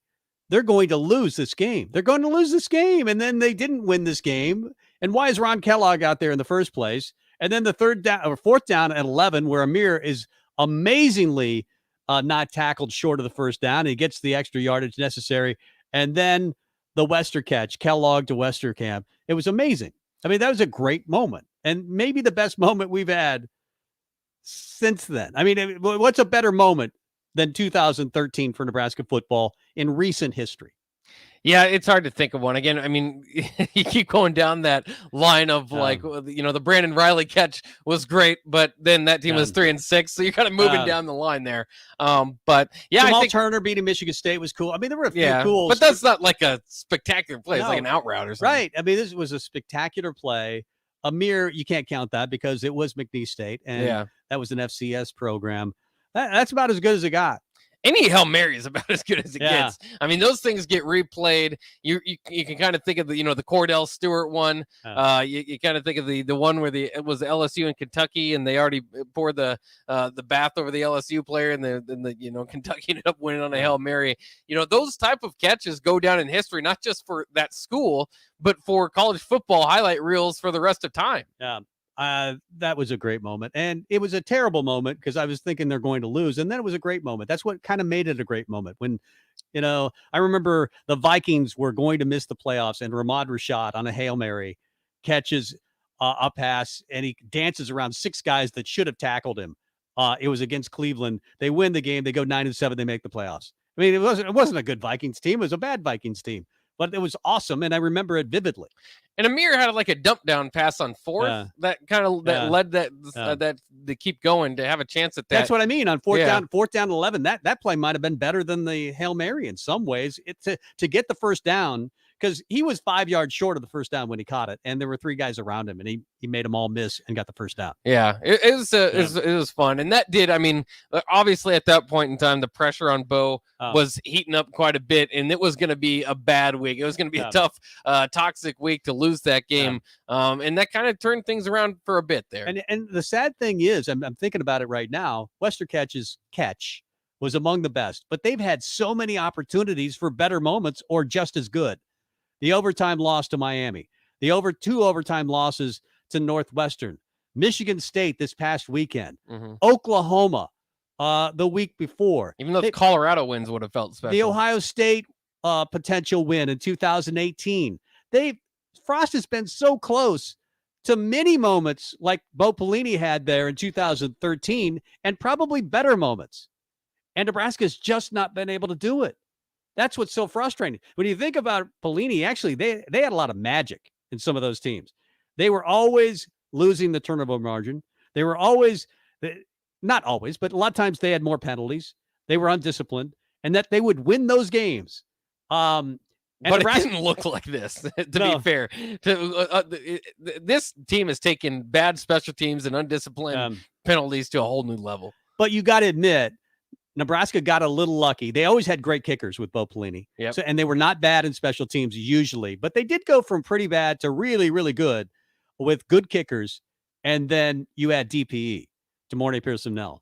they're going to lose this game. They're going to lose this game. And then they didn't win this game. And why is Ron Kellogg out there in the first place? And then the fourth down at 11, where Amir is amazingly not tackled short of the first down. He gets the extra yardage necessary. And then the Wester catch, Kellogg to Westerkamp. It was amazing. I mean, that was a great moment. And maybe the best moment we've had since then. I mean, what's a better moment than 2013 for Nebraska football in recent history? Yeah, it's hard to think of one. Again, I mean, you keep going down that line of the Brandon Riley catch was great, but then that team was 3-6, so you're kind of moving down the line there. But yeah, Jamal I think Turner beating Michigan State was cool. I mean, there were a few cool, but that's not like a spectacular play. It's like an out route or something. Right. I mean, this was a spectacular play. Amir, you can't count that because it was McNeese State, and that was an FCS program. That's about as good as it got. Any Hail Mary is about as good as it gets. I mean, those things get replayed. You can kind of think of the Cordell Stewart one. You kind of think of the one where it was LSU in Kentucky, and they already poured the bath over the LSU player, and the Kentucky ended up winning on a Hail Mary. Those type of catches go down in history, not just for that school, but for college football highlight reels for the rest of time. Yeah. That was a great moment. And it was a terrible moment because I was thinking they're going to lose. And then it was a great moment. That's what kind of made it a great moment. When, I remember the Vikings were going to miss the playoffs, and Ramad Rashad on a Hail Mary catches a pass, and he dances around 6 guys that should have tackled him. It was against Cleveland. They win the game. They go 9-7. They make the playoffs. I mean, it wasn't a good Vikings team. It was a bad Vikings team. But it was awesome, and I remember it vividly. And Amir had like a dump down pass on fourth that kind of led that to keep going, to have a chance at that. That's what I mean. On fourth down 11, that play might have been better than the Hail Mary in some ways. To get the first down, because he was 5 yards short of the first down when he caught it, and there were 3 guys around him, and he made them all miss and got the first down. Yeah, it was fun, and that did. I mean, obviously at that point in time, the pressure on Bo was heating up quite a bit, and it was going to be a bad week. It was going to be a tough, toxic week to lose that game, and that kind of turned things around for a bit there. And the sad thing is, I'm thinking about it right now. Westerkatch's catch was among the best, but they've had so many opportunities for better moments or just as good. The overtime loss to Miami, the 2 overtime losses to Northwestern, Michigan State this past weekend, Oklahoma the week before. Even those Colorado wins would have felt special. The Ohio State potential win in 2018. Frost has been so close to many moments like Bo Pelini had there in 2013, and probably better moments. And Nebraska's just not been able to do it. That's what's so frustrating. When you think about Pelini, actually, they had a lot of magic in some of those teams. They were always losing the turnover margin. They were always, not always, but a lot of times they had more penalties. They were undisciplined, and that they would win those games. But Nebraska, it didn't look like this, to be fair. This team has taken bad special teams and undisciplined penalties to a whole new level. But you got to admit, Nebraska got a little lucky. They always had great kickers with Bo Pelini. Yep. And they were not bad in special teams usually, but they did go from pretty bad to really, really good with good kickers. And then you add DPE, Demorne Pearson-Nell.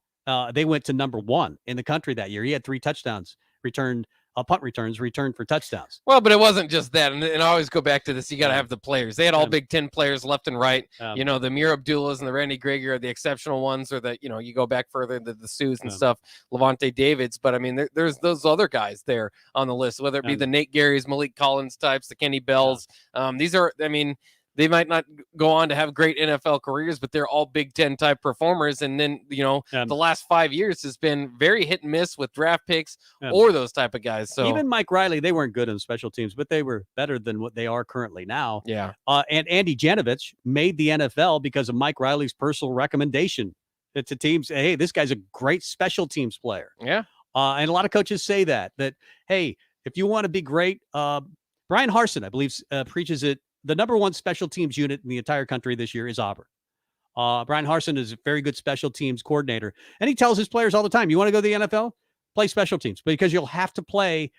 They went to number 1 in the country that year. He had 3 touchdowns returned punt returns returned for touchdowns. Well, but it wasn't just that. And I always go back to this. You got to have the players. They had all Big Ten players left and right. The Amir Abdullahs and the Randy Greger are the exceptional ones, or the, you go back further into the Sues and stuff, Levante Davids. But I mean, there's those other guys there on the list, whether it be the Nate Garys, Malik Collins types, the Kenny Bells. These are, I mean, they might not go on to have great NFL careers, but they're all Big Ten type performers. And then, the last 5 years has been very hit and miss with draft picks or those type of guys. So even Mike Riley, they weren't good on special teams, but they were better than what they are currently now. Yeah. And Andy Janovich made the NFL because of Mike Riley's personal recommendation to teams. Hey, this guy's a great special teams player. Yeah. And a lot of coaches say that, hey, if you want to be great, Brian Harsin, I believe, preaches it. The number one special teams unit in the entire country this year is Auburn. Brian Harsin is a very good special teams coordinator. And he tells his players all the time, you want to go to the NFL? Play special teams, because you'll have to play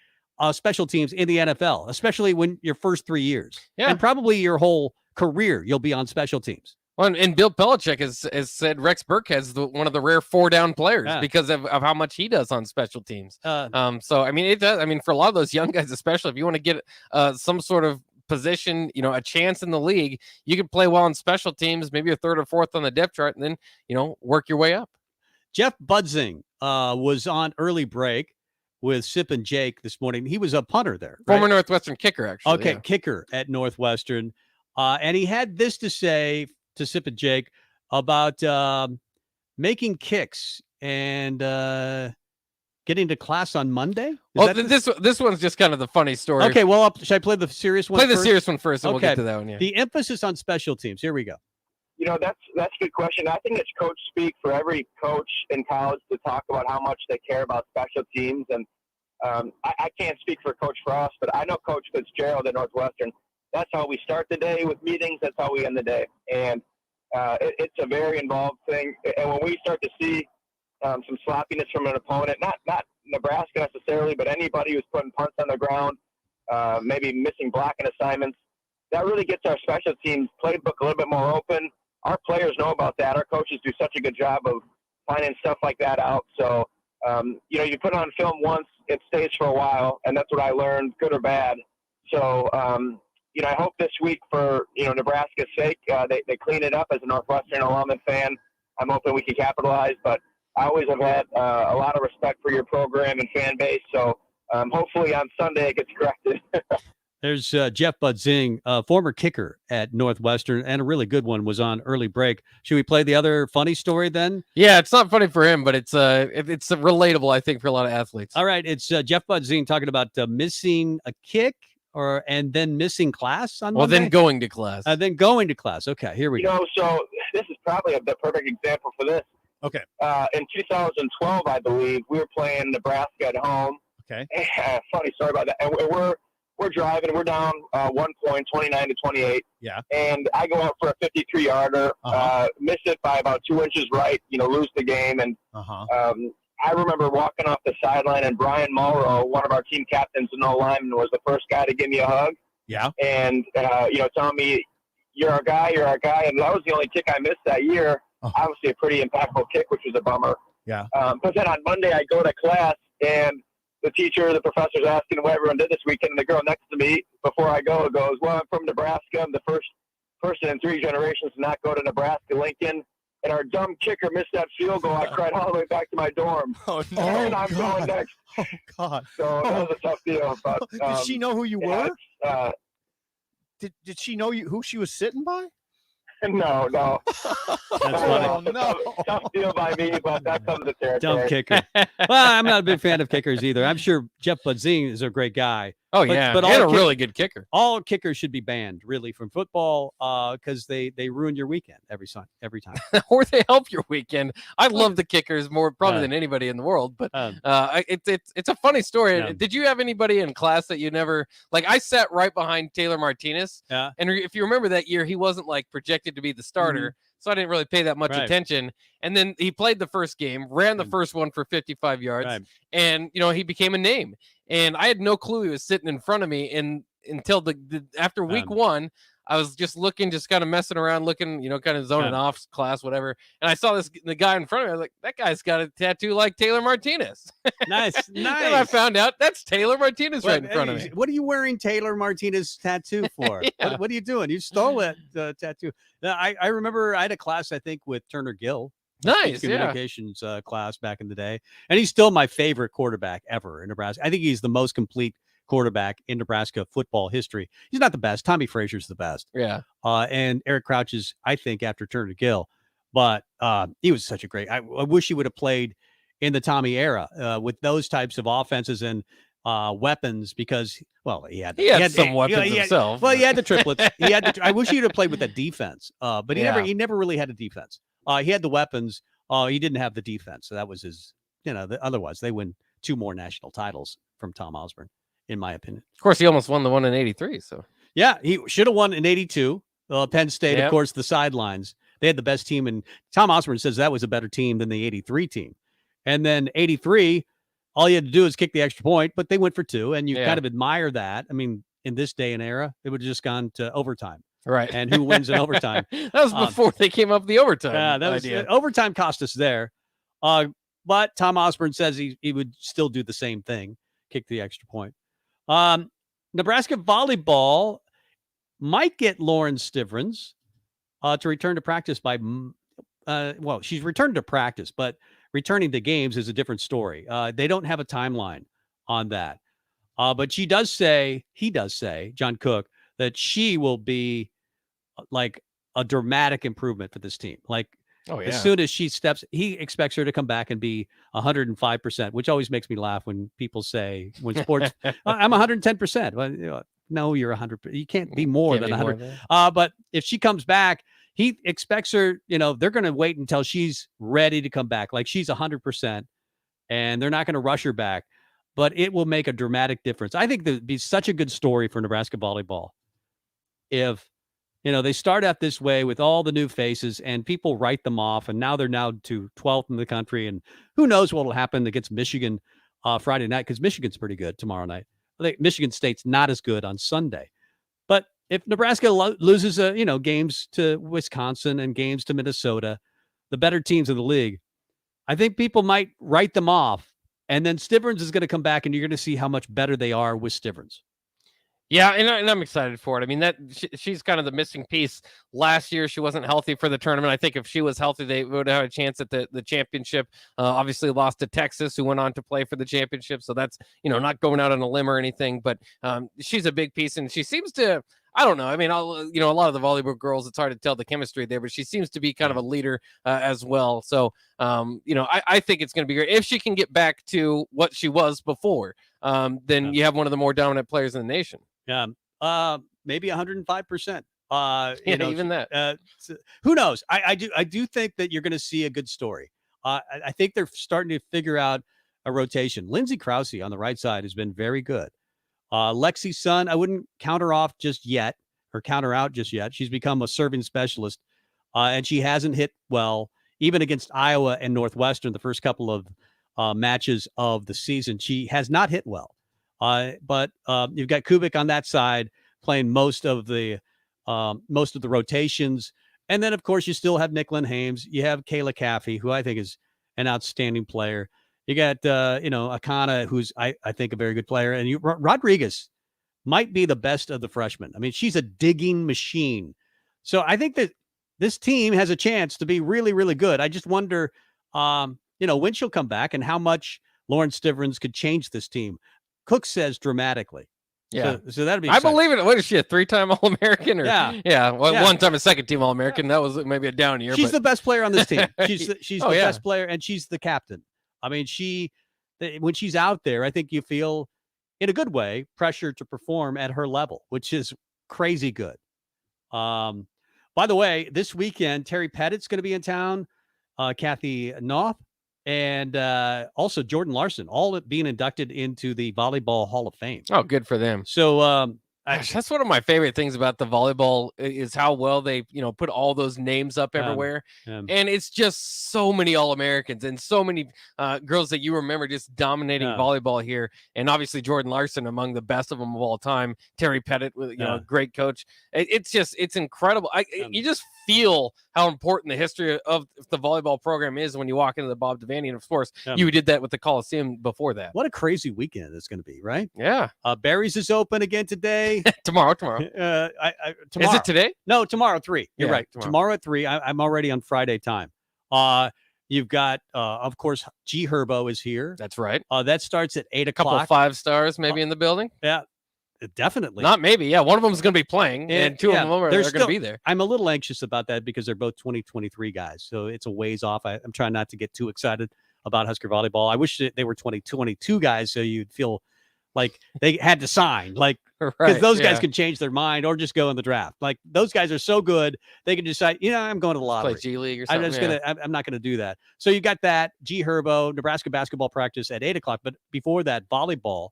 special teams in the NFL, especially when your first 3 years. Yeah. And probably your whole career, you'll be on special teams. Well, and Bill Belichick has said Rex Burkhead's one of the rare 4-down players because of how much he does on special teams. So, I mean, it does. I mean, for a lot of those young guys, especially if you want to get some sort of position, a chance in the league, you could play well on special teams, maybe a third or fourth on the depth chart, and then, work your way up. Jeff Budzing was on early break with Sip and Jake this morning. He was a punter there. Right? Former Northwestern kicker, actually. Okay, kicker at Northwestern. And he had this to say to Sip and Jake about making kicks and getting to class on Monday? This one's just kind of the funny story. Okay, well, should I play the serious one first? Play the serious one first, and we'll get to that one, yeah. The emphasis on special teams. Here we go. That's a good question. I think it's coach speak for every coach in college to talk about how much they care about special teams. And I can't speak for Coach Frost, but I know Coach Fitzgerald at Northwestern. That's how we start the day with meetings. That's how we end the day. And it's a very involved thing. And when we start to see some sloppiness from an opponent, not Nebraska necessarily, but anybody who's putting punts on the ground, maybe missing blocking assignments, that really gets our special teams playbook a little bit more open. Our players know about that. Our coaches do such a good job of finding stuff like that out. So, you put it on film once, it stays for a while, and that's what I learned, good or bad. So, I hope this week for, Nebraska's sake, they clean it up. As a Northwestern alum and fan, I'm hoping we can capitalize, but I always have had a lot of respect for your program and fan base. So hopefully on Sunday it gets corrected. There's Jeff Budzing, former kicker at Northwestern, and a really good one was on early break. Should we play the other funny story then? Yeah, it's not funny for him, but it's relatable, I think, for a lot of athletes. All right, it's Jeff Budzing talking about missing a kick and then missing class on Monday? Then going to class. Then going to class. Okay, here we go. So this is probably the perfect example for this. Okay. In 2012, I believe, we were playing Nebraska at home. Okay. Funny story about that. And we're driving. We're down 1 point, 29 to 28. Yeah. And I go out for a 53-yarder, miss it by about 2 inches right, lose the game. And I remember walking off the sideline, and Brian Mulrow, one of our team captains and no lineman, was the first guy to give me a hug. Yeah. And, telling me, you're our guy. And that was the only kick I missed that year. Obviously a pretty impactful kick, which was a bummer. Yeah. But then on Monday I go to class, and the teacher, the professor's asking what everyone did this weekend, and the girl next to me before I go goes, well, I'm from Nebraska. I'm the first person in 3 generations to not go to Nebraska-Lincoln. And our dumb kicker missed that field goal. I cried all the way back to my dorm. Oh, no. And I'm going next. Oh, God. So that was a tough deal. But, did she know who you were? Did she know who she was sitting by? No. That's funny. Tough deal by me, but that comes to territory. Dumb kicker. Well, I'm not a big fan of kickers either. I'm sure Jeff Budzing is a great guy. Oh, yeah. But a really good kicker. All kickers should be banned, really, from football because they ruin your weekend every time. Or they help your weekend. I love the kickers more probably than anybody in the world. But it's a funny story. Yeah. Did you have anybody in class that you never – like I sat right behind Taylor Martinez. Yeah. And if you remember that year, he wasn't like projected to be the starter. Mm-hmm. So I didn't really pay that much attention. And then he played the first game, ran the first one for 55 yards, and he became a name. And I had no clue he was sitting in front of me until after week one. I was just looking, just kind of messing around, looking, kind of zoning off class, whatever. And I saw the guy in front of me. I was like, that guy's got a tattoo like Taylor Martinez. Nice. And I found out that's Taylor Martinez right in front of me. What are you wearing Taylor Martinez tattoo for? Yeah. What are you doing? You stole that tattoo. I remember I had a class, I think, with Turner Gill. Nice, communications class back in the day. And he's still my favorite quarterback ever in Nebraska. I think he's the most complete quarterback in Nebraska football history. He's not the best. Tommy Frazier's the best. Yeah. And Eric Crouch is, I think, after Turner Gill. But he was such a great. I wish he would have played in the Tommy era with those types of offenses and weapons because, well, he had some weapons himself. Well, he had the triplets. I wish he'd have played with a defense, but he never really had a defense. He had the weapons. He didn't have the defense. So that was his, otherwise they win 2 more national titles from Tom Osborne, in my opinion. Of course, he almost won the one in 83. So yeah, he should have won in 82. Penn State, Yep. of course, the sidelines. They had the best team. And Tom Osborne says that was a better team than the 83 team. And then 83, all you had to do is kick the extra point, but they went for 2. And you kind of admire that. I mean, in this day and era, it would have just gone to overtime. Right. And who wins in overtime? That was before they came up with the overtime. Yeah, that was idea. overtime cost us there. But Tom Osborne says he would still do the same thing, kick the extra point. Nebraska volleyball might get Lauren Stivrins to return to practice by she's returned to practice, but returning to games is a different story. They don't have a timeline on that. But he does say, John Cook, that she will be like a dramatic improvement for this team. Like as soon as she steps, he expects her to come back and be 105%, which always makes me laugh when people say, when sports, I'm 110%. Well, no, you're 100. You can't be more than 100. But if she comes back, he expects her, they're going to wait until she's ready to come back. Like she's 100% and they're not going to rush her back, but it will make a dramatic difference. I think that'd be such a good story for Nebraska volleyball. If, they start out this way with all the new faces and people write them off. And now they're to 12th in the country. And who knows what will happen against Michigan Friday night, because Michigan's pretty good tomorrow night. I think Michigan State's not as good on Sunday. But if Nebraska loses, games to Wisconsin and games to Minnesota, the better teams in the league, I think people might write them off. And then Stivrins is going to come back and you're going to see how much better they are with Stivrins. Yeah, and I'm excited for it. I mean, she's kind of the missing piece. Last year, she wasn't healthy for the tournament. I think if she was healthy, they would have had a chance at the championship. Obviously, lost to Texas, who went on to play for the championship. So that's, not going out on a limb or anything. But she's a big piece, and she seems to, I don't know. I mean, a lot of the volleyball girls, it's hard to tell the chemistry there, but she seems to be kind of a leader as well. So, I think it's going to be great. If she can get back to what she was before, then you have one of the more dominant players in the nation. Yeah, maybe 105%. Even that. Who knows? I do think that you're going to see a good story. I think they're starting to figure out a rotation. Lindsey Krause on the right side has been very good. Lexi Sun, I wouldn't count her out just yet. She's become a serving specialist, and she hasn't hit well, even against Iowa and Northwestern the first couple of matches of the season. She has not hit well. But you've got Kubik on that side playing most of the rotations. And then, of course, you still have Nicklin Hames. You have Kayla Caffey, who I think is an outstanding player. You got, Akana, who's, I think, a very good player. And Rodriguez might be the best of the freshmen. I mean, she's a digging machine. So I think that this team has a chance to be really, really good. I just wonder, when she'll come back and how much Lauren Stivrins could change this team. Cook says dramatically. Yeah. So that'd be I exciting. believe it. What is she, a 3-time All-American? Yeah. One time a second-team All-American. That was maybe a down year. She's the best player on this team. She's the yeah. best player, and she's the captain. I mean, when she's out there, I think you feel, in a good way, pressure to perform at her level, which is crazy good. By the way, this weekend, Terry Pettit's going to be in town, Kathy Knopf, and also Jordan Larson, all being inducted into the Volleyball Hall of Fame. Oh, good for them. So Gosh, that's one of my favorite things about the volleyball is how well they, put all those names up everywhere. And it's just so many All-Americans and so many girls that you remember just dominating volleyball here. And obviously Jordan Larson among the best of them of all time. Terry Pettit, with a great coach. It's incredible. You just feel how important the history of the volleyball program is when you walk into the Bob Devaney. And of course, you did that with the Coliseum before that. What a crazy weekend it's going to be, right? Yeah. Barry's is open again today. Tomorrow. Tomorrow. Is it today? No, tomorrow at 3. You're right. Tomorrow at 3. I'm already on Friday time. You've got, of course, G Herbo is here. That's right. That starts at 8 Couple o'clock. of 5 stars maybe in the building. Yeah, definitely. Not maybe. Yeah, one of them is going to be playing, and two of them are going to be there. I'm a little anxious about that because they're both 2023 guys, so it's a ways off. I'm trying not to get too excited about Husker volleyball. I wish they were 2022 guys, so you'd feel like they had to sign, like because those guys can change their mind or just go in the draft. Like those guys are so good, they can decide, I'm going to the lottery. Play G League or something. I'm not gonna do that. So you got that G Herbo, Nebraska basketball practice at 8 o'clock, but before that, volleyball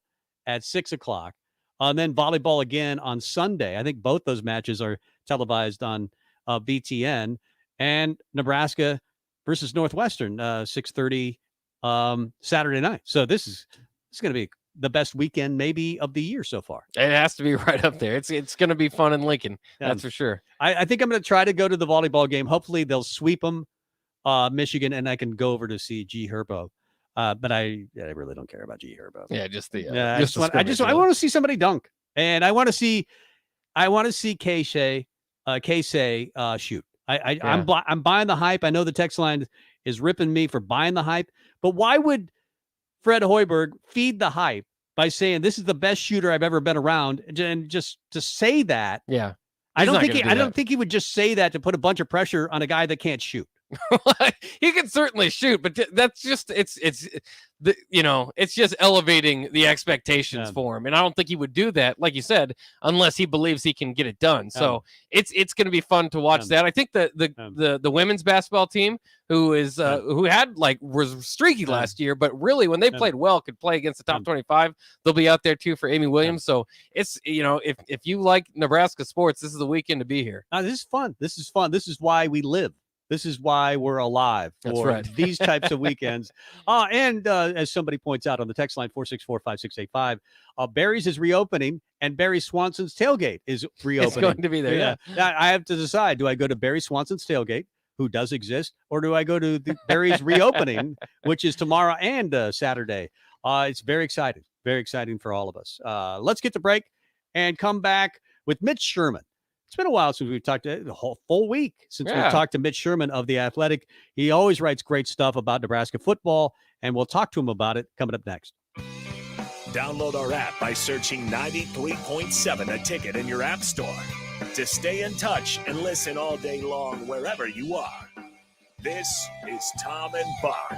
at 6 o'clock. And then volleyball again on Sunday. I think both those matches are televised on BTN, and Nebraska versus Northwestern, 6:30 Saturday night. So this is going to be the best weekend maybe of the year so far. It has to be right up there. It's going to be fun in Lincoln. That's for sure. I think I'm going to try to go to the volleyball game. Hopefully they'll sweep them, Michigan, and I can go over to see G Herbo. But I really don't care about G Herbo. Yeah, just the I want to see somebody dunk, and I want to see Keisei shoot. I'm buying the hype. I know the text line is ripping me for buying the hype, but why would Fred Hoiberg feed the hype by saying this is the best shooter I've ever been around, and just to say that? Yeah, I don't think he would just say that to put a bunch of pressure on a guy that can't shoot. He can certainly shoot, but that's just it's just elevating the expectations for him, and I don't think he would do that, like you said, unless he believes he can get it done. So it's going to be fun to watch that. I think the women's basketball team, who was streaky last year, but really when they played well, could play against the top 25. They'll be out there too for Amy Williams. So it's if you like Nebraska sports, this is the weekend to be here. This is fun. This is why we live. This is why we're alive for these types of weekends. And as somebody points out on the text line, 464-5685, Barry's is reopening, and Barry Swanson's tailgate is reopening. It's going to be there, yeah. I have to decide, do I go to Barry Swanson's tailgate, who does exist, or do I go to Barry's reopening, which is tomorrow and Saturday? It's very exciting for all of us. Let's get to break and come back with Mitch Sherman. It's been a while since we've talked to the whole full week since we've talked to Mitch Sherman of The Athletic. He always writes great stuff about Nebraska football, and we'll talk to him about it coming up next. Download our app by searching 93.7 A Ticket in your app store to stay in touch and listen all day long wherever you are. This is Tom and Bock.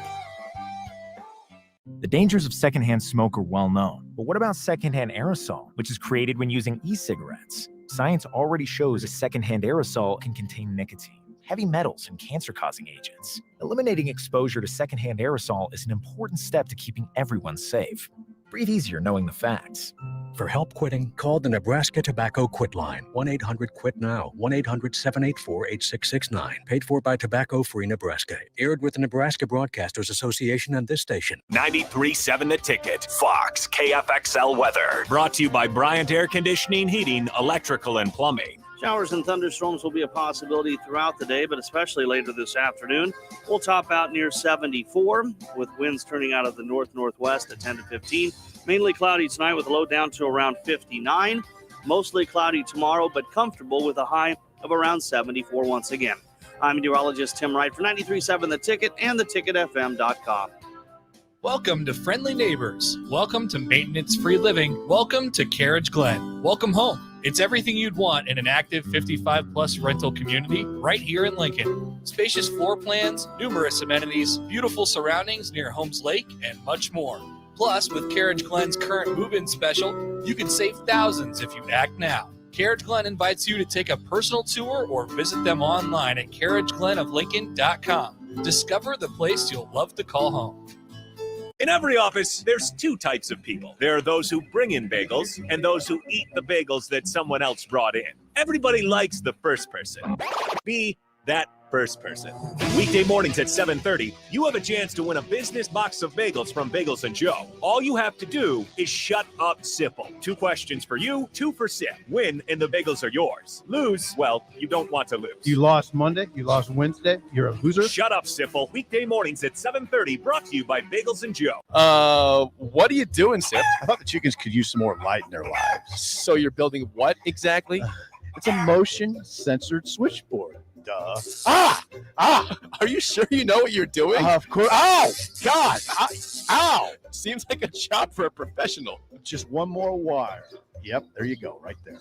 The dangers of secondhand smoke are well known. But what about secondhand aerosol, which is created when using e-cigarettes? Science already shows a secondhand aerosol can contain nicotine, heavy metals, and cancer-causing agents. Eliminating exposure to secondhand aerosol is an important step to keeping everyone safe. Breathe easier knowing the facts. For help quitting, call the Nebraska Tobacco Quit Line, 1-800-QUIT-NOW, 1-800-784-8669. Paid for by Tobacco Free Nebraska. Aired with the Nebraska Broadcasters Association and this station. 93.7 The Ticket. Fox KFXL weather. Brought to you by Bryant Air Conditioning, Heating, Electrical, and Plumbing. Showers and thunderstorms will be a possibility throughout the day, but especially later this afternoon. We'll top out near 74 with winds turning out of the north-northwest at 10 to 15. Mainly cloudy tonight with a low down to around 59. Mostly cloudy tomorrow, but comfortable with a high of around 74 once again. I'm meteorologist Tim Wright for 93.7 The Ticket and theticketfm.com. Welcome to Friendly Neighbors. Welcome to maintenance-free living. Welcome to Carriage Glen. Welcome home. It's everything you'd want in an active 55-plus rental community right here in Lincoln. Spacious floor plans, numerous amenities, beautiful surroundings near Holmes Lake, and much more. Plus, with Carriage Glen's current move-in special, you can save thousands if you act now. Carriage Glen invites you to take a personal tour or visit them online at carriageglenoflincoln.com. Discover the place you'll love to call home. In every office, there's two types of people. There are those who bring in bagels and those who eat the bagels that someone else brought in. Everybody likes the first person. Be that first person. Weekday mornings at 7:30, you have a chance to win a business box of bagels from Bagels & Joe. All you have to do is shut up, Sipple. 2 questions for you, 2 for Sip. Win, and the bagels are yours. Lose, well, you don't want to lose. You lost Monday. You lost Wednesday. You're a loser. Shut up, Sipple. Weekday mornings at 7:30, brought to you by Bagels & Joe. What are you doing, Sip? I thought the chickens could use some more light in their lives. So you're building what exactly? It's a motion-censored switchboard. Duh. Are you sure you know what you're doing? Of course. Ow! God! Ow! Seems like a job for a professional. Just one more wire. Yep, there you go, right there.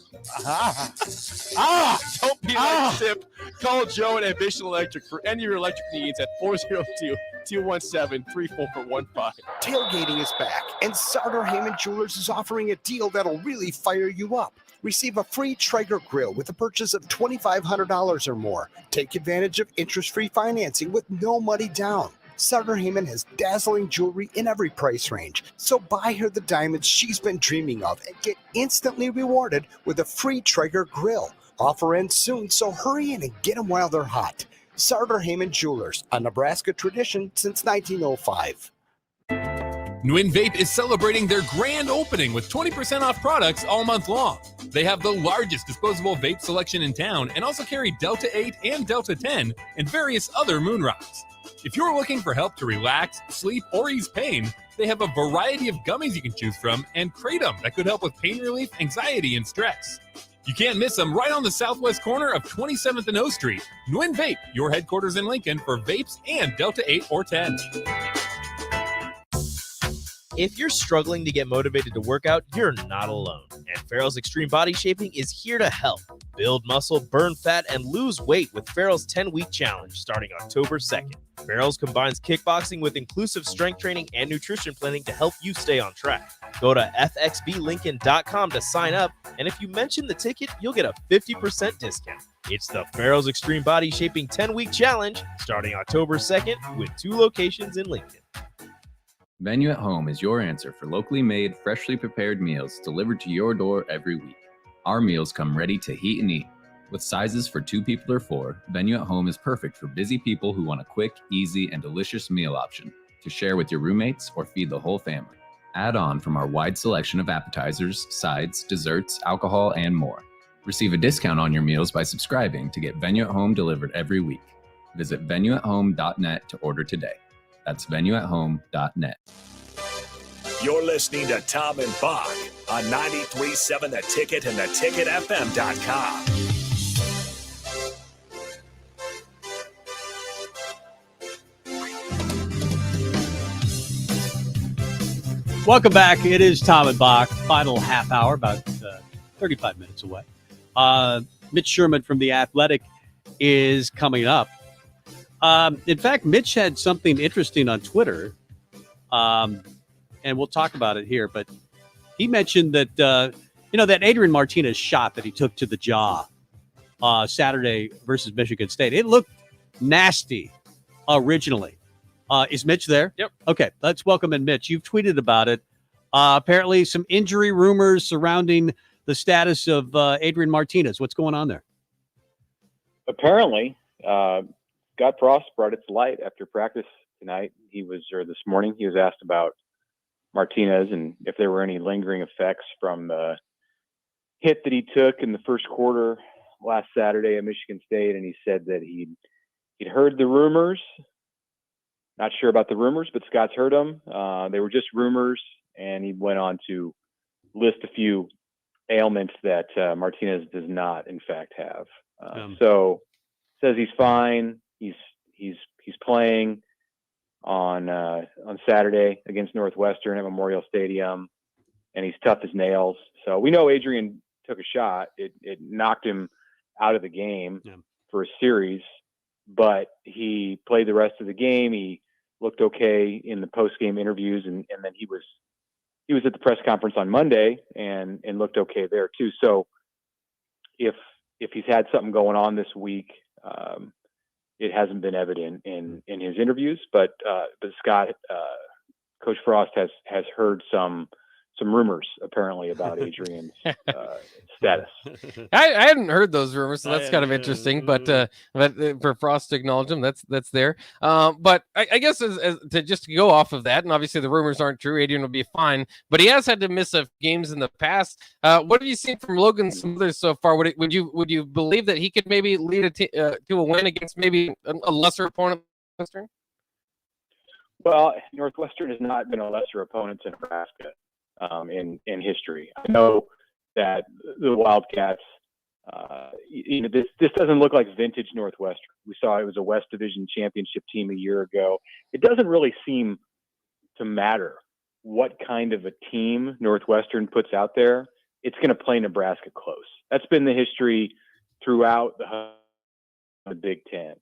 Don't be like Sip. Call Joe at Ambition Electric for any of your electric needs at 402-217-3415. Tailgating is back, and Sartor Heyman Jewelers is offering a deal that'll really fire you up. Receive a free Traeger grill with a purchase of $2,500 or more. Take advantage of interest-free financing with no money down. Sartor Heyman has dazzling jewelry in every price range, so buy her the diamonds she's been dreaming of and get instantly rewarded with a free Traeger grill. Offer ends soon, so hurry in and get them while they're hot. Sartor Heyman Jewelers, a Nebraska tradition since 1905. Nguyen Vape is celebrating their grand opening with 20% off products all month long. They have the largest disposable vape selection in town and also carry Delta 8 and Delta 10 and various other moon rocks. If you're looking for help to relax, sleep, or ease pain, they have a variety of gummies you can choose from and Kratom that could help with pain relief, anxiety, and stress. You can't miss them right on the southwest corner of 27th and O Street. Nguyen Vape, your headquarters in Lincoln for vapes and Delta 8 or 10. If you're struggling to get motivated to work out, you're not alone. And Farrell's Extreme Body Shaping is here to help. Build muscle, burn fat, and lose weight with Farrell's 10-week challenge starting October 2nd. Farrell's combines kickboxing with inclusive strength training and nutrition planning to help you stay on track. Go to fxblincoln.com to sign up, and if you mention the ticket, you'll get a 50% discount. It's the Farrell's Extreme Body Shaping 10-week challenge starting October 2nd with 2 locations in Lincoln. Venue at Home is your answer for locally made, freshly prepared meals delivered to your door every week. Our meals come ready to heat and eat. With sizes for 2 people or 4, Venue at Home is perfect for busy people who want a quick, easy, and delicious meal option to share with your roommates or feed the whole family. Add on from our wide selection of appetizers, sides, desserts, alcohol, and more. Receive a discount on your meals by subscribing to get Venue at Home delivered every week. Visit venueathome.net to order today. That's venueathome.net. You're listening to Tom and Bock on 93.7 The Ticket and theticketfm.com. Welcome back. It is Tom and Bock. Final half hour, about 35 minutes away. Mitch Sherman from The Athletic is coming up. In fact, Mitch had something interesting on Twitter, and we'll talk about it here. But he mentioned that, that Adrian Martinez shot that he took to the jaw Saturday versus Michigan State. It looked nasty originally. Is Mitch there? Yep. Okay, let's welcome in Mitch. You've tweeted about it. Apparently some injury rumors surrounding the status of Adrian Martinez. What's going on there? Apparently, Scott Frost brought it to light after practice tonight. This morning, he was asked about Martinez and if there were any lingering effects from the hit that he took in the first quarter last Saturday at Michigan State. And he said that he'd heard the rumors. Not sure about the rumors, but Scott's heard them. They were just rumors. And he went on to list a few ailments that Martinez does not, in fact, have. So says he's fine. He's playing on Saturday against Northwestern at Memorial Stadium, and he's tough as nails. So we know Adrian took a shot. It knocked him out of the game for a series, but he played the rest of the game. He looked okay in the post-game interviews, and then he was at the press conference on Monday and looked okay there too. So if he's had something going on this week, it hasn't been evident in his interviews, but Scott Coach Frost has heard some rumors apparently about Adrian's status. I hadn't heard those rumors, so that's kind of interesting. But for Frost to acknowledge them, that's there. But I guess as to just go off of that, and obviously the rumors aren't true. Adrian will be fine, but he has had to miss games in the past. What have you seen from Logan Smothers so far? Would you believe that he could maybe lead to a win against maybe a lesser opponent? Western? Well, Northwestern has not been a lesser opponent to Nebraska in history. I know that the Wildcats, this doesn't look like vintage Northwestern. We saw it was a West Division championship team a year ago. It doesn't really seem to matter what kind of a team Northwestern puts out there. It's going to play Nebraska close. That's been the history throughout the Big Ten.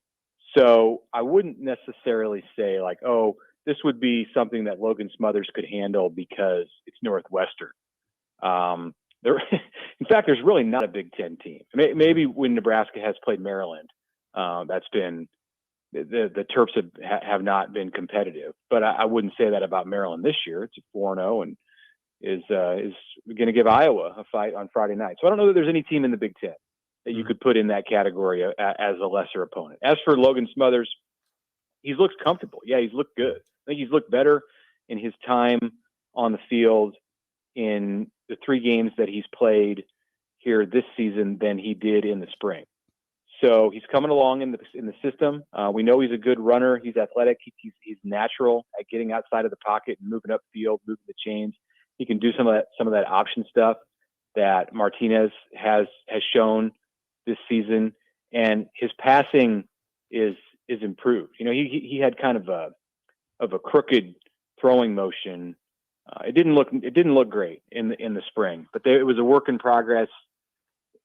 So I wouldn't necessarily say like, oh, this would be something that Logan Smothers could handle because it's Northwestern. In fact, there's really not a Big Ten team. Maybe when Nebraska has played Maryland, that's been the Terps have not been competitive. But I wouldn't say that about Maryland this year. It's 4-0 and is going to give Iowa a fight on Friday night. So I don't know that there's any team in the Big Ten that you could put in that category as a lesser opponent. As for Logan Smothers, he's looked comfortable. Yeah, he's looked good. I think he's looked better in his time on the field in the 3 games that he's played here this season than he did in the spring. So he's coming along in the system. We know he's a good runner. He's athletic. He's natural at getting outside of the pocket and moving upfield, moving the chains. He can do some of that option stuff that Martinez has shown this season, and his passing is improved. You know, he had kind of a crooked throwing motion. It didn't look great in the spring, but it was a work in progress.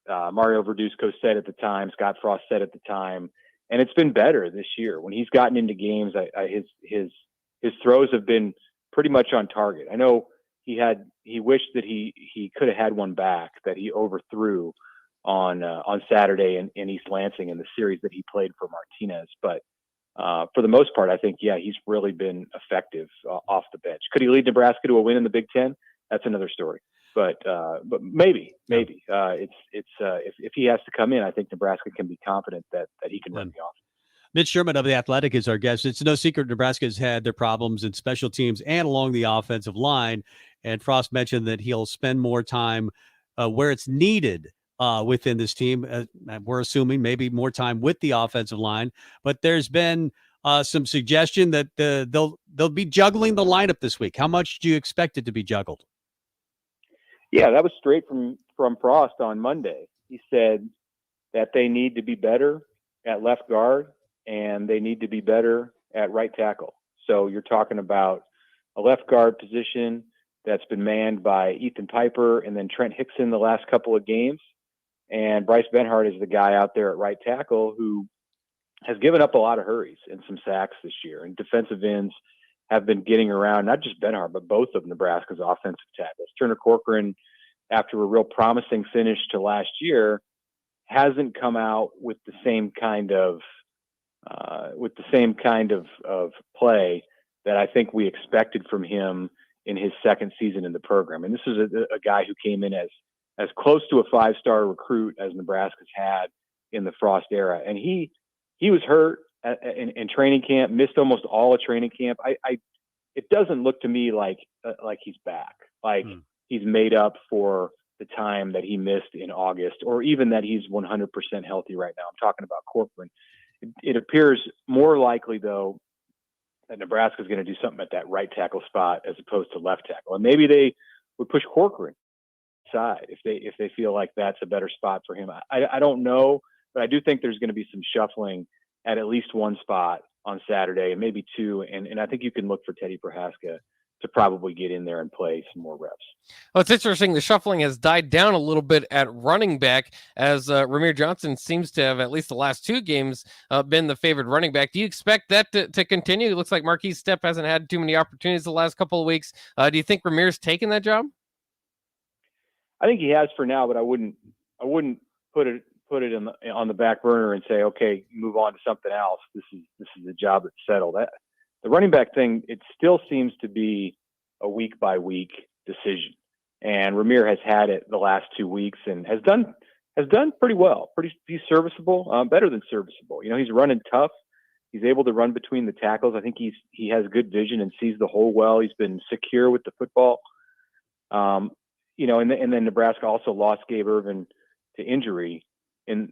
Mario Verduzco said at the time, Scott Frost said at the time, and it's been better this year. When he's gotten into games, his throws have been pretty much on target. I know he wished that he could have had one back that he overthrew on Saturday in East Lansing in the series that he played for Martinez. But for the most part, I think, he's really been effective off the bench. Could he lead Nebraska to a win in the Big Ten? That's another story. But maybe if he has to come in, I think Nebraska can be confident that he can run the offense. Mitch Sherman of The Athletic is our guest. It's no secret Nebraska's had their problems in special teams and along the offensive line. And Frost mentioned that he'll spend more time where it's needed within this team. We're assuming maybe more time with the offensive line. But there's been some suggestion that they'll be juggling the lineup this week. How much do you expect it to be juggled? Yeah, that was straight from Frost on Monday. He said that they need to be better at left guard and they need to be better at right tackle. So you're talking about a left guard position that's been manned by Ethan Piper and then Trent Hickson the last couple of games. And Bryce Benhart is the guy out there at right tackle who has given up a lot of hurries and some sacks this year. And defensive ends have been getting around, not just Benhart, but both of Nebraska's offensive tackles. Turner Corcoran, after a real promising finish to last year, hasn't come out with the same kind of play that I think we expected from him in his second season in the program. And this is a guy who came in as close to a 5-star recruit as Nebraska's had in the Frost era. And he was hurt in training camp, missed almost all of training camp. It doesn't look to me like he's back, like he's made up for the time that he missed in August, or even that he's 100% healthy right now. I'm talking about Corcoran. It appears more likely, though, that Nebraska is going to do something at that right tackle spot as opposed to left tackle, and maybe they would push Corcoran side if they feel like that's a better spot for him. I don't know, but I do think there's going to be some shuffling at least one spot on Saturday and maybe two. And I think you can look for Teddy Prohaska to probably get in there and play some more reps. Well, it's interesting. The shuffling has died down a little bit at running back as Ramir Johnson seems to have, at least the last 2 games, been the favored running back. Do you expect that to continue? It looks like Marquise Stepp hasn't had too many opportunities the last couple of weeks. Do you think Ramir's taken that job? I think he has for now, but I wouldn't put it on the back burner and say, okay, move on to something else. This is the job that's settled. The running back thing, it still seems to be a week by week decision. And Ramir has had it the last 2 weeks and has done pretty well. He's serviceable, better than serviceable. He's running tough. He's able to run between the tackles. I think he has good vision and sees the hole well. He's been secure with the football. And then Nebraska also lost Gabe Irvin to injury in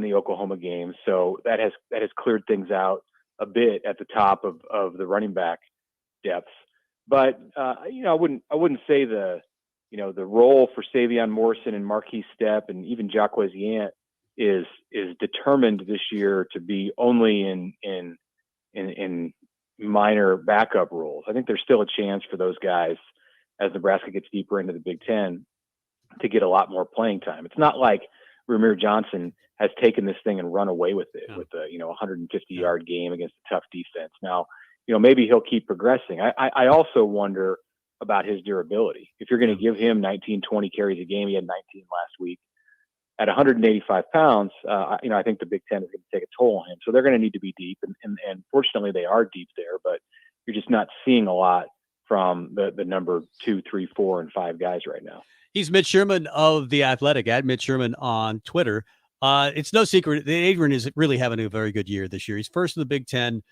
the Oklahoma game, so that has cleared things out a bit at the top of the running back depth. But I wouldn't say the role for Savion Morrison and Marquise Stepp and even Jacquez Yant is determined this year to be only in minor backup roles. I think there's still a chance for those guys as Nebraska gets deeper into the Big Ten to get a lot more playing time. It's not like Ramir Johnson has taken this thing and run away with it with a 150-yard game against a tough defense. Now, maybe he'll keep progressing. I also wonder about his durability. If you're going to give him 19, 20 carries a game, he had 19 last week. At 185 pounds, I think the Big Ten is going to take a toll on him. So they're going to need to be deep, and fortunately they are deep there, but you're just not seeing a lot from the number 2, 3, 4, and 5 guys right now. He's Mitch Sherman of The Athletic, at Mitch Sherman on Twitter. It's no secret that Adrian is really having a very good year this year. He's first in the Big Ten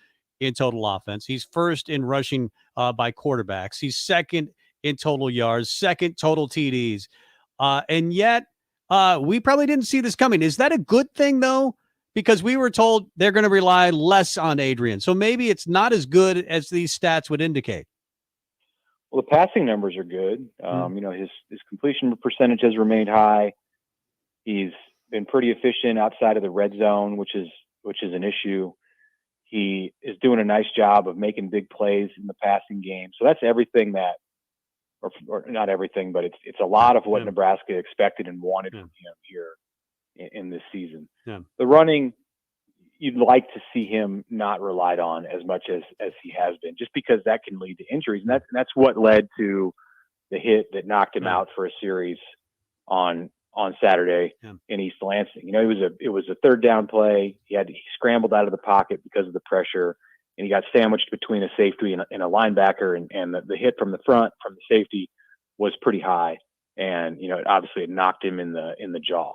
in total offense. He's first in rushing by quarterbacks. He's second in total yards, second total TDs. And yet we probably didn't see this coming. Is that a good thing, though? Because we were told they're going to rely less on Adrian. So maybe it's not as good as these stats would indicate. Well, the passing numbers are good. His completion percentage has remained high. He's been pretty efficient outside of the red zone, which is an issue. He is doing a nice job of making big plays in the passing game. So that's everything that, or not everything, but it's a lot of what Nebraska expected and wanted from him here in this season. Yeah. The running, you'd like to see him not relied on as much as he has been, just because that can lead to injuries. And that's what led to the hit that knocked him out for a series on Saturday in East Lansing. It was a third down play. He scrambled out of the pocket because of the pressure, and he got sandwiched between a safety and a linebacker, and the hit from the front from the safety was pretty high. And, obviously it knocked him in the jaw.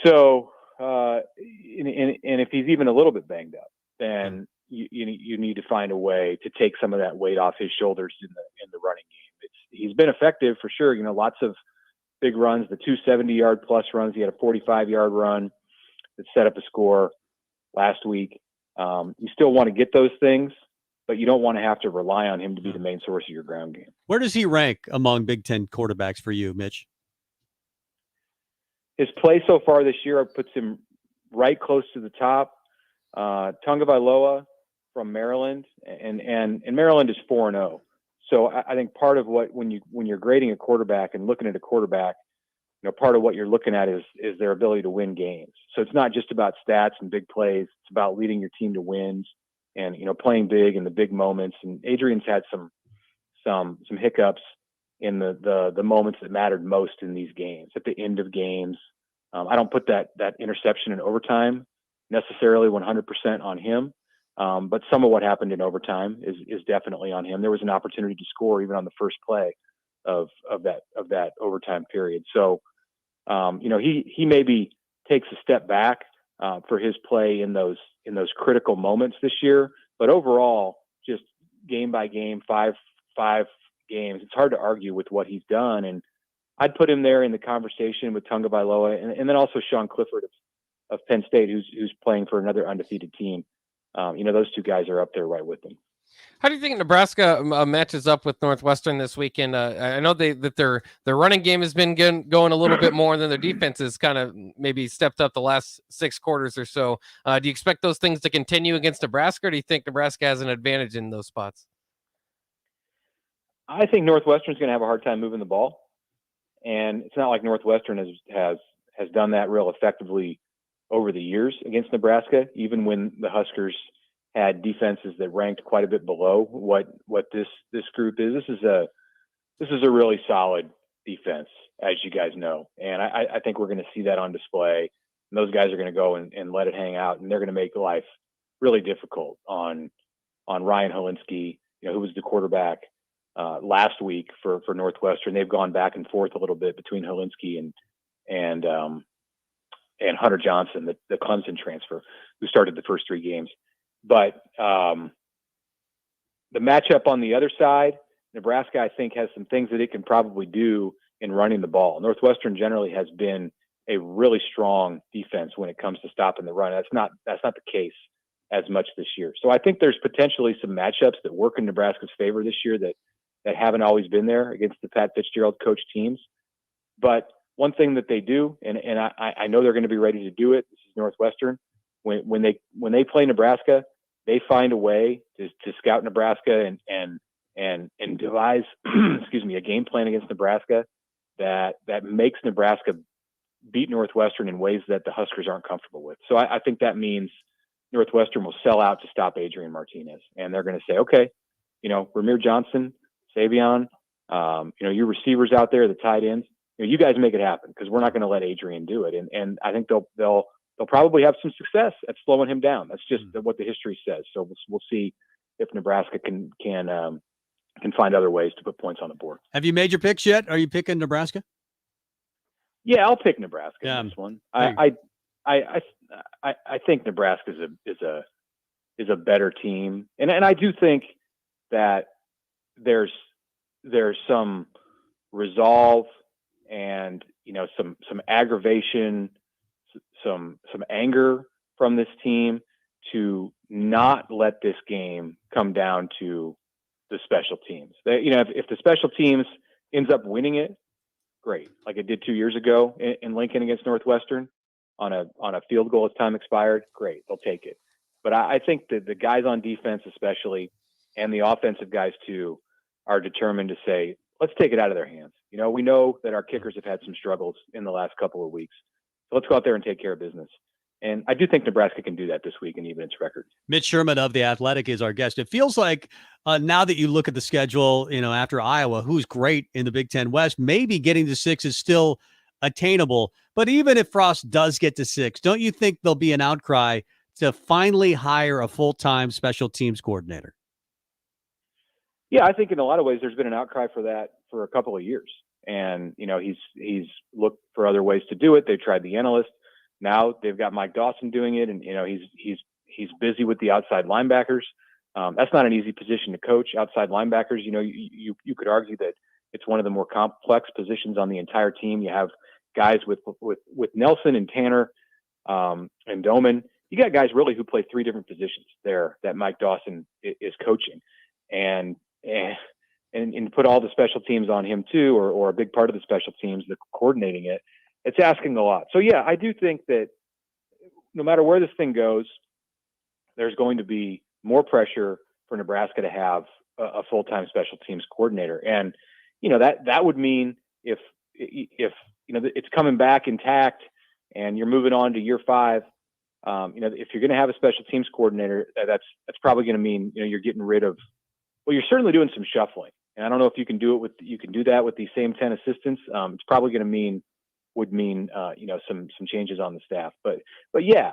So, and if he's even a little bit banged up, then you need to find a way to take some of that weight off his shoulders in the running game. He's been effective for sure. Lots of big runs, the 270-yard plus runs. He had a 45-yard run that set up a score last week. You still want to get those things, but you don't want to have to rely on him to be the main source of your ground game. Where does he rank among Big Ten quarterbacks for you, Mitch? His play so far this year puts him right close to the top. Tagovailoa from Maryland, and Maryland is 4-0. So I think part of what when you're grading a quarterback and looking at a quarterback, part of what you're looking at is their ability to win games. So it's not just about stats and big plays; it's about leading your team to wins and playing big in the big moments. And Adrian's had some hiccups in the moments that mattered most in these games, at the end of games. I don't put that interception in overtime necessarily 100% on him. But some of what happened in overtime is definitely on him. There was an opportunity to score even on the first play of that overtime period. So, he maybe takes a step back for his play in those critical moments this year. But overall, just game by game, five games, it's hard to argue with what he's done. And I'd put him there in the conversation with Tagovailoa and then also Sean Clifford of Penn State, who's playing for another undefeated team. Those two guys are up there right with them. How do you think Nebraska matches up with Northwestern this weekend? I know that their running game has been going a little bit more than their defense has kind of maybe stepped up the last 6 quarters or so. Do you expect those things to continue against Nebraska, or do you think Nebraska has an advantage in those spots? I think Northwestern's going to have a hard time moving the ball, and it's not like Northwestern has done that real effectively over the years against Nebraska, even when the Huskers had defenses that ranked quite a bit below what this group is. This is a really solid defense, as you guys know, and I think we're going to see that on display. And those guys are going to go and let it hang out, and they're going to make life really difficult on on Ryan Helinski, who was the quarterback last week for Northwestern. They've gone back and forth a little bit between Helinski and Hunter Johnson, the Clemson transfer, who started the first 3 games. But the matchup on the other side, Nebraska, I think, has some things that it can probably do in running the ball. Northwestern generally has been a really strong defense when it comes to stopping the run. That's not the case as much this year. So I think there's potentially some matchups that work in Nebraska's favor this year that haven't always been there against the Pat Fitzgerald coach teams. But one thing that they do, and I know they're going to be ready to do it. This is Northwestern. When they play Nebraska, they find a way to scout Nebraska and devise a game plan against Nebraska that makes Nebraska beat Northwestern in ways that the Huskers aren't comfortable with. So I think that means Northwestern will sell out to stop Adrian Martinez, and they're going to say, okay, Ramir Johnson, Savion, your receivers out there, the tight ends, you guys make it happen, because we're not going to let Adrian do it. And I think they'll probably have some success at slowing him down. That's just what the history says. So we'll see if Nebraska can find other ways to put points on the board. Have you made your picks yet? Are you picking Nebraska? Yeah, I'll pick Nebraska in this one. I think Nebraska is a better team, and I do think that there's some resolve and some aggravation, some anger from this team to not let this game come down to the special teams. If the special teams ends up winning it, great, like it did 2 years ago in Lincoln against Northwestern on a field goal as time expired, great, they'll take it. But I think that the guys on defense especially, and the offensive guys too, are determined to say, let's take it out of their hands. We know that our kickers have had some struggles in the last couple of weeks, so let's go out there and take care of business. And I do think Nebraska can do that this week and even its record. Mitch Sherman of The Athletic is our guest. It feels like now that you look at the schedule, after Iowa, who's great in the Big Ten West, maybe getting to 6 is still attainable. But even if Frost does get to 6, don't you think there'll be an outcry to finally hire a full-time special teams coordinator? Yeah, I think in a lot of ways there's been an outcry for that for a couple of years. And, he's looked for other ways to do it. They've tried the analyst. Now they've got Mike Dawson doing it, and he's busy with the outside linebackers. That's not an easy position to coach. Outside linebackers, you could argue that it's one of the more complex positions on the entire team. You have guys with Nelson and Tanner and Doman. You got guys really who play 3 different positions there that Mike Dawson is coaching, and put all the special teams on him too, or a big part of the special teams, the coordinating it. It's asking a lot. So yeah, I do think that no matter where this thing goes, there's going to be more pressure for Nebraska to have a full-time special teams coordinator. And, that would mean if it's coming back intact and you're moving on to year 5, if you're going to have a special teams coordinator, that's probably going to mean, you're getting rid of, well, you're certainly doing some shuffling. And I don't know if you can do that with these same 10 assistants. It's probably going to would mean some changes on the staff, but yeah,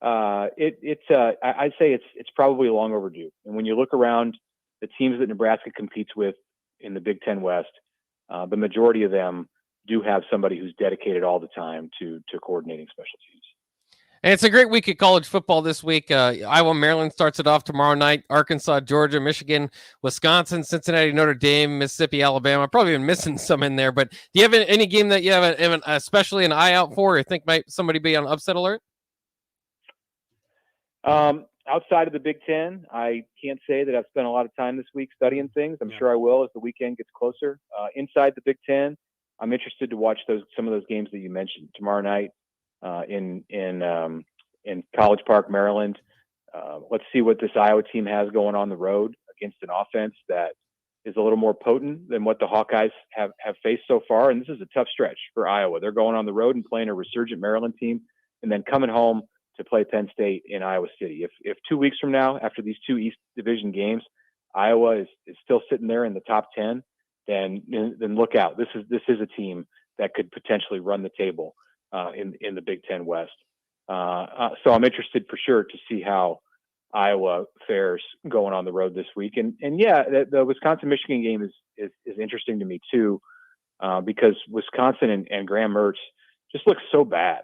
I'd say it's probably long overdue. And when you look around the teams that Nebraska competes with in the Big Ten West, the majority of them do have somebody who's dedicated all the time to coordinating special teams. And it's a great week of college football this week. Iowa, Maryland starts it off tomorrow night. Arkansas, Georgia, Michigan, Wisconsin, Cincinnati, Notre Dame, Mississippi, Alabama. Probably been missing some in there, but do you have any game that you have especially an eye out for, or think might somebody be on upset alert? Outside of the Big Ten, I can't say that I've spent a lot of time this week studying things. I'm sure I will as the weekend gets closer. Inside the Big Ten, I'm interested to watch some of those games that you mentioned tomorrow night. In College Park, Maryland. Let's see what this Iowa team has going on the road against an offense that is a little more potent than what the Hawkeyes have faced so far. And this is a tough stretch for Iowa. They're going on the road and playing a resurgent Maryland team, and then coming home to play Penn State in Iowa City. If 2 weeks from now, after these 2 East Division games, Iowa is still sitting there in the top 10, then look out. This is a team that could potentially run the table in the Big Ten West. So I'm interested for sure to see how Iowa fares going on the road this week. And yeah, the Wisconsin-Michigan game is interesting to me too, because Wisconsin and Graham Mertz just looked so bad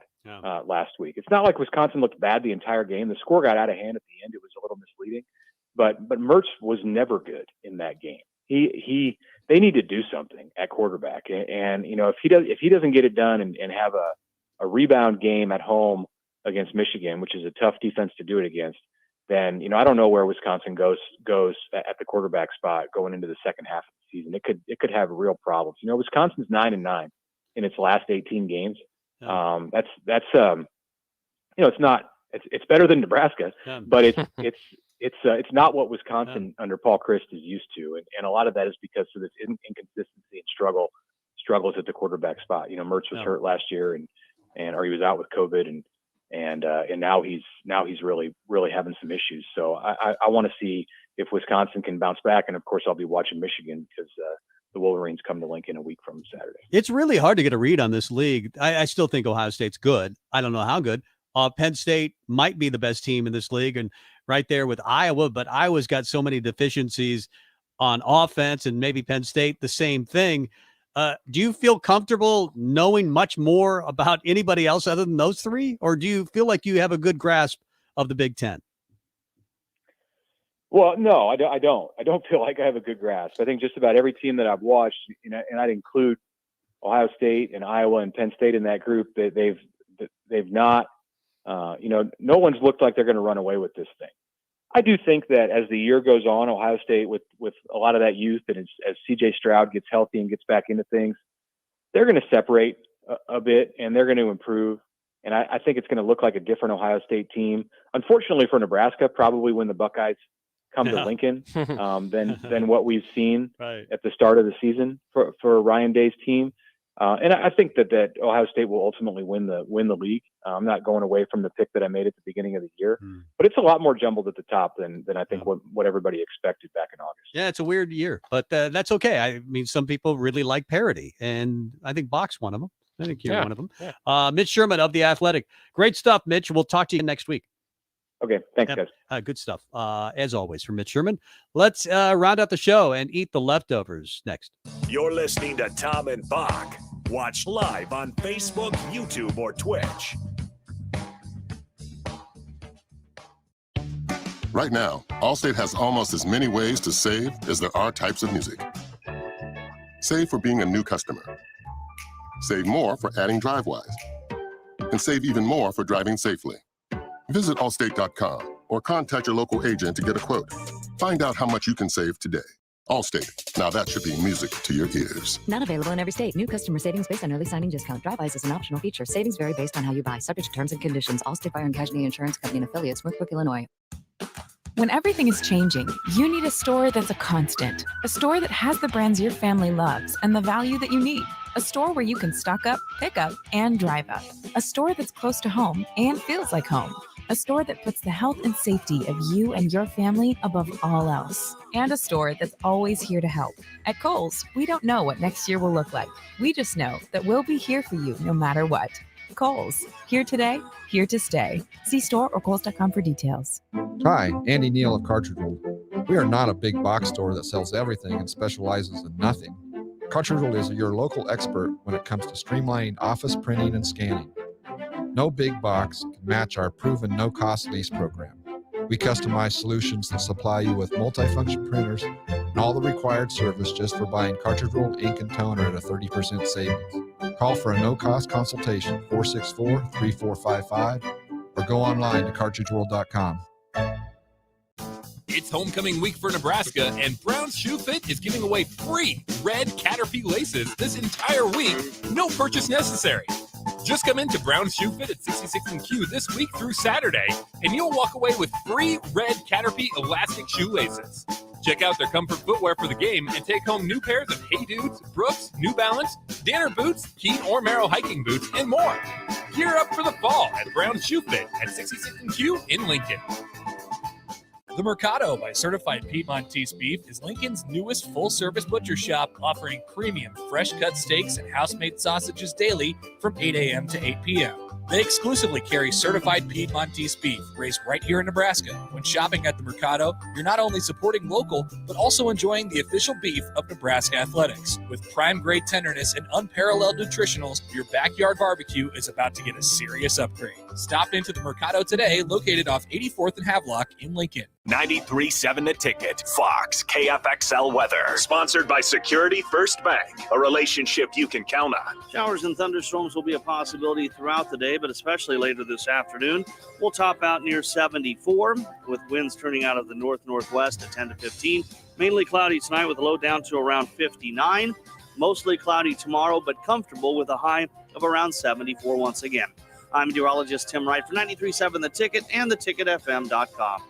last week. It's not like Wisconsin looked bad the entire game. The score got out of hand at the end. It was a little misleading, but Mertz was never good in that game. They need to do something at quarterback. And if he doesn't get it done and have a rebound game at home against Michigan, which is a tough defense to do it against, then, I don't know where Wisconsin goes at the quarterback spot going into the second half of the season. It could have real problems. Wisconsin's 9-9 in its last 18 games. That's it's better than Nebraska, but it's not what Wisconsin under Paul Chryst is used to. And a lot of that is because of this inconsistency and struggles at the quarterback spot. Mertz was hurt last year or he was out with COVID and now he's really having some issues. So I want to see if Wisconsin can bounce back. And of course I'll be watching Michigan because the Wolverines come to Lincoln a week from Saturday. It's really hard to get a read on this league. I still think Ohio State's good. I don't know how good. Penn State might be the best team in this league and right there with Iowa, but Iowa's got so many deficiencies on offense, and maybe Penn State the same thing. Do you feel comfortable knowing much more about anybody else other than those three? Or do you feel like you have a good grasp of the Big Ten? Well, no, I don't. I don't feel like I have a good grasp. I think just about every team that I've watched, and I'd include Ohio State and Iowa and Penn State in that group, that they've not, no one's looked like they're going to run away with this thing. I do think that as the year goes on, Ohio State with a lot of that youth, and as CJ Stroud gets healthy and gets back into things, they're going to separate a bit and they're going to improve. And I think it's going to look like a different Ohio State team. Unfortunately for Nebraska, probably when the Buckeyes come to Lincoln, than what we've seen at the start of the season for Ryan Day's team. And I think that Ohio State will ultimately win the league. I'm not going away from the pick that I made at the beginning of the year, but it's a lot more jumbled at the top than I think what everybody expected back in August. Yeah, it's a weird year, but that's okay. I mean, some people really like parity, and I think Bock's one of them. I think you're one of them. Yeah. Mitch Sherman of The Athletic. Great stuff, Mitch. We'll talk to you next week. Okay, thanks, guys. Good stuff. As always, from Mitch Sherman. Let's round out the show and eat the leftovers next. You're listening to Tom and Bock. Watch live on Facebook, YouTube, or Twitch. Right now, Allstate has almost as many ways to save as there are types of music. Save for being a new customer. Save more for adding DriveWise. And save even more for driving safely. Visit Allstate.com or contact your local agent to get a quote. Find out how much you can save today. Allstate. Now that should be music to your ears. Not available in every state. New customer savings based on early signing discount. DriveWise is an optional feature. Savings vary based on how you buy. Subject to terms and conditions. Allstate Fire and Casualty Insurance Company and affiliates. Northbrook, Illinois. When everything is changing, you need a store that's a constant. A store that has the brands your family loves and the value that you need. A store where you can stock up, pick up, and drive up. A store that's close to home and feels like home. A store that puts the health and safety of you and your family above all else. And a store that's always here to help. At Kohl's, we don't know what next year will look like. We just know that we'll be here for you no matter what. Kohl's, here today, here to stay. See store or Kohls.com for details. Hi, Andy Neal of Cartridge World. We are not a big box store that sells everything and specializes in nothing. Cartridge World is your local expert when it comes to streamlining office printing and scanning. No big box can match our proven no-cost lease program. We customize solutions that supply you with multifunction printers and all the required service just for buying cartridge rolled ink and toner at a 30% savings. Call for a no-cost consultation, 464-3455, or go online to cartridgeworld.com. It's homecoming week for Nebraska, and Brown's Shoe Fit is giving away free red Caterpie laces this entire week, no purchase necessary. Just come into Brown's Shoe Fit at 66 and Q this week through Saturday, and you'll walk away with free red Caterpie elastic shoelaces. Check out their comfort footwear for the game and take home new pairs of Hey Dudes, Brooks, New Balance, Danner boots, Keene or Merrill hiking boots, and more. Gear up for the fall at Brown's Shoe Fit at 66 and Q in Lincoln. The Mercado by Certified Piedmontese Beef is Lincoln's newest full-service butcher shop, offering premium fresh-cut steaks and house-made sausages daily from 8 a.m. to 8 p.m. They exclusively carry certified Piedmontese beef raised right here in Nebraska. When shopping at the Mercado, you're not only supporting local, but also enjoying the official beef of Nebraska Athletics. With prime-grade tenderness and unparalleled nutritionals, your backyard barbecue is about to get a serious upgrade. Stop into the Mercado today, located off 84th and Havelock in Lincoln. 93.7 The Ticket, Fox, KFXL weather. Sponsored by Security First Bank, a relationship you can count on. Showers and thunderstorms will be a possibility throughout the day, but especially later this afternoon. We'll top out near 74 with winds turning out of the north-northwest at 10 to 15. Mainly cloudy tonight with a low down to around 59. Mostly cloudy tomorrow, but comfortable with a high of around 74 once again. I'm meteorologist Tim Wright for 93.7 The Ticket and theticketfm.com.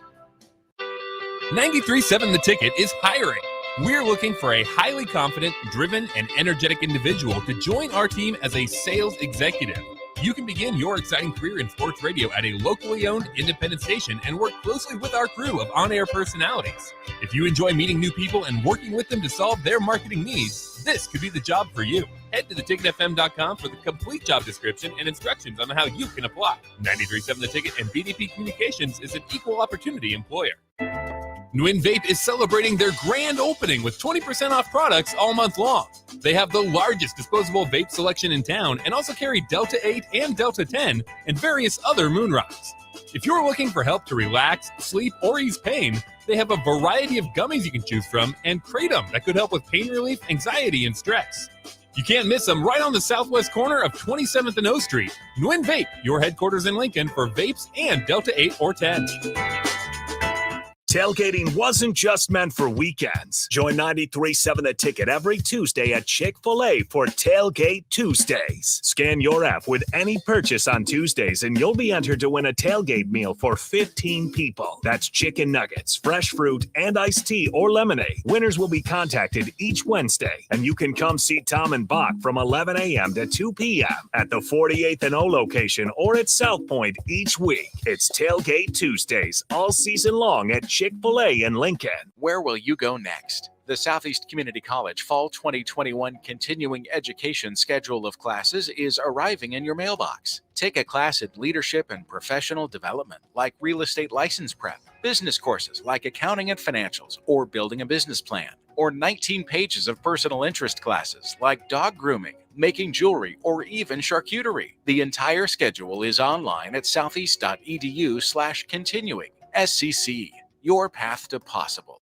93.7 The Ticket is hiring. We're looking for a highly confident, driven, and energetic individual to join our team as a sales executive. You can begin your exciting career in sports radio at a locally owned independent station and work closely with our crew of on-air personalities. If you enjoy meeting new people and working with them to solve their marketing needs, this could be the job for you. Head to theticketfm.com for the complete job description and instructions on how you can apply. 93.7 The Ticket and BDP Communications is an equal opportunity employer. Nguyen Vape is celebrating their grand opening with 20% off products all month long. They have the largest disposable vape selection in town and also carry Delta 8 and Delta 10 and various other moon rocks. If you're looking for help to relax, sleep, or ease pain, they have a variety of gummies you can choose from and Kratom that could help with pain relief, anxiety, and stress. You can't miss them right on the southwest corner of 27th and O Street. Nguyen Vape, your headquarters in Lincoln for vapes and Delta 8 or 10. Tailgating wasn't just meant for weekends. Join 93.7 The Ticket every Tuesday at Chick-fil-A for Tailgate Tuesdays. Scan your app with any purchase on Tuesdays and you'll be entered to win a tailgate meal for 15 people. That's chicken nuggets, fresh fruit, and iced tea or lemonade. Winners will be contacted each Wednesday, and you can come see Tom and Bock from 11 a.m. to 2 p.m. at the 48th and O location or at South Point each week. It's Tailgate Tuesdays all season long at Chick-fil-A in Lincoln. Where will you go next? The Southeast Community College Fall 2021 Continuing Education schedule of classes is arriving in your mailbox. Take a class in leadership and professional development, like real estate license prep, business courses like accounting and financials, or building a business plan, or 19 pages of personal interest classes like dog grooming, making jewelry, or even charcuterie. The entire schedule is online at southeast.edu/continuing. SCC. Your path to possible.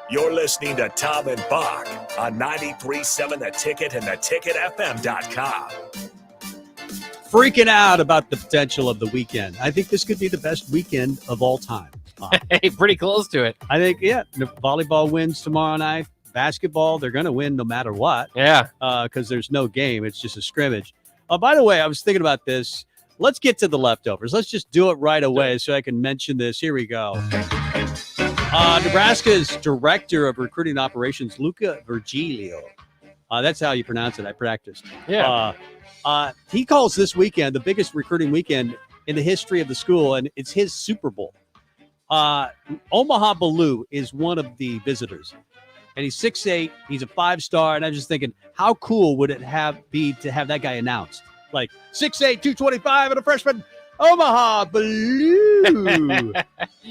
You're listening to Tom and Bock on 93.7 The Ticket and theticketfm.com. Freaking out about the potential of the weekend. I think this could be the best weekend of all time. Hey, pretty close to it. I think, yeah, the volleyball wins tomorrow night. Basketball, they're going to win no matter what. Yeah. Because there's no game. It's just a scrimmage. By the way, I was thinking about this. Let's get to the leftovers. Let's just do it right away so I can mention this. Here we go. Nebraska's Director of Recruiting Operations, Luca Virgilio. That's how you pronounce it. I practiced. Yeah. He calls this weekend the biggest recruiting weekend in the history of the school, and it's his Super Bowl. Omaha Baloo is one of the visitors, and he's 6'8". He's a 5-star, and I'm just thinking, how cool would it be to have that guy announced? Like 6'8", 225, and a freshman, Omaha Baloo.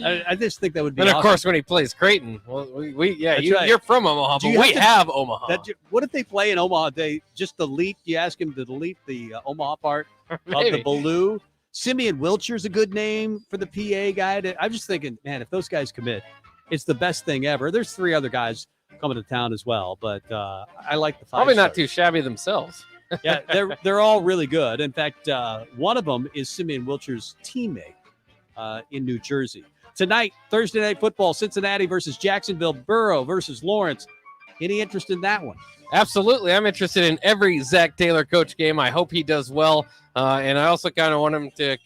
I just think that would be And of awesome. course, when he plays Creighton, well, That's right. you're from Omaha, but we have Omaha. What if they play in Omaha? They just delete. You ask him to delete the Omaha part of the Baloo. Simeon Wilcher's a good name for the PA guy. I'm just thinking, man, if those guys commit, it's the best thing ever. There's 3 other guys coming to town as well, but I like the 5 Probably not stars. too shabby themselves. Yeah, they're all really good. In fact, one of them is Simeon Wilcher's teammate in New Jersey. Tonight, Thursday Night Football, Cincinnati versus Jacksonville, Burrow versus Lawrence. Any interest in that one? Absolutely. I'm interested in every Zach Taylor coach game. I hope he does well. And I also kind of want him to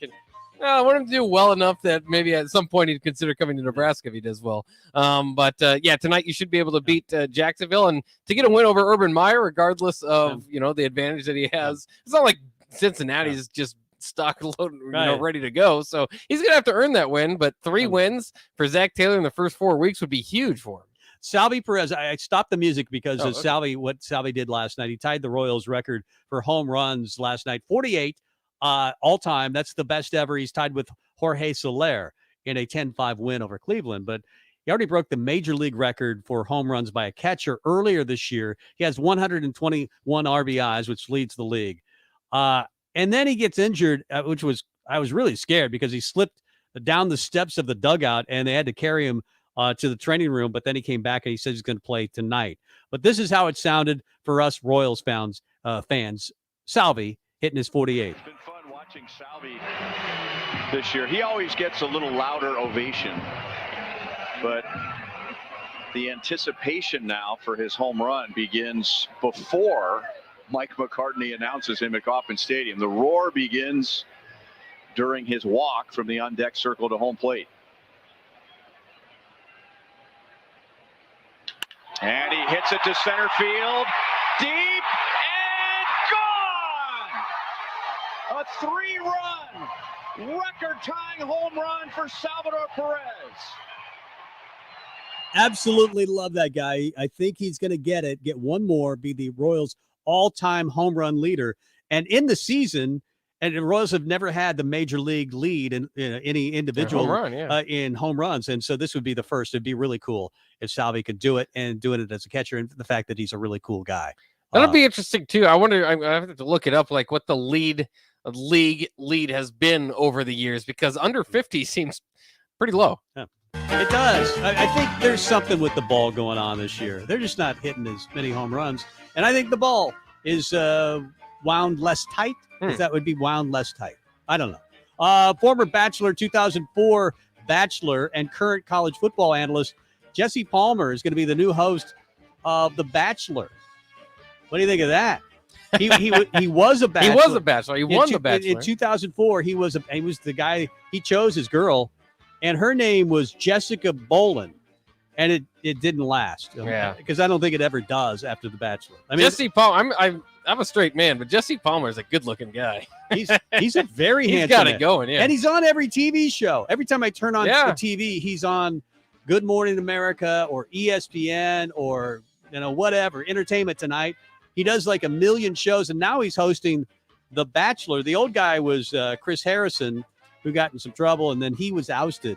do well enough that maybe at some point he'd consider coming to Nebraska if he does well. But tonight you should be able to beat Jacksonville and to get a win over Urban Meyer, regardless of, the advantage that he has. It's not like Cincinnati's just stock loaded, ready to go. So he's going to have to earn that win. But 3 wins for Zach Taylor in the first 4 weeks would be huge for him. Salvi Perez, I stopped the music because of okay. what Salvi did last night. He tied the Royals record for home runs last night, 48 all time. That's the best ever. He's tied with Jorge Soler in a 10-5 win over Cleveland. But he already broke the major league record for home runs by a catcher earlier this year. He has 121 RBIs, which leads the league. And then he gets injured, I was really scared because he slipped down the steps of the dugout and they had to carry him to the training room, but then he came back and he said he's going to play tonight. But this is how it sounded for us Royals fans. Salvi hitting his 48. It's been fun watching Salvi this year. He always gets a little louder ovation, but the anticipation now for his home run begins before Mike McCartney announces him at Kauffman Stadium. The roar begins during his walk from the on-deck circle to home plate. And he hits it to center field, deep and gone! A 3-run, record-tying home run for Salvador Perez. Absolutely love that guy. I think he's going to get one more, be the Royals' all-time home run leader. And in the season, and the Royals have never had the major league lead in any individual in home runs. And so this would be the first. It'd be really cool if Salvi could do it and doing it as a catcher, and the fact that he's a really cool guy. That'll be interesting too. I wonder, I have to look it up, like what the league lead has been over the years, because under 50 seems pretty low. Yeah. It does. I think there's something with the ball going on this year. They're just not hitting as many home runs. And I think the ball is wound less tight. That would be wound less tight. I don't know. Former Bachelor 2004 Bachelor and current college football analyst Jesse Palmer is going to be the new host of The Bachelor. What do you think of that? He was a Bachelor. He was a Bachelor. He won The Bachelor. In 2004, he was the guy. He chose his girl, and her name was Jessica Bolin. And it didn't last. Yeah. Because I don't think it ever does after The Bachelor. I mean, Jesse Palmer, I'm a straight man, but Jesse Palmer is a good-looking guy. He's a very he's handsome got it man. going, yeah. And he's on every TV show. Every time I turn on the TV, he's on Good Morning America or ESPN or whatever, Entertainment Tonight. He does like a million shows, and now he's hosting The Bachelor. The old guy was Chris Harrison, who got in some trouble, and then he was ousted.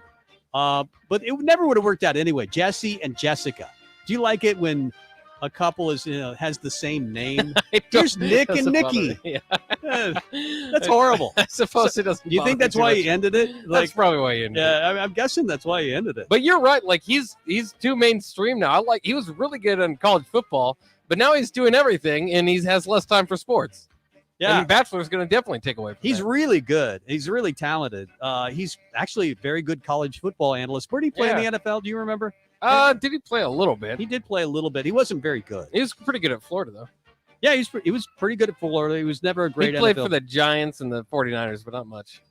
But it never would have worked out anyway. Jesse and Jessica. Do you like it when a couple is has the same name? Here's Nick and Nikki. That's horrible. I suppose it doesn't. Do you think that's why he ended it? That's probably why he ended it. Yeah, I'm guessing that's why he ended it. But you're right. Like he's too mainstream now. He was really good in college football, but now he's doing everything and he has less time for sports. Yeah, and Bachelor is going to definitely take away from He's that. really good. He's really talented. He's actually a very good college football analyst. Where did he play in the NFL? Do you remember? Did he play a little bit? He did play a little bit. He wasn't very good. He was pretty good at Florida, though. Yeah, he was pretty good at Florida. He was never a great He played NFL. for the Giants and the 49ers, but not much.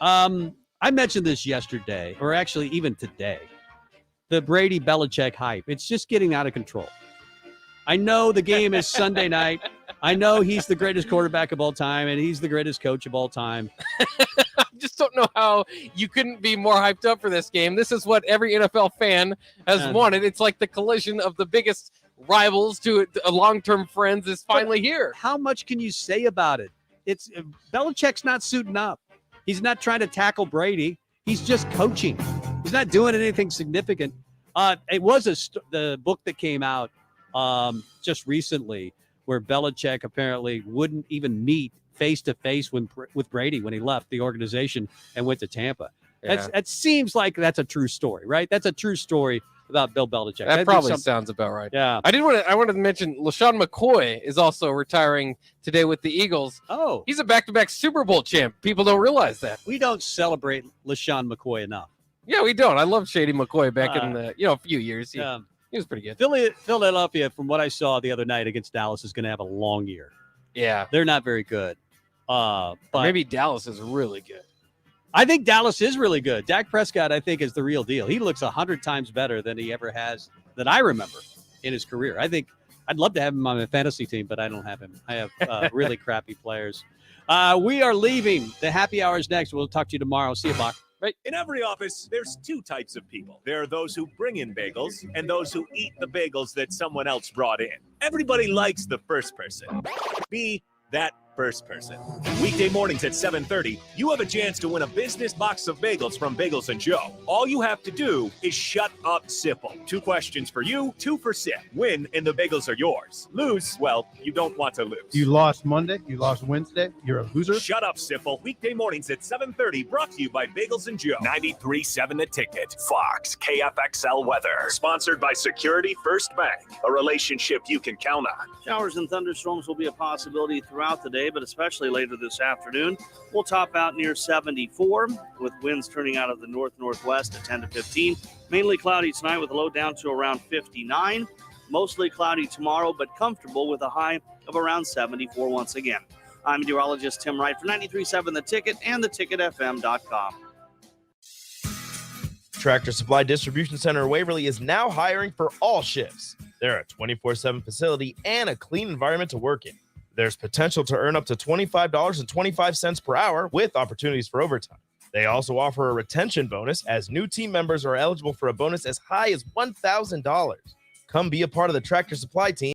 I mentioned this yesterday, or actually even today. The Brady Belichick hype. It's just getting out of control. I know the game is Sunday night. I know he's the greatest quarterback of all time, and he's the greatest coach of all time. I just don't know how you couldn't be more hyped up for this game. This is what every NFL fan has wanted. It's like the collision of the biggest rivals to long-term friends is finally here. How much can you say about it? It's Belichick's not suiting up. He's not trying to tackle Brady. He's just coaching. He's not doing anything significant. It was the book that came out just recently, where Belichick apparently wouldn't even meet face-to-face with Brady when he left the organization and went to Tampa. Yeah. That seems like that's a true story, right? That's a true story about Bill Belichick. That probably sounds about right. Yeah. I wanted to mention LaShawn McCoy is also retiring today with the Eagles. Oh. He's a back-to-back Super Bowl champ. People don't realize that. We don't celebrate LaShawn McCoy enough. Yeah, we don't. I love Shady McCoy back in the a few years. He was pretty good. Philadelphia, from what I saw the other night against Dallas, is going to have a long year. Yeah. They're not very good. But maybe Dallas is really good. I think Dallas is really good. Dak Prescott, I think, is the real deal. He looks 100 times better than he ever has that I remember in his career. I think I'd love to have him on my fantasy team, but I don't have him. I have really crappy players. We are leaving. The happy hour is next. We'll talk to you tomorrow. See you, Bock. Right. In every office, there's two types of people. There are those who bring in bagels and those who eat the bagels that someone else brought in. Everybody likes the first person. Be that first person. Weekday mornings at 7:30, you have a chance to win a business box of bagels from Bagels and Joe. All you have to do is shut up, Sipple. 2 questions for you, 2 for Sip. Win, and the bagels are yours. Lose, well, you don't want to lose. You lost Monday. You lost Wednesday. You're a loser. Shut up, Sipple. Weekday mornings at 7:30, brought to you by Bagels and Joe. 93.7 The Ticket. Fox, KFXL weather. Sponsored by Security First Bank. A relationship you can count on. Showers and thunderstorms will be a possibility throughout the day, but especially later this afternoon. We'll top out near 74 with winds turning out of the north-northwest at 10 to 15. Mainly cloudy tonight with a low down to around 59. Mostly cloudy tomorrow, but comfortable with a high of around 74 once again. I'm meteorologist Tim Wright for 93.7 The Ticket and theticketfm.com. Tractor Supply Distribution Center Waverly is now hiring for all shifts. They're a 24/7 facility and a clean environment to work in. There's potential to earn up to $25.25 per hour with opportunities for overtime. They also offer a retention bonus as new team members are eligible for a bonus as high as $1,000. Come be a part of the Tractor Supply team.